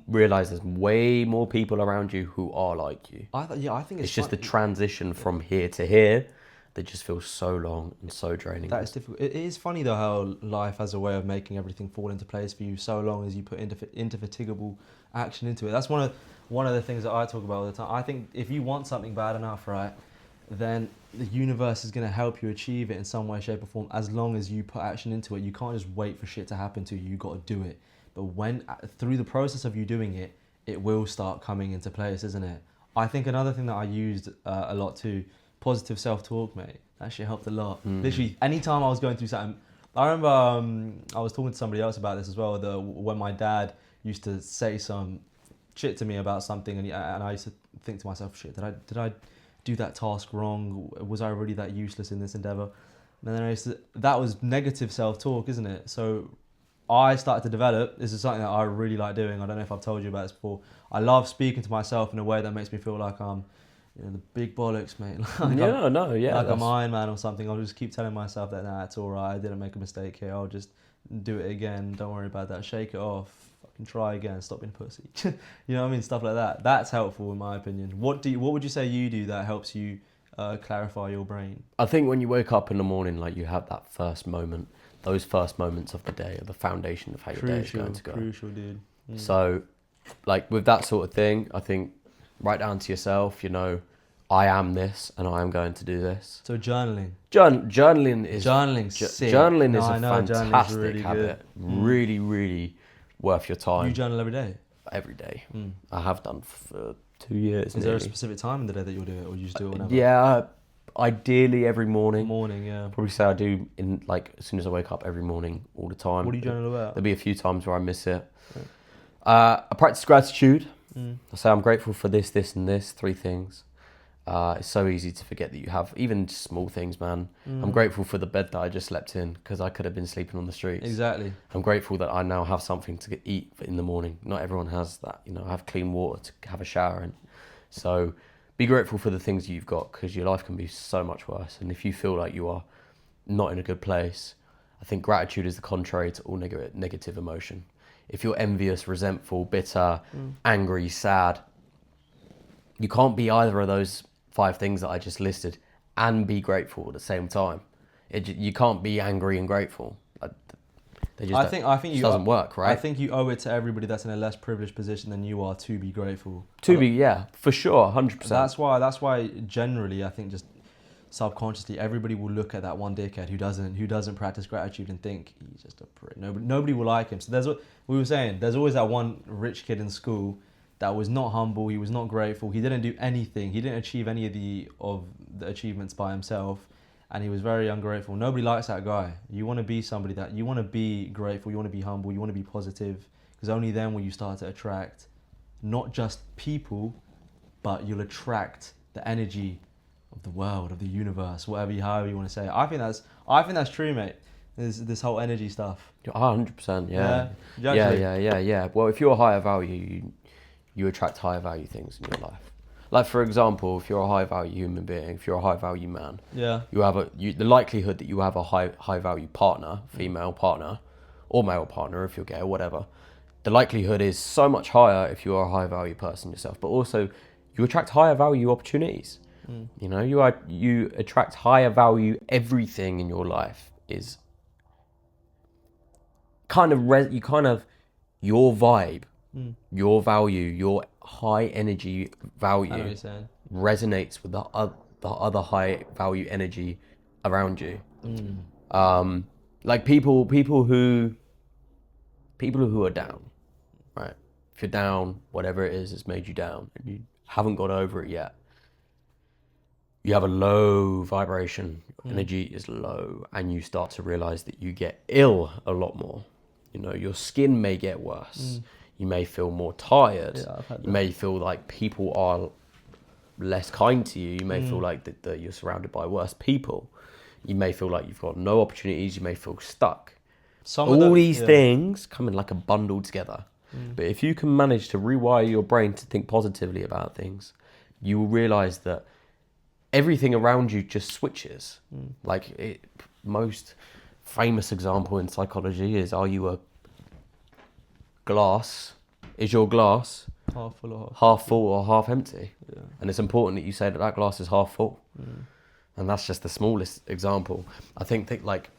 realize there's way more people around you who are like you. I think It's just the transition from here to here that just feels so long and so draining. That is difficult. It is funny though how life has a way of making everything fall into place for you so long as you put indefatigable action into it. That's one of the things that I talk about all the time. I think if you want something bad enough, right, then the universe is going to help you achieve it in some way, shape or form as long as you put action into it. You can't just wait for shit to happen to you. You got to do it. But when through the process of you doing it, it will start coming into place, isn't it? I think another thing that I used a lot too, positive self-talk, mate. That shit helped a lot. Literally, anytime I was going through something, I remember I was talking to somebody else about this as well. When my dad used to say some shit to me about something, and I used to think to myself, shit, did I do that task wrong? Was I really that useless in this endeavor? And then that was negative self-talk, isn't it? So I started to develop. This is something that I really like doing. I don't know if I've told you about this before. I love speaking to myself in a way that makes me feel like I'm, the big bollocks, mate. Like I'm Iron Man or something. I'll just keep telling myself that, nah, it's all right. I didn't make a mistake here. I'll just do it again. Don't worry about that. Shake it off. Fucking try again. Stop being a pussy. You know what I mean? Stuff like that. That's helpful in my opinion. What would you say you do that helps you clarify your brain? I think when you wake up in the morning, like you have that first moment, those first moments of the day are the foundation of how your day is going to go. Crucial, dude. So, like with that sort of thing, I think write down to yourself, I am this and I am going to do this. So journaling. Journaling is sick. Journaling is a fantastic really habit. Really, really worth your time. You journal every day? Every day. I have done for 2 years. Is there a specific time in the day that you'll do it, or you just do it whenever? Yeah, ideally every morning. Yeah. Probably say I do in as soon as I wake up every morning, all the time. What do you journal about? There'll be a few times where I miss it. I practice gratitude. I say I'm grateful for this, this, and this. 3 things. It's so easy to forget that you have even small things, man. I'm grateful for the bed that I just slept in because I could have been sleeping on the streets. Exactly. I'm grateful that I now have something to eat in the morning. Not everyone has that. I have clean water to have a shower in. So be grateful for the things you've got because your life can be so much worse. And if you feel like you are not in a good place, I think gratitude is the contrary to all negative emotion. If you're envious, resentful, bitter, angry, sad, you can't be either of those 5 things that I just listed and be grateful at the same time. You can't be angry and grateful. I think it doesn't work, right? I think you owe it to everybody that's in a less privileged position than you are to be grateful. For sure, 100%. That's why generally I think just subconsciously everybody will look at that one dickhead who doesn't practice gratitude and think he's just a prick. Nobody will like him. So there's always that one rich kid in school that was not humble, he was not grateful, he didn't do anything, he didn't achieve any of the achievements by himself, and he was very ungrateful. Nobody likes that guy. You want to be somebody that, you want to be grateful, you want to be humble, you want to be positive, because only then will you start to attract not just people, but you'll attract the energy of the world, of the universe, however you want to say it. I think that's true, mate. This whole energy stuff. 100%, yeah. Well, if you're a higher value, you attract higher value things in your life. Like for example, if you're a high value human being, if you're a high value man, you have the likelihood that you have a high value partner, female partner, or male partner if you're gay or whatever. The likelihood is so much higher if you're a high value person yourself. But also, you attract higher value opportunities. You attract higher value. Everything in your life is your vibe. Your value, your high energy value resonates with the other high value energy around you. Like people who are down, right? If you're down, whatever it is, it's made you down, and you haven't got over it yet. You have a low vibration, your energy is low, and you start to realize that you get ill a lot more. Your skin may get worse. You may feel more tired. You may feel like people are less kind to you. You may feel like that you're surrounded by worse people. You may feel like you've got no opportunities. You may feel stuck. All these things come in like a bundle together. But if you can manage to rewire your brain to think positively about things, you will realize that everything around you just switches. Most famous example in psychology is, are you a glass, is your glass Half full or half full or half empty? Yeah. And it's important that you say that that glass is half full. And that's just the smallest example. I think like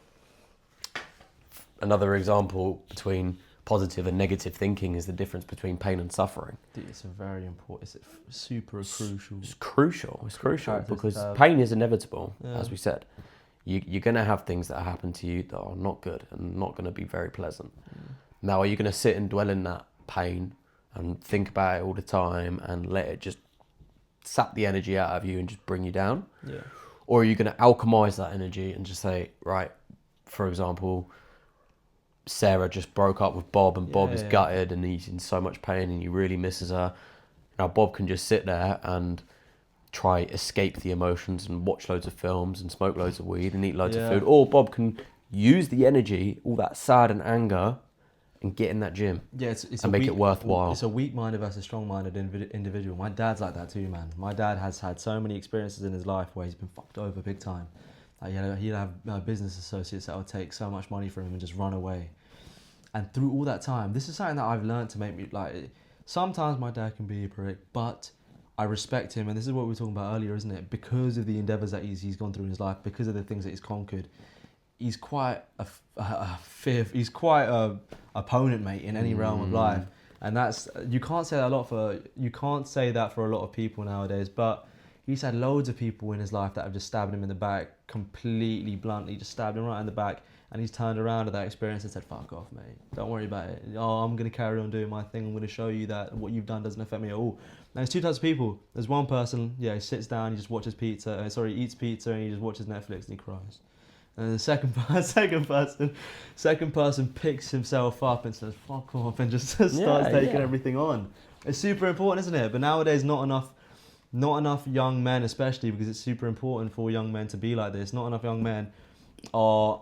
another example between positive and negative thinking is the difference between pain and suffering. Dude, it's a very important, it's super crucial. It's crucial. It's crucial because to have. pain is inevitable, Yeah. as we said. You're going to have things that happen to you that are not good and not going to be very pleasant. Now, are you going to sit and dwell in that pain and think about it all the time and let it just sap the energy out of you and just bring you down? Yeah. Or are you going to alchemize that energy and just say, right, for example, Sarah just broke up with Bob and Bob is gutted and he's in so much pain and he really misses her. Now Bob can just sit there and try escape the emotions and watch loads of films and smoke loads of weed and eat loads of food. Or Bob can use the energy, all that sad and anger, and get in that gym. Yeah, it's and make it worthwhile. It's a weak-minded versus strong-minded individual. My dad's like that too, man. My dad has had so many experiences in his life where he's been fucked over big time. Like, he'd have business associates that would take so much money from him and just run away. And through all that time, this is something that I've learned to make me like. Sometimes my dad can be a prick, but I respect him, and this is what we were talking about earlier, isn't it? Because of the endeavours that he's gone through in his life, because of the things that he's conquered, he's quite he's quite a opponent, mate, in any realm of life, and that's you can't say that for a lot of people nowadays. But he's had loads of people in his life that have just stabbed him in the back, completely bluntly, just stabbed him right in the back. And he's turned around to that experience and said, fuck off, mate. Don't worry about it. Oh, I'm going to carry on doing my thing. I'm going to show you that what you've done doesn't affect me at all. Now, there's two types of people. There's one person, he sits down, he just watches pizza. He eats pizza and he just watches Netflix and he cries. And the second person picks himself up and says, fuck off, and just starts taking everything on. It's super important, isn't it? But nowadays, not enough young men, especially because it's super important for young men to be like this. Not enough young men are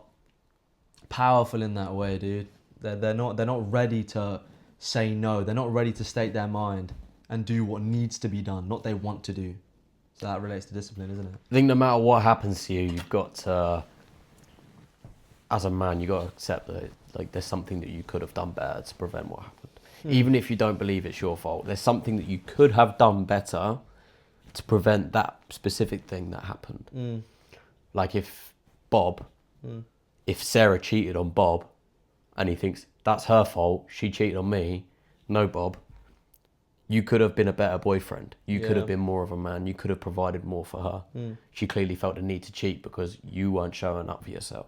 powerful in that way, dude. They're not ready to say no. They're not ready to state their mind and do what needs to be done, not they want to do. So that relates to discipline, isn't it? I think no matter what happens to you, you've got to, as a man, you've got to accept that like there's something that you could have done better to prevent what happened. Even if you don't believe it's your fault, there's something that you could have done better to prevent that specific thing that happened. Like if Sarah cheated on Bob and he thinks that's her fault, she cheated on me, no, Bob, you could have been a better boyfriend. You could have been more of a man. You could have provided more for her. She clearly felt the need to cheat because you weren't showing up for yourself.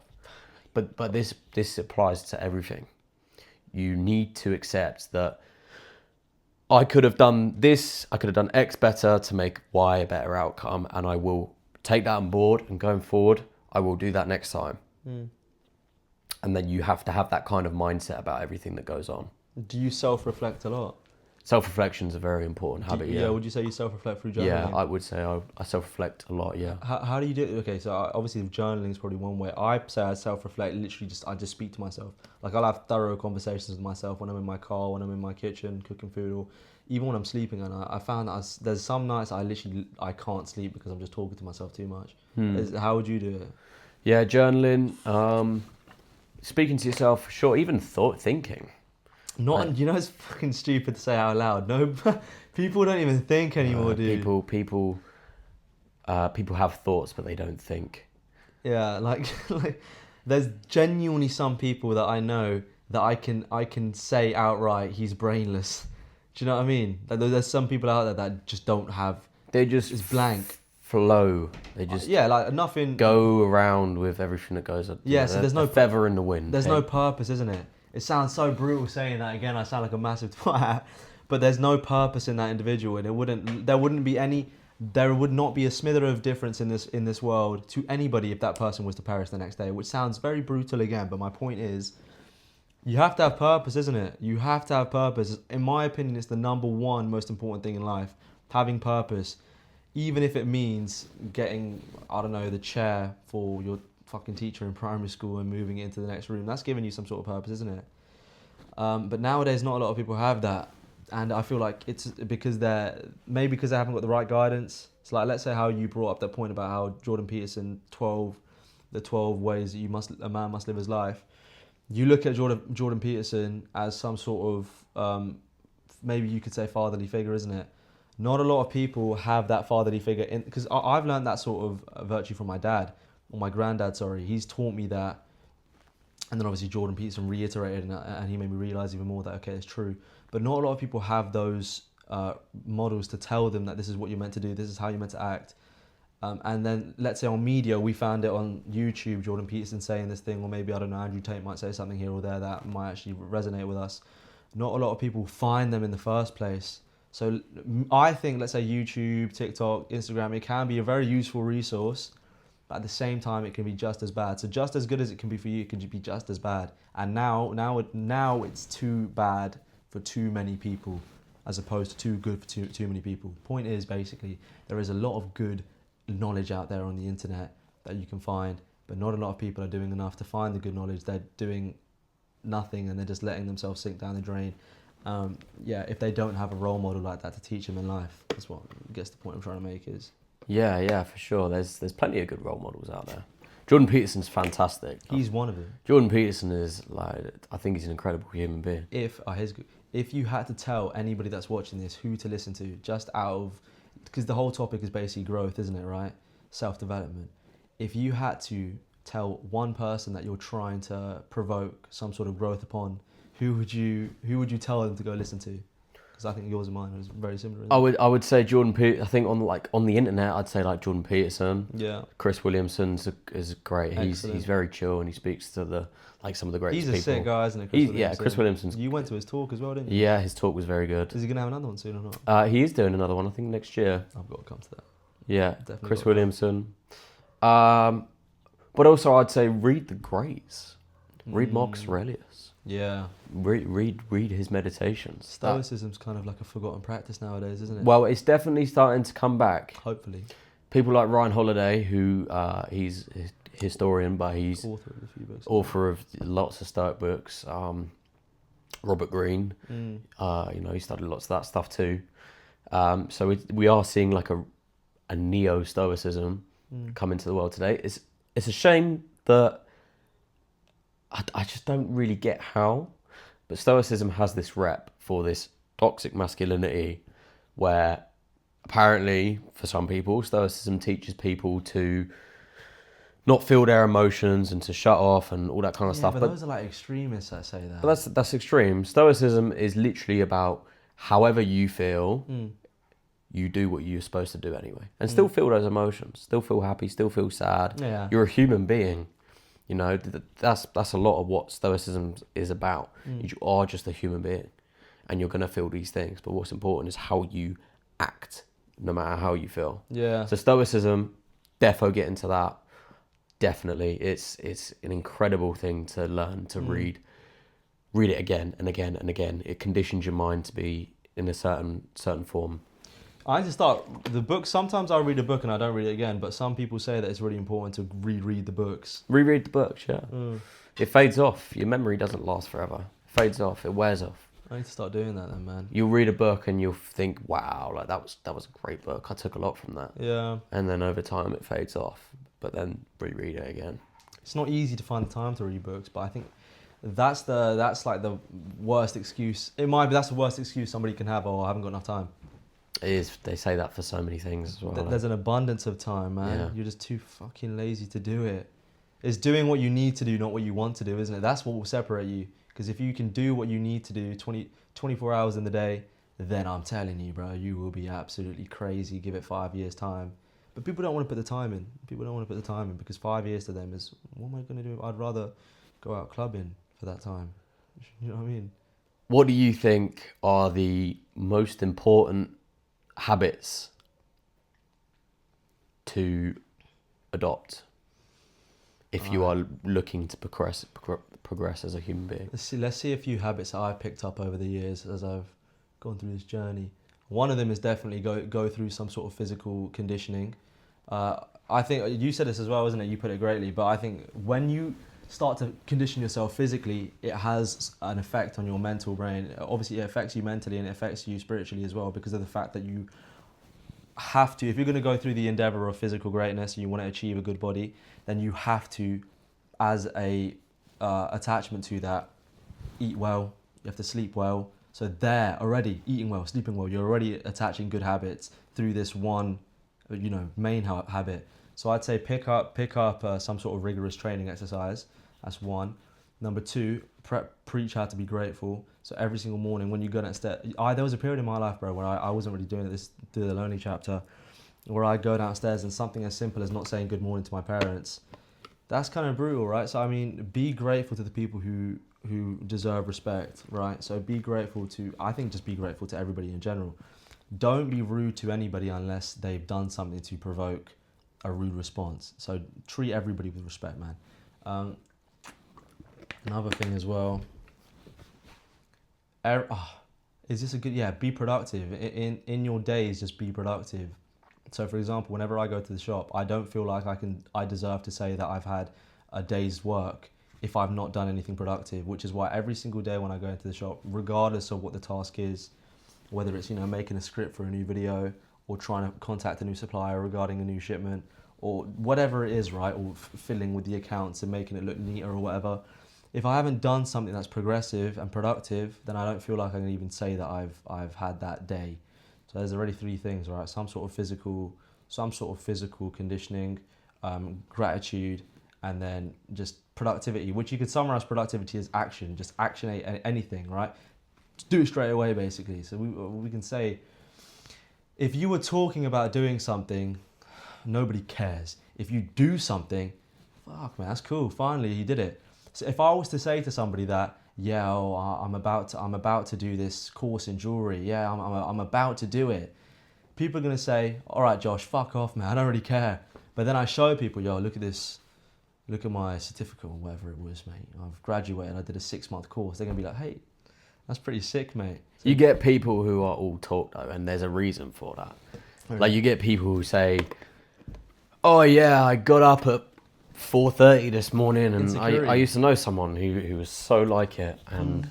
But this applies to everything. You need to accept that I could have done this, I could have done X better to make Y a better outcome, and I will take that on board, and going forward, I will do that next time. And then you have to have that kind of mindset about everything that goes on. Do you self-reflect a lot? Self-reflection is a very important habit, Yeah, would you say you self-reflect through journaling? Yeah, I would say I self-reflect a lot, yeah. How do you do it? Okay, so obviously journaling is probably one way. I say I self-reflect, literally I just speak to myself. Like I'll have thorough conversations with myself when I'm in my car, when I'm in my kitchen cooking food, or even when I'm sleeping. And I found that there's some nights I can't sleep because I'm just talking to myself too much. How would you do it? Yeah, journaling, speaking to yourself, sure, even thinking. It's fucking stupid to say out loud. No, people don't even think anymore, dude. People have thoughts, but they don't think. Yeah, like there's genuinely some people that I know that I can say outright he's brainless. Do you know what I mean? Like, there's some people out there that just don't have. They just it's blank. Flow. They just like nothing. Go around with everything that goes on. Yeah, so there's no feather in the wind. There's no purpose, isn't it? It sounds so brutal saying that again. I sound like a massive twat, but there's no purpose in that individual, and there would not be a smither of difference in this world to anybody if that person was to perish the next day. Which sounds very brutal again, but my point is, you have to have purpose, isn't it? You have to have purpose. In my opinion, it's the number one most important thing in life. Having purpose, even if it means getting, I don't know, the chair for your fucking teacher in primary school and moving it into the next room. That's giving you some sort of purpose, isn't it? But nowadays, not a lot of people have that, and I feel like it's because they haven't got the right guidance. It's like, let's say how you brought up that point about how Jordan Peterson the 12 ways that a man must live his life. you look at Jordan Peterson as some sort of maybe you could say fatherly figure, isn't it? Not a lot of people have that fatherly figure, because I've learned that sort of virtue from my dad, or my granddad, sorry. He's taught me that, and then obviously Jordan Peterson reiterated, and he made me realise even more that, okay, it's true. But not a lot of people have those models to tell them that this is what you're meant to do, this is how you're meant to act. And then, let's say on media, we found it on YouTube, Jordan Peterson saying this thing, or maybe, I don't know, Andrew Tate might say something here or there that might actually resonate with us. Not a lot of people find them in the first place. So I think, let's say YouTube, TikTok, Instagram, it can be a very useful resource, but at the same time, it can be just as bad. So just as good as it can be for you, it can be just as bad. And now it's too bad for too many people, as opposed to too good for too many people. Point is, basically, there is a lot of good knowledge out there on the internet that you can find, but not a lot of people are doing enough to find the good knowledge. They're doing nothing, and they're just letting themselves sink down the drain. If they don't have a role model like that to teach them in life, that's what I guess the point I'm trying to make is. Yeah, for sure. There's plenty of good role models out there. Jordan Peterson's fantastic. He's one of them. Jordan Peterson is I think he's an incredible human being. If you had to tell anybody that's watching this who to listen to, just out of, because the whole topic is basically growth, isn't it, right? Self-development. If you had to tell one person that you're trying to provoke some sort of growth upon, who would you tell them to go listen to? Because I think yours and mine is very similar. I would say Jordan Peterson. I think on the internet, I'd say like Jordan Peterson. Yeah. Chris Williamson is great. Excellent. He's very chill, and he speaks to some of the greatest people. He's a sick guy, isn't he? Chris Williamson's. You went to his talk as well, didn't you? Yeah, his talk was very good. Is he gonna have another one soon or not? He is doing another one, I think, next year. I've got to come to that. Yeah, Definitely Chris Williamson. But also, I'd say read the greats. Read Marcus Aurelius. Yeah. Read his meditations. Stoicism's kind of like a forgotten practice nowadays, isn't it? Well, it's definitely starting to come back. Hopefully. People like Ryan Holiday, who he's a historian, but he's author of a few books. Author of lots of Stoic books. Robert Greene, he studied lots of that stuff too. So we are seeing like a neo-Stoicism come into the world today. It's a shame that I just don't really get how, but Stoicism has this rep for this toxic masculinity, where apparently for some people, Stoicism teaches people to not feel their emotions and to shut off and all that kind of stuff. But those are like extremists that say that. But that's extreme. Stoicism is literally about however you feel, you do what you're supposed to do anyway, and still feel those emotions, still feel happy, still feel sad. Yeah. You're a human being. You know, that's a lot of what Stoicism is about. You are just a human being, and you're gonna feel these things. But what's important is how you act, no matter how you feel. Yeah. So Stoicism, defo get into that. Definitely, it's an incredible thing to learn to read. Read it again and again and again. It conditions your mind to be in a certain form. I just start the book. Sometimes I read a book and I don't read it again, but some people say that it's really important to reread the books. Reread the books, yeah. It fades off. Your memory doesn't last forever. It fades off. It wears off. I need to start doing that then, man. You'll read a book and you'll think, wow, like that was a great book. I took a lot from that. Yeah. And then over time it fades off, but then reread it again. It's not easy to find the time to read books, but I think that's like the worst excuse. That's the worst excuse somebody can have. Oh, I haven't got enough time. It is. They say that for so many things as well. There's an abundance of time, man. Yeah. You're just too fucking lazy to do it. It's doing what you need to do, not what you want to do, isn't it? That's what will separate you. Because if you can do what you need to do 24 hours in the day, then I'm telling you, bro, you will be absolutely crazy. Give it 5 years' time. But people don't want to put the time in. People don't want to put the time in because 5 years to them is, what am I going to do? I'd rather go out clubbing for that time. You know what I mean? What do you think are the most important habits to adopt if you are looking to progress as a human being? Let's see a few habits that I've picked up over the years as I've gone through this journey. One of them is definitely go through some sort of physical conditioning. I think you said this as well, isn't it? You put it greatly, but I think when you start to condition yourself physically, it has an effect on your mental brain. Obviously, it affects you mentally and it affects you spiritually as well because of the fact that you have to, if you're going to go through the endeavor of physical greatness and you want to achieve a good body, then you have to, as a attachment to that. Eat well, you have to sleep well. So there already, eating well, sleeping well, you're already attaching good habits through this one, main habit. So I'd say pick up some sort of rigorous training exercise. That's one. Number two, preach how to be grateful. So every single morning when you go downstairs, there was a period in my life, bro, where I wasn't really doing this through the Lonely chapter, where I go downstairs and something as simple as not saying good morning to my parents, that's kind of brutal, right? So I mean, be grateful to the people who deserve respect, right? So be grateful to everybody in general. Don't be rude to anybody unless they've done something to provoke a rude response. So treat everybody with respect, man. Another thing as well. Is this a good? Yeah, be productive. In your days, just be productive. So for example, whenever I go to the shop, I don't feel like I deserve to say that I've had a day's work if I've not done anything productive, which is why every single day when I go into the shop, regardless of what the task is, whether it's, making a script for a new video or trying to contact a new supplier regarding a new shipment or whatever it is, right, or fiddling with the accounts and making it look neater or whatever, if I haven't done something that's progressive and productive, then I don't feel like I can even say that I've had that day. So there's already three things, right? Some sort of physical conditioning, gratitude, and then just productivity, which you could summarize productivity as action. Just action anything, right? Just do it straight away, basically. So we can say, if you were talking about doing something, nobody cares. If you do something, fuck man, that's cool. Finally, you did it. So if I was to say to somebody that, I'm about to do this course in jewellery. Yeah, I'm about to do it. People are gonna say, all right, Josh, fuck off, man. I don't really care. But then I show people, look at this. Look at my certificate or whatever it was, mate. I've graduated. I did a 6-month course. They're gonna be like, hey, that's pretty sick, mate. So you get people who are all talk though, and there's a reason for that. Okay. Like you get people who say, oh yeah, I got up at 4:30 this morning, and I used to know someone who was so like it, and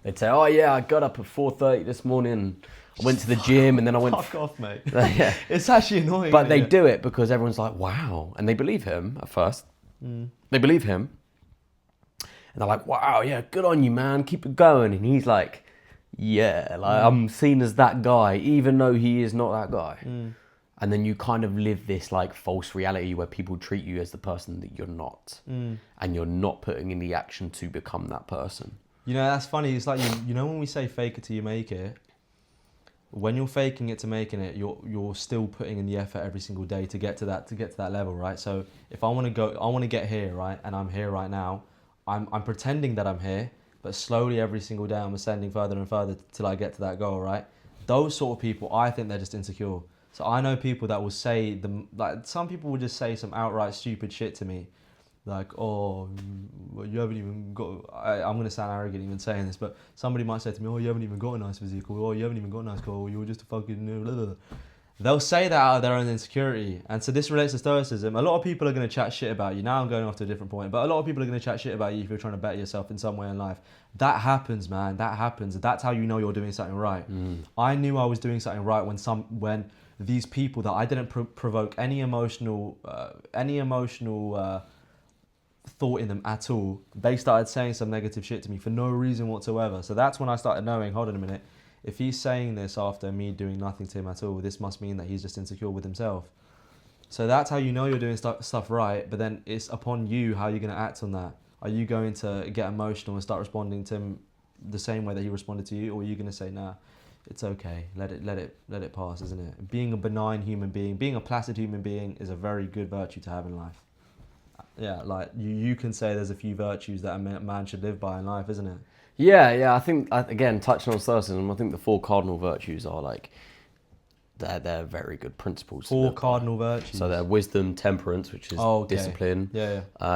they'd say, oh yeah, I got up at 4:30 this morning, I went to the gym, and then I went... Fuck off, mate. Yeah. It's actually annoying. But they do it because everyone's like, wow, and they believe him at first. They believe him, and they're like, wow, yeah, good on you, man, keep it going. And he's like, yeah, I'm seen as that guy, even though he is not that guy. And then you kind of live this like false reality where people treat you as the person that you're not, and you're not putting in the action to become that person. That's funny. It's like when we say fake it till you make it. When you're faking it to making it, you're still putting in the effort every single day to get to that level, right? So if I want to get here, right, and I'm here right now, I'm pretending that I'm here, but slowly every single day I'm ascending further and further till I get to that goal, right? Those sort of people, I think they're just insecure. So I know people that will say some people will just say some outright stupid shit to me, like, oh, you haven't even got. I'm gonna sound arrogant even saying this, but somebody might say to me, oh, you haven't even got a nice physique, or oh, you haven't even got a nice car, or you're just a fucking. Blah, blah, blah. They'll say that out of their own insecurity, and so this relates to stoicism. A lot of people are gonna chat shit about you. Now I'm going off to a different point, but a lot of people are gonna chat shit about you if you're trying to better yourself in some way in life. That happens, man. That happens. That's how you know you're doing something right. I knew I was doing something right when these people that I didn't provoke any emotional thought in them at all, they started saying some negative shit to me for no reason whatsoever. So that's when I started knowing, hold on a minute, if he's saying this after me doing nothing to him at all, this must mean that he's just insecure with himself. So that's how you know you're doing stuff right, but then it's upon you how you're going to act on that. Are you going to get emotional and start responding to him the same way that he responded to you, or are you going to say, nah, it's okay, let it pass, isn't it? Being a benign human being, being a placid human being is a very good virtue to have in life. Yeah, like you can say there's a few virtues that a man should live by in life, isn't it? Yeah. I think, again, touching on stoicism, I think the 4 cardinal virtues are like, they're very good principles. 4 cardinal virtues. So they're wisdom, temperance, which is discipline,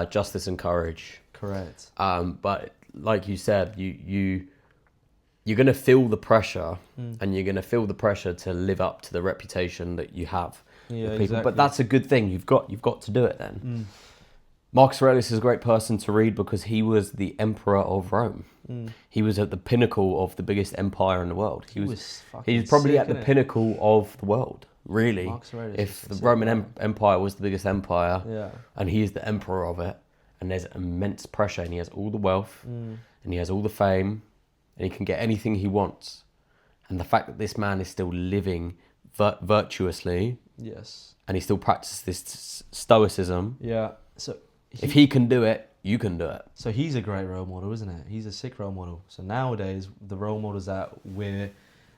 justice and courage. Correct. But like you said, you're going to feel the pressure, and you're going to feel the pressure to live up to the reputation that you have with people. Exactly. But that's a good thing. You've got to do it then. Marcus Aurelius is a great person to read because he was the emperor of Rome. He was at the pinnacle of the biggest empire in the world. He's probably at the pinnacle of the world, really. If the Roman Empire was the biggest empire, and he's the emperor of it, and there's immense pressure, and he has all the wealth, and he has all the fame, and he can get anything he wants. And the fact that this man is still living virtuously, Yes, and he still practices this stoicism. yeah. So If he can do it, you can do it. So he's a great role model, isn't it? He's a sick role model. So nowadays, the role models that we're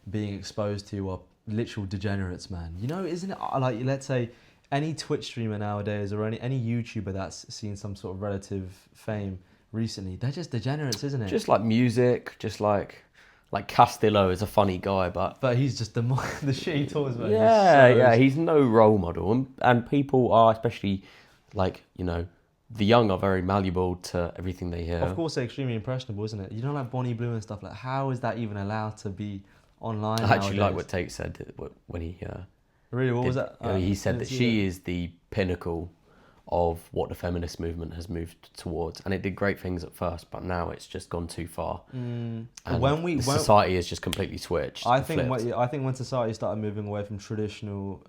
being exposed to are literal degenerates, man. You know, isn't it like, let's say, any Twitch streamer nowadays or any YouTuber that's seen some sort of relative fame recently, they're just degenerates, isn't it? Just like music, just like Castillo is a funny guy, but he's just the shit he talks about. He's no role model, and people are, especially like, you know, the young are very malleable to everything they hear. Of course, they're extremely impressionable, isn't it? You know, like Bonnie Blue and stuff. Like, how is that even allowed to be online? I actually like what Tate said when he really, what was that? He said that she is the pinnacle of what the feminist movement has moved towards, and it did great things at first, but now it's just gone too far. And society has just completely switched. I think when society started moving away from traditional,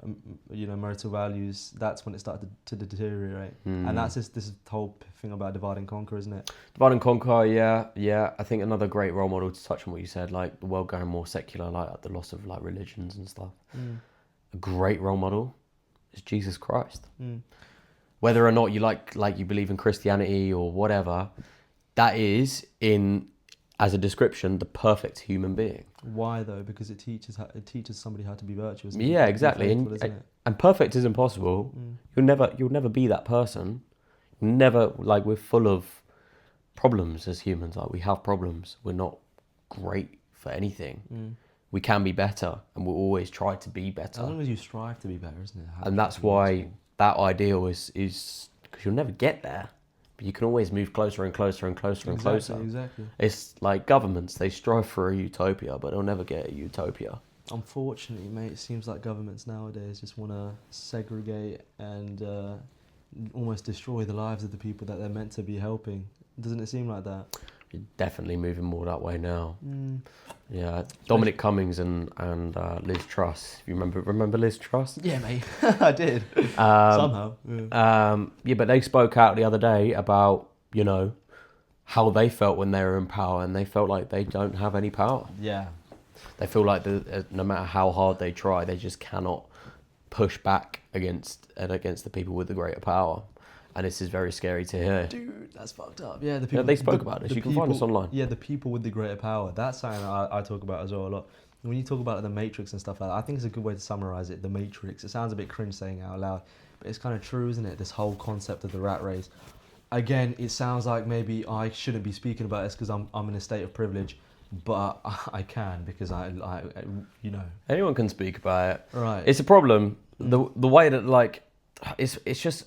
marital values, that's when it started to deteriorate. And that's this whole thing about divide and conquer, isn't it? Divide and conquer, yeah. I think another great role model, to touch on what you said, like the world going more secular, like the loss of like religions and stuff. A great role model is Jesus Christ. Whether or not you you believe in Christianity or whatever, that is, as a description, the perfect human being. Why though? Because it teaches somebody how to be virtuous. Yeah, exactly. And perfect is impossible. You'll never be that person. Never, we're full of problems as humans. Like, we have problems. We're not great for anything. We can be better, and we'll always try to be better. As long as you strive to be better, isn't it? And that's why that ideal is because you'll never get there, but you can always move closer and closer and closer and closer. Exactly. It's like governments, they strive for a utopia, but they'll never get a utopia. Unfortunately, mate, it seems like governments nowadays just want to segregate and almost destroy the lives of the people that they're meant to be helping. Doesn't it seem like that? You're definitely moving more that way now. Yeah, Dominic Cummings and Liz Truss. If you remember Liz Truss? Yeah, mate, I did. Somehow. Yeah, but they spoke out the other day about, how they felt when they were in power, and they felt like they don't have any power. Yeah. They feel like no matter how hard they try, they just cannot push back against the people with the greater power. And this is very scary to hear. Dude, that's fucked up. Yeah, the people. Yeah, they spoke about this. You can find us online. Yeah, the people with the greater power. That's something I talk about as well a lot. When you talk about the Matrix and stuff like that, I think it's a good way to summarize it. The Matrix. It sounds a bit cringe saying it out loud, but it's kind of true, isn't it? This whole concept of the rat race. Again, it sounds like maybe I shouldn't be speaking about this because I'm in a state of privilege, but I can because I anyone can speak about it. Right. It's a problem. The way that it's just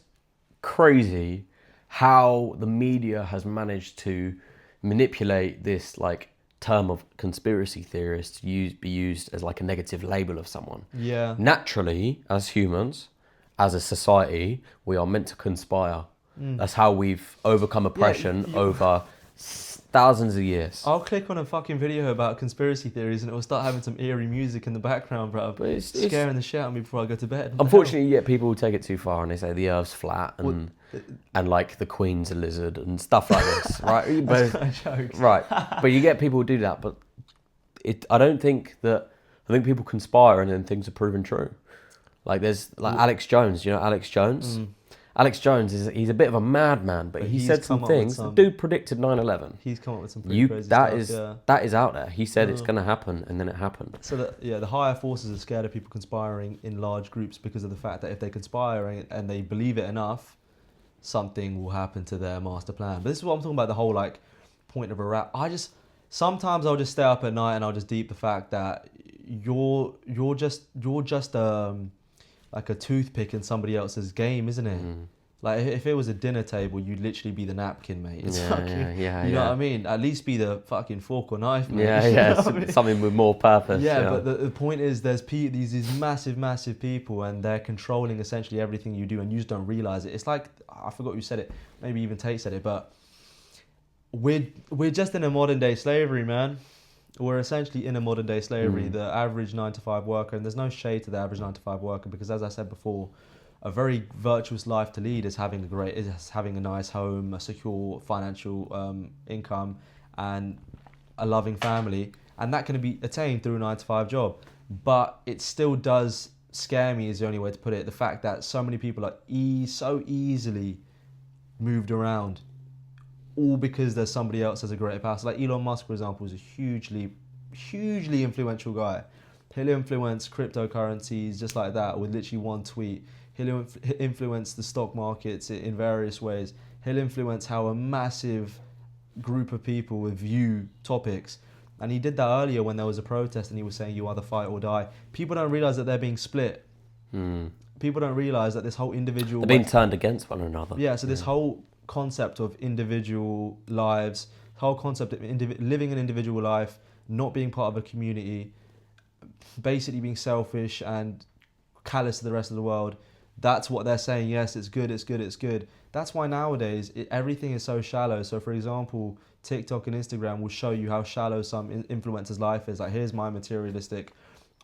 crazy how the media has managed to manipulate this term of conspiracy theorist to be used as a negative label of someone. Yeah. Naturally, as humans, as a society, we are meant to conspire. That's how we've overcome oppression over thousands of years. I'll click on a fucking video about conspiracy theories and it will start having some eerie music in the background, bro. But it's scaring the shit out of me before I go to bed. Unfortunately, yeah, people will take it too far and they say the Earth's flat and the Queen's a lizard and stuff like this, right? That's kind of jokes. Right, but you get people who do that, but I think people conspire and then things are proven true. There's Alex Jones. You know Alex Jones? Alex Jones he's a bit of a madman, but he said some things. The dude predicted 9/11. He's come up with some pretty crazy stuff. That is out there. He said it's going to happen, and then it happened. So the higher forces are scared of people conspiring in large groups because of the fact that if they conspire and they believe it enough, something will happen to their master plan. But this is what I'm talking about. The whole point of a rap. Sometimes I'll just stay up at night and I'll just deep the fact that you're just like a toothpick in somebody else's game, isn't it? If it was a dinner table, you'd literally be the napkin, mate. You know what I mean? At least be the fucking fork or knife, mate. Yeah. Something with more purpose. Yeah, but the point is, there's these massive people, and they're controlling essentially everything you do, and you just don't realize it. It's like, I forgot who said it. Maybe even Tate said it, but we're just in a modern day slavery, man. We're essentially in a modern day slavery. The average 9-to-5 worker, and there's no shade to the average 9-to-5 worker because, as I said before, a very virtuous life to lead is having a nice home, a secure financial income, and a loving family, and that can be attained through a 9 to 5 job. But it still does scare me, is the only way to put it. The fact that so many people are so easily moved around, all because there's somebody else has a greater power. So like Elon Musk, for example, is a hugely influential guy. He'll influence cryptocurrencies just like that with literally one tweet. He'll influence the stock markets in various ways. He'll influence how a massive group of people will view topics. And he did that earlier when there was a protest and he was saying you either fight or die. People don't realise that they're being split. People don't realise that this whole individual... They're being turned against one another. Yeah, so this whole concept of individual lives, whole concept of living an individual life, not being part of a community, basically being selfish and callous to the rest of the world, that's what they're saying. Yes, it's good, it's good, it's good. That's why nowadays everything is so shallow. So for example, TikTok and Instagram will show you how shallow some influencers' life is. Like, here's my materialistic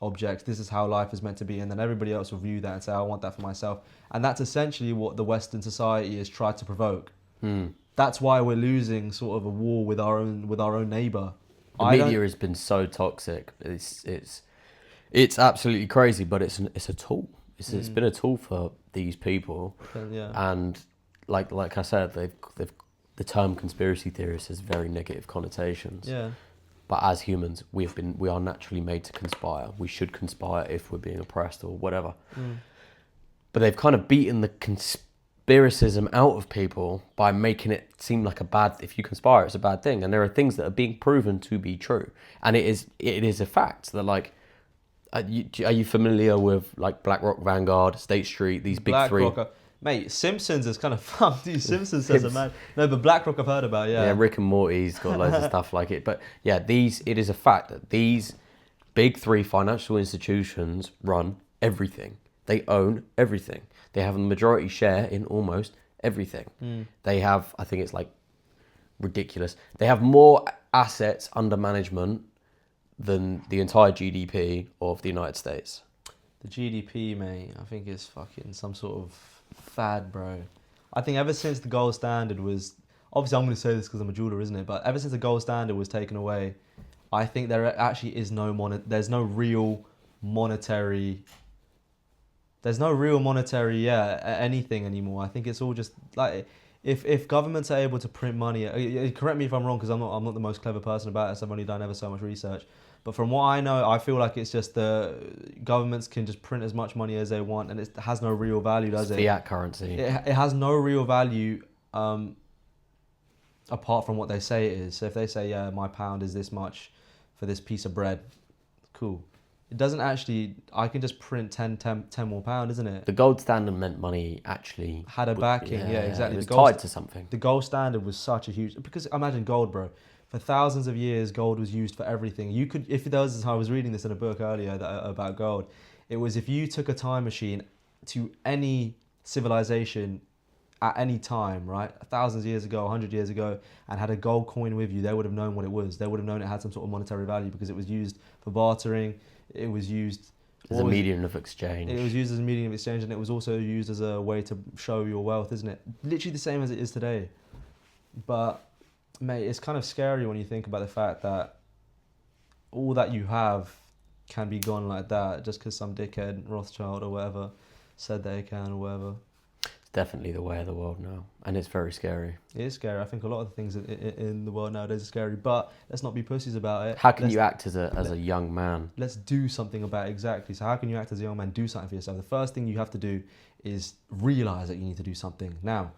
object, this is how life is meant to be, and then everybody else will view that and say, I want that for myself. And that's essentially what the Western society has tried to provoke. That's why we're losing sort of a war with our own neighbour. The media has been so toxic. It's absolutely crazy, but it's a tool. It's been a tool for these people. And like I said, they've the term conspiracy theorist has very negative connotations. Yeah. But as humans, we are naturally made to conspire. We should conspire if we're being oppressed or whatever. But they've kind of beaten the conspiracism out of people by making it seem like if you conspire, it's a bad thing. And there are things that are being proven to be true. And it is a fact that, like, are you familiar with like BlackRock, Vanguard, State Street, these big three? Mate, Simpsons is kind of fun. Dude, Simpsons says a man. No, but BlackRock I've heard about, yeah. Yeah, Rick and Morty's got loads of stuff like it. But yeah, it is a fact that these big three financial institutions run everything. They own everything. They have a majority share in almost everything. They have, I think it's like ridiculous. They have more assets under management than the entire GDP of the United States. The GDP, mate, I think is fucking some sort of fad, bro. I think ever since the gold standard was... Obviously, I'm going to say this because I'm a jeweler, isn't it? But ever since the gold standard was taken away, I think there actually is there's no real monetary... There's no real monetary, anything anymore. I think it's all just like... If governments are able to print money... Correct me if I'm wrong, because I'm not the most clever person about it, so I've only done ever so much research. But from what I know, I feel like it's just the governments can just print as much money as they want, and it has no real value, does it? Fiat currency. It has no real value apart from what they say it is. So if they say, yeah, my pound is this much for this piece of bread, cool. It doesn't actually... I can just print 10 more pound, isn't it? The gold standard meant money actually... Had a backing, yeah exactly. It was tied to something. The gold standard was such a huge... Because imagine gold, bro. For thousands of years, gold was used for everything. You could, if there was, I was reading this in a book earlier about gold. It was if you took a time machine to any civilization at any time, right? Thousands of years ago, 100 years ago, and had a gold coin with you, they would have known what it was. They would have known it had some sort of monetary value because it was used for bartering. It was used as a medium of exchange. It was used as a medium of exchange, and it was also used as a way to show your wealth, isn't it? Literally the same as it is today. But mate, it's kind of scary when you think about the fact that all that you have can be gone like that just because some dickhead Rothschild or whatever said they can or whatever. It's definitely the way of the world now, and it's very scary. It is scary. I think a lot of the things in the world nowadays are scary, but let's not be pussies about it. How can you act as a young man? Let's do something about it, exactly. So how can you act as a young man? Do something for yourself. The first thing you have to do is realise that you need to do something. Now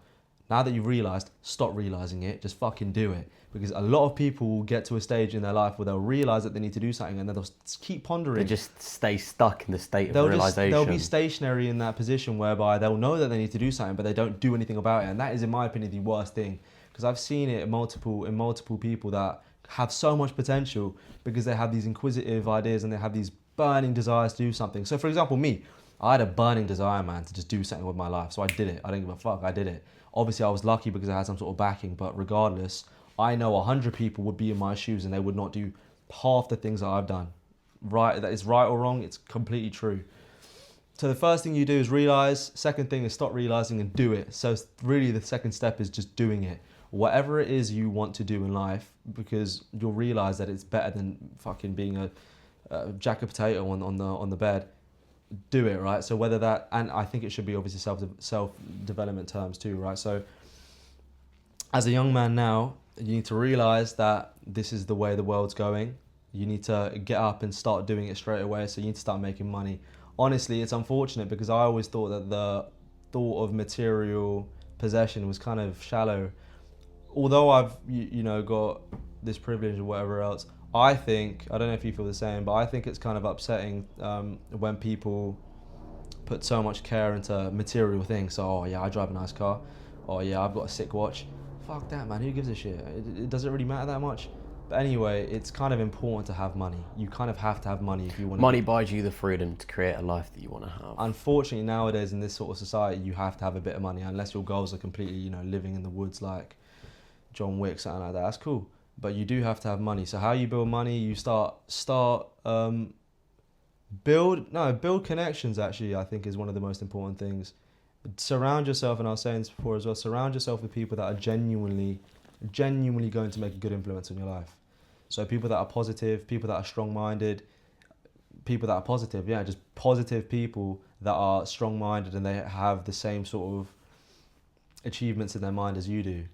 that you've realised, stop realising it, just fucking do it. Because a lot of people will get to a stage in their life where they'll realise that they need to do something and then they'll keep pondering. They just stay stuck in the state of realisation. They'll be stationary in that position whereby they'll know that they need to do something, but they don't do anything about it. And that is, in my opinion, the worst thing. Because I've seen it in multiple people that have so much potential because they have these inquisitive ideas and they have these burning desires to do something. So for example, me, I had a burning desire, man, to just do something with my life. So I did it. I didn't give a fuck. I did it. Obviously, I was lucky because I had some sort of backing, but regardless, I know 100 people would be in my shoes and they would not do half the things that I've done. Right, that is right or wrong, it's completely true. So the first thing you do is realize. Second thing is stop realizing and do it. So really the second step is just doing it. Whatever it is you want to do in life, because you'll realize that it's better than fucking being a jack of potato on the bed. Do it, right? So whether that, and I think it should be obviously self development terms too, right? So as a young man now, you need to realize that this is the way the world's going. You need to get up and start doing it straight away. So you need to start making money. Honestly, it's unfortunate because I always thought that the thought of material possession was kind of shallow. Although I've got this privilege or whatever else, I think, I don't know if you feel the same, but I think it's kind of upsetting when people put so much care into material things. So, oh yeah, I drive a nice car. Oh yeah, I've got a sick watch. Fuck that, man. Who gives a shit? It doesn't really matter that much. But anyway, it's kind of important to have money. You kind of have to have money if you want to. Money buys you the freedom to create a life that you want to have. Unfortunately, nowadays in this sort of society, you have to have a bit of money unless your goals are completely, living in the woods like John Wick, something like that. That's cool. But you do have to have money. So how you build money, you build connections, actually, I think is one of the most important things. Surround yourself, and I was saying this before as well, surround yourself with people that are genuinely going to make a good influence on your life. So people that are positive, people that are strong-minded, just positive people that are strong-minded and they have the same sort of achievements in their mind as you do.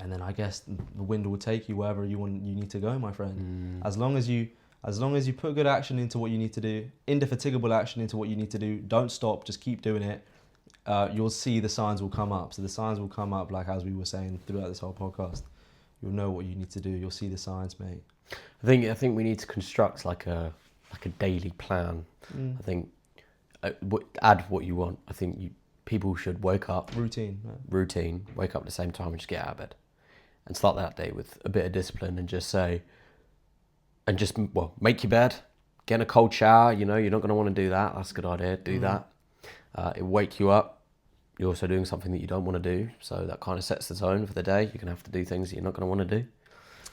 And then I guess the wind will take you wherever you need to go, my friend. As long as you put good action into what you need to do, indefatigable action into what you need to do, don't stop, just keep doing it. You'll see the signs will come up. So the signs will come up, like as we were saying throughout this whole podcast. You'll know what you need to do. You'll see the signs, mate. I think we need to construct like a daily plan. I think add what you want. I think people should wake up routine, wake up at the same time and just get out of bed and start that day with a bit of discipline and make your bed, get in a cold shower. You're not going to want to do that. That's a good idea. Do that. It'll wake you up. You're also doing something that you don't want to do, so that kind of sets the tone for the day. You're going to have to do things that you're not going to want to do.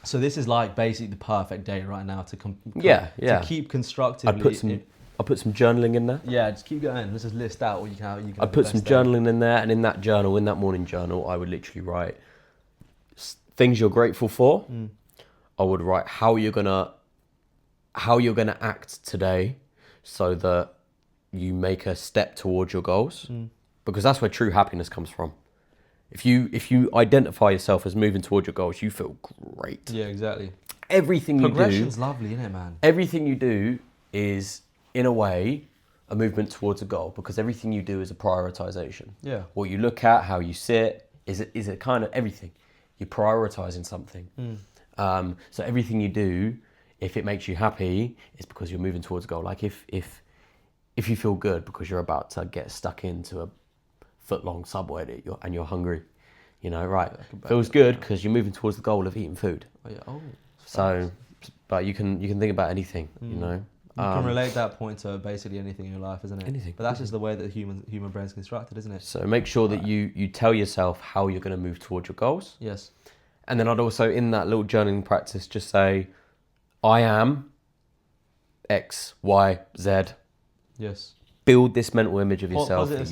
So this is like basically the perfect day right now to to keep constructively. I'll put some journaling in there. Yeah, just keep going. Let's just list out what you can. I put some journaling in there, and in that morning journal, I would literally write things you're grateful for. I would write how you're gonna act today, so that you make a step towards your goals, because that's where true happiness comes from. If you identify yourself as moving towards your goals, you feel great. Yeah, exactly. Progression's lovely, isn't it, man? Everything you do is, in a way, a movement towards a goal, because everything you do is a prioritization. Yeah. What you look at, how you sit, is it kind of everything. You're prioritizing something. So everything you do, if it makes you happy, it's because you're moving towards a goal. Like if you feel good because you're about to get stuck into a foot-long subway and you're hungry, right? Feels good because you're moving towards the goal of eating food. Oh yeah. Oh. So, but you can think about anything, You can relate that point to basically anything in your life, isn't it? Anything. But that's just the way that the human brain's constructed, isn't it? So make sure that you tell yourself how you're going to move towards your goals. Yes. And then I'd also, in that little journaling practice, just say, I am X, Y, Z. Yes. Build this mental image of yourself. Positive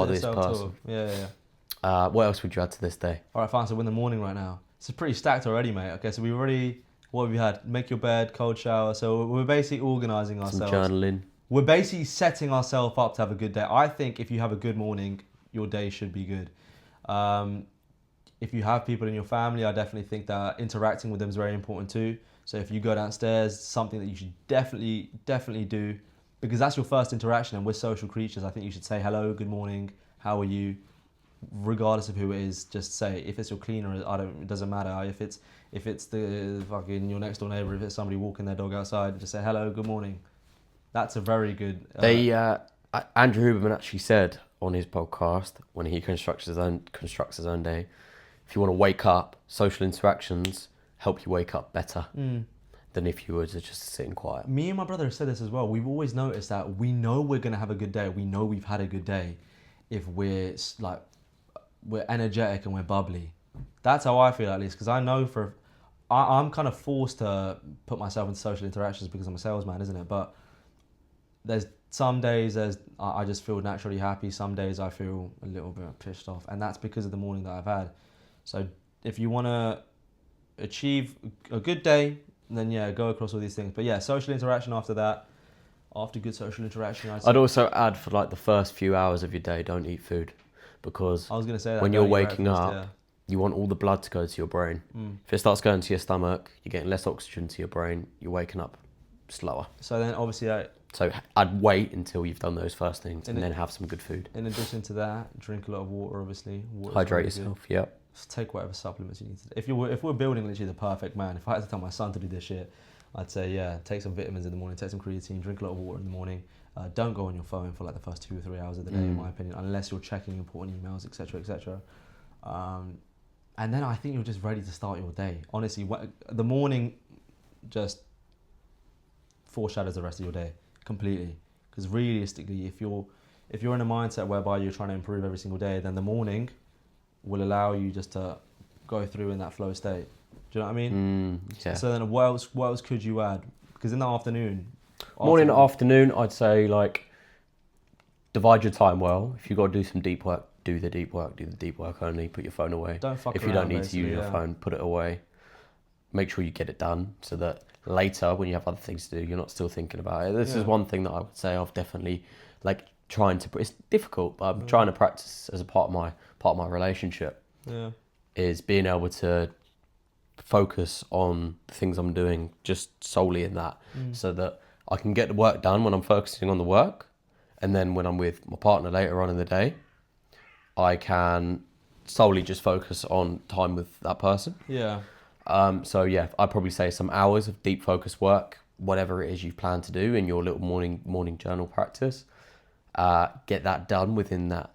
This person. Yeah. What else would you add to this day? All right, fine. So we're in the morning right now. It's pretty stacked already, mate. Okay, so what have we had? Make your bed, cold shower. So we're basically organising ourselves. Some journaling. We're basically setting ourselves up to have a good day. I think if you have a good morning, your day should be good. If you have people in your family, I definitely think that interacting with them is very important too. So if you go downstairs, something that you should definitely do, because that's your first interaction and we're social creatures. I think you should say hello, good morning, how are you? Regardless of who it is, just say. If it's your cleaner, it doesn't matter. If it's the fucking your next door neighbour, if it's somebody walking their dog outside, just say hello, good morning. That's a very good. Andrew Huberman actually said on his podcast when he constructs his own day, if you want to wake up, social interactions help you wake up better than if you were to just sit in quiet. Me and my brother have said this as well. We've always noticed that we know we're going to have a good day. We know we've had a good day if we're energetic and we're bubbly. That's how I feel, at least, because I know I'm kind of forced to put myself in social interactions because I'm a salesman, isn't it? But there's some days I just feel naturally happy. Some days I feel a little bit pissed off, and that's because of the morning that I've had. So if you want to achieve a good day, then yeah, go across all these things. But yeah, social interaction after that. After good social interaction, I'd also add for like the first few hours of your day, don't eat food, because I was going to say that when you're don't eat waking breakfast, up, yeah. you want all the blood to go to your brain. If it starts going to your stomach, you're getting less oxygen to your brain. You're waking up slower. So then obviously So I'd wait until you've done those first things and then have some good food. in addition to that, drink a lot of water, obviously. Hydrate yourself, yeah. Take whatever supplements you need to. If we're building literally the perfect man, if I had to tell my son to do this shit, I'd say, yeah, take some vitamins in the morning, take some creatine, drink a lot of water in the morning. Don't go on your phone for like the first 2 or 3 hours of the day, in my opinion, unless you're checking important emails, etc., etc. And then I think you're just ready to start your day. Honestly, the morning just foreshadows the rest of your day completely. Because realistically, if you're in a mindset whereby you're trying to improve every single day, then the morning will allow you just to go through in that flow state. Do you know what I mean? Yeah. So then what else could you add? Because in the afternoon... Morning, afternoon, I'd say like divide your time well. If you've got to do some deep work, do the deep work only. Put your phone away. Don't fuck if you around, don't need to use your phone, put it away. Make sure you get it done so that later when you have other things to do, you're not still thinking about it. This is one thing that I would say I've definitely like trying to, it's difficult, but I'm trying to practice as a part of my relationship. Yeah. Is being able to focus on the things I'm doing just solely in that, so that I can get the work done when I'm focusing on the work, and then when I'm with my partner later on in the day, I can solely just focus on time with that person. Yeah. So yeah, I'd probably say some hours of deep focus work, whatever it is you plan to do in your little morning journal practice. Get that done within that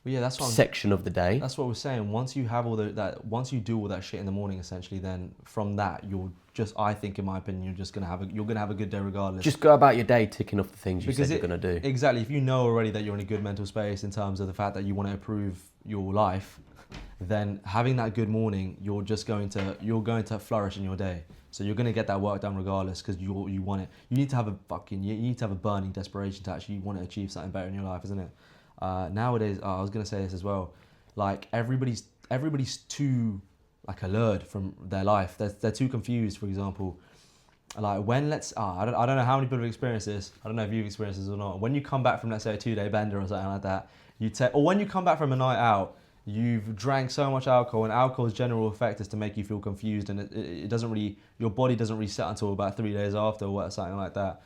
that's what section of the day. That's what we're saying. Once you have once you do all that shit in the morning, essentially, then from that you're just, I think, in my opinion, you're gonna have a good day regardless. Just go about your day ticking off the things you said you're gonna do. Exactly. If you know already that you're in a good mental space in terms of the fact that you want to improve your life, then having that good morning, you're going to flourish in your day. So you're going to get that work done regardless, because you want it. You need to have a burning desperation to actually want to achieve something better in your life, isn't it? Nowadays, I was going to say this as well. Like everybody's too like alert from their life. They're too confused. For example, like when I don't know how many people have experienced this. I don't know if you've experienced this or not. When you come back from, let's say, a 2-day bender or something like that, or when you come back from a night out, you've drank so much alcohol, and alcohol's general effect is to make you feel confused, and it doesn't really, your body doesn't reset until about 3 days after, or something like that.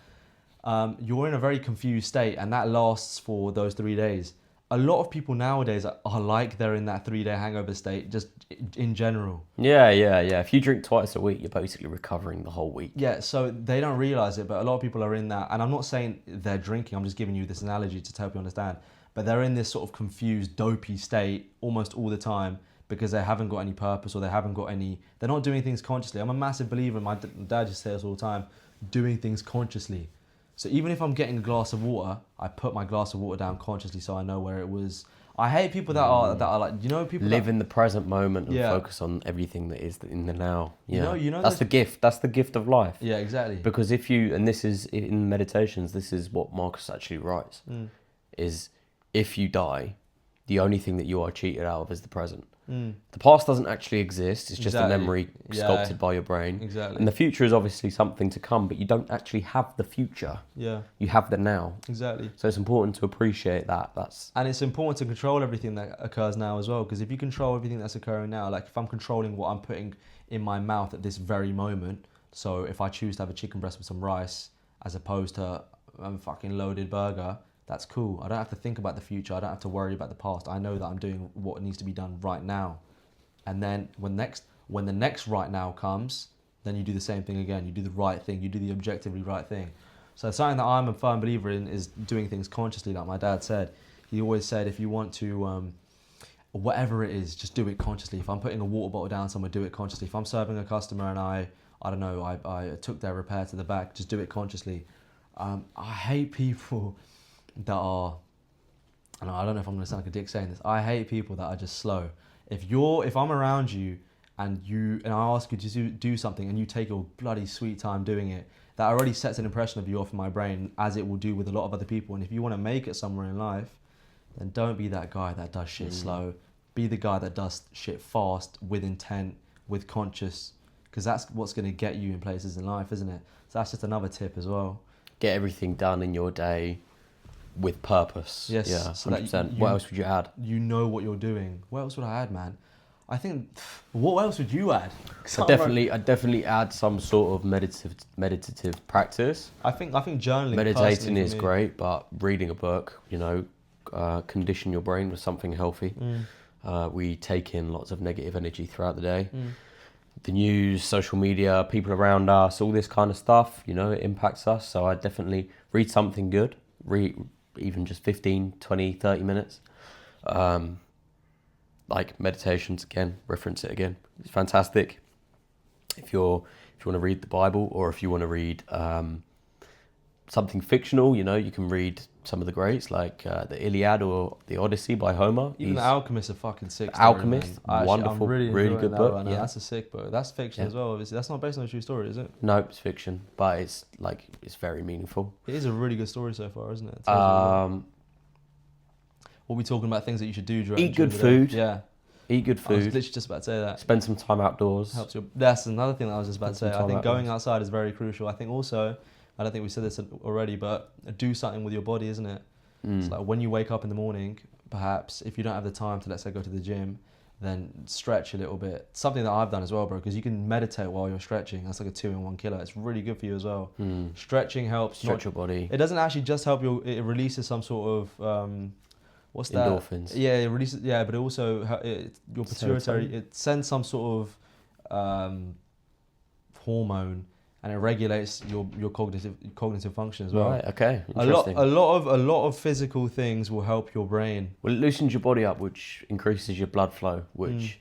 You're in a very confused state, and that lasts for those 3 days. A lot of people nowadays are like they're in that 3-day hangover state, just in general. Yeah. If you drink twice a week, you're basically recovering the whole week. Yeah, so they don't realise it, but a lot of people are in that, and I'm not saying they're drinking, I'm just giving you this analogy to help you understand. But they're in this sort of confused, dopey state almost all the time because they haven't got any purpose, or they're not doing things consciously. I'm a massive believer, my dad just says all the time, doing things consciously. So even if I'm getting a glass of water, I put my glass of water down consciously so I know where it was. I hate people that are like, people live in the present moment and focus on everything that is in the now. Yeah, you know that's the gift. That's the gift of life. Yeah, exactly. Because and this is in meditations, this is what Marcus actually writes, is if you die, the only thing that you are cheated out of is the present. The past doesn't actually exist. It's just a memory sculpted by your brain. Exactly. And the future is obviously something to come, but you don't actually have the future. Yeah. You have the now. Exactly. So it's important to appreciate that. And it's important to control everything that occurs now as well, because if you control everything that's occurring now, like if I'm controlling what I'm putting in my mouth at this very moment, so if I choose to have a chicken breast with some rice as opposed to a fucking loaded burger, that's cool. I don't have to think about the future. I don't have to worry about the past. I know that I'm doing what needs to be done right now. And then when the next right now comes, then you do the same thing again. You do the right thing. You do the objectively right thing. So something that I'm a firm believer in is doing things consciously, like my dad said. He always said, if you want to, whatever it is, just do it consciously. If I'm putting a water bottle down somewhere, do it consciously. If I'm serving a customer and I took their repair to the back, just do it consciously. I hate people that are, and I don't know if I'm going to sound like a dick saying this, I hate people that are just slow. If I'm around you and I ask you to do something and you take your bloody sweet time doing it, that already sets an impression of you off in my brain, as it will do with a lot of other people. And if you want to make it somewhere in life, then don't be that guy that does shit slow. Be the guy that does shit fast, with intent, with conscious, because that's what's going to get you in places in life, isn't it? So that's just another tip as well. Get everything done in your day with purpose. Yes. Yeah, 100%. So that What else would you add? You know what you're doing. What else would I add, man? I think, what else would you add? I'd definitely add some sort of meditative practice. I think journaling. Meditating is great, but reading a book, condition your brain with something healthy. We take in lots of negative energy throughout the day. The news, social media, people around us, all this kind of stuff, it impacts us. So I definitely read something good, read even just 15, 20, 30 minutes. Like meditations, again, reference it again. It's fantastic. If you want to read the Bible, or if you want to read something fictional, you can read some of the greats, like the Iliad or the Odyssey by Homer. Even The Alchemist are fucking sick. Alchemist, man. wonderful, really good book. Right, yeah, that's a sick book. That's fiction as well, obviously. That's not based on a true story, is it? No, it's fiction, but it's very meaningful. It is a really good story so far, isn't it? What are we talking about? Things that you should do during Eat good food. Yeah. Eat good I was food. literally just about to say that. Spend some time outdoors. Helps you. That's another thing that I was just about to say. Spend some I think time going outdoors. outside is very crucial. I think also, I don't think we said this already, but do something with your body, isn't it? It's like when you wake up in the morning, perhaps if you don't have the time to, let's say, go to the gym, then stretch a little bit. Something that I've done as well, bro, because you can meditate while you're stretching. That's like a 2-in-1 killer. It's really good for you as well. Stretching helps. Stretch your body. It doesn't actually just help you. It releases some sort of what's that? Endorphins. Yeah, it releases. Yeah, but it also your pituitary. It sends some sort of hormone, and it regulates your cognitive function as well. Right. Okay. Interesting. A lot of physical things will help your brain. Well, it loosens your body up, which increases your blood flow, which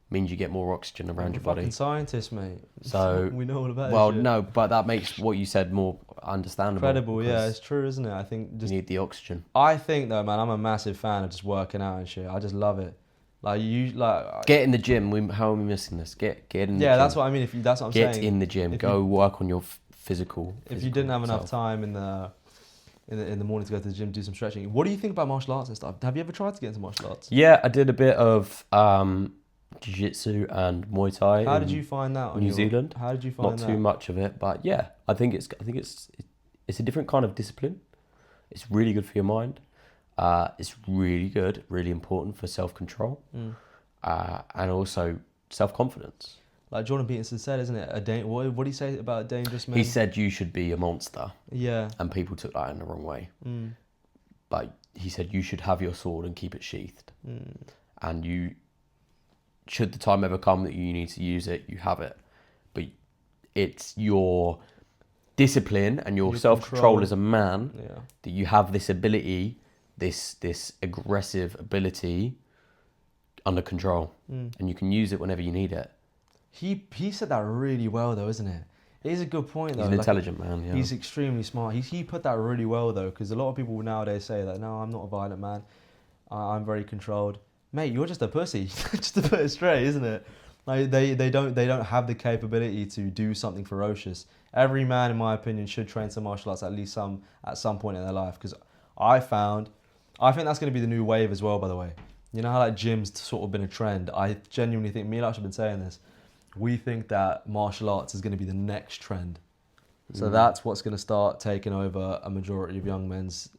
means you get more oxygen around your body. Fucking scientists, mate. So we know all about it. Well, no, but that makes what you said more understandable. Incredible, yeah, it's true, isn't it? I think you need the oxygen. I think though, man, I'm a massive fan of just working out and shit. I just love it. Get in the gym. How are we missing this? Get in the gym. Yeah, that's what I mean. That's what I'm saying. Get in the gym. Go work on your physical. If you didn't have enough time in the morning to go to the gym, do some stretching. What do you think about martial arts and stuff? Have you ever tried to get into martial arts? Yeah, I did a bit of jiu-jitsu and Muay Thai. How did you find that? New Zealand. How did you find that? Not too much of it, but yeah, I think it's a different kind of discipline. It's really good for your mind. It's really good, really important for self-control, and also self-confidence. Like Jordan Peterson said, isn't it? What did he say about a dangerous man? He said you should be a monster. Yeah. And people took that in the wrong way. But he said you should have your sword and keep it sheathed. And you, should the time ever come that you need to use it, you have it. But it's your discipline and your self-control as a man that you have this ability, this aggressive ability under control. And you can use it whenever you need it. He said that really well though, isn't it? It is a good point though. He's an intelligent man, yeah. He's extremely smart. He put that really well though, because a lot of people nowadays say that, no, I'm not a violent man. I'm very controlled. Mate, you're just a pussy. Just to put it straight, isn't it? Like they don't have the capability to do something ferocious. Every man, in my opinion, should train some martial arts at some point in their life, because I think that's going to be the new wave as well, by the way. You know how like gym's sort of been a trend? I genuinely think, me and Lash have been saying this, we think that martial arts is going to be the next trend. So that's what's going to start taking over a majority of young men's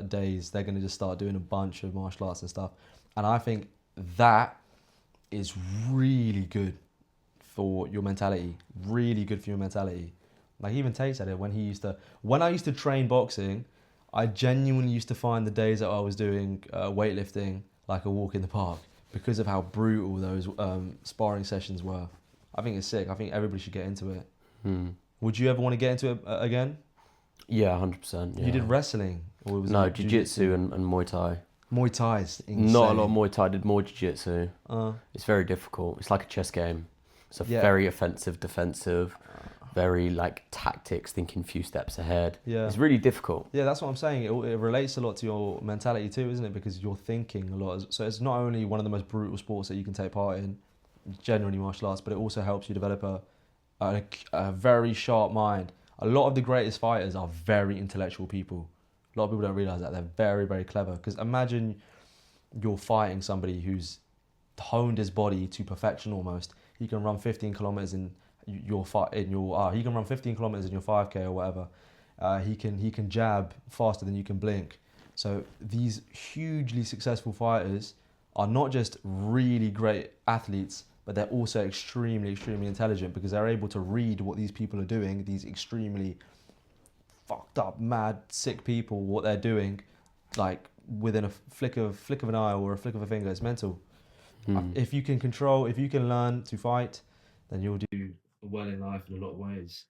days. They're going to just start doing a bunch of martial arts and stuff. And I think that is really good for your mentality. Really good for your mentality. Like even Tate said it when I used to train boxing, I genuinely used to find the days that I was doing weightlifting like a walk in the park, because of how brutal those sparring sessions were. I think it's sick. I think everybody should get into it. Would you ever want to get into it again? Yeah, 100%. Yeah. You did wrestling? Or was no, jiu-jitsu and Muay Thai. Muay Thai's insane. Not a lot of Muay Thai, I did more jiu-jitsu. It's very difficult. It's like a chess game. It's very offensive, defensive, very like tactics, thinking a few steps ahead. Yeah. It's really difficult. Yeah, that's what I'm saying. It relates a lot to your mentality too, isn't it? Because you're thinking a lot. So it's not only one of the most brutal sports that you can take part in, generally martial arts, but it also helps you develop a very sharp mind. A lot of the greatest fighters are very intellectual people. A lot of people don't realize that. They're very, very clever. Because imagine you're fighting somebody who's honed his body to perfection almost. He can run 15 kilometers in your he can run 15 kilometers in your 5K or whatever. He can jab faster than you can blink. So these hugely successful fighters are not just really great athletes, but they're also extremely, extremely intelligent because they're able to read what these people are doing, these extremely fucked up, mad, sick people, what they're doing, like within a flick of an eye or a flick of a finger. It's mental. If you can learn to fight, then you'll do well in life in a lot of ways.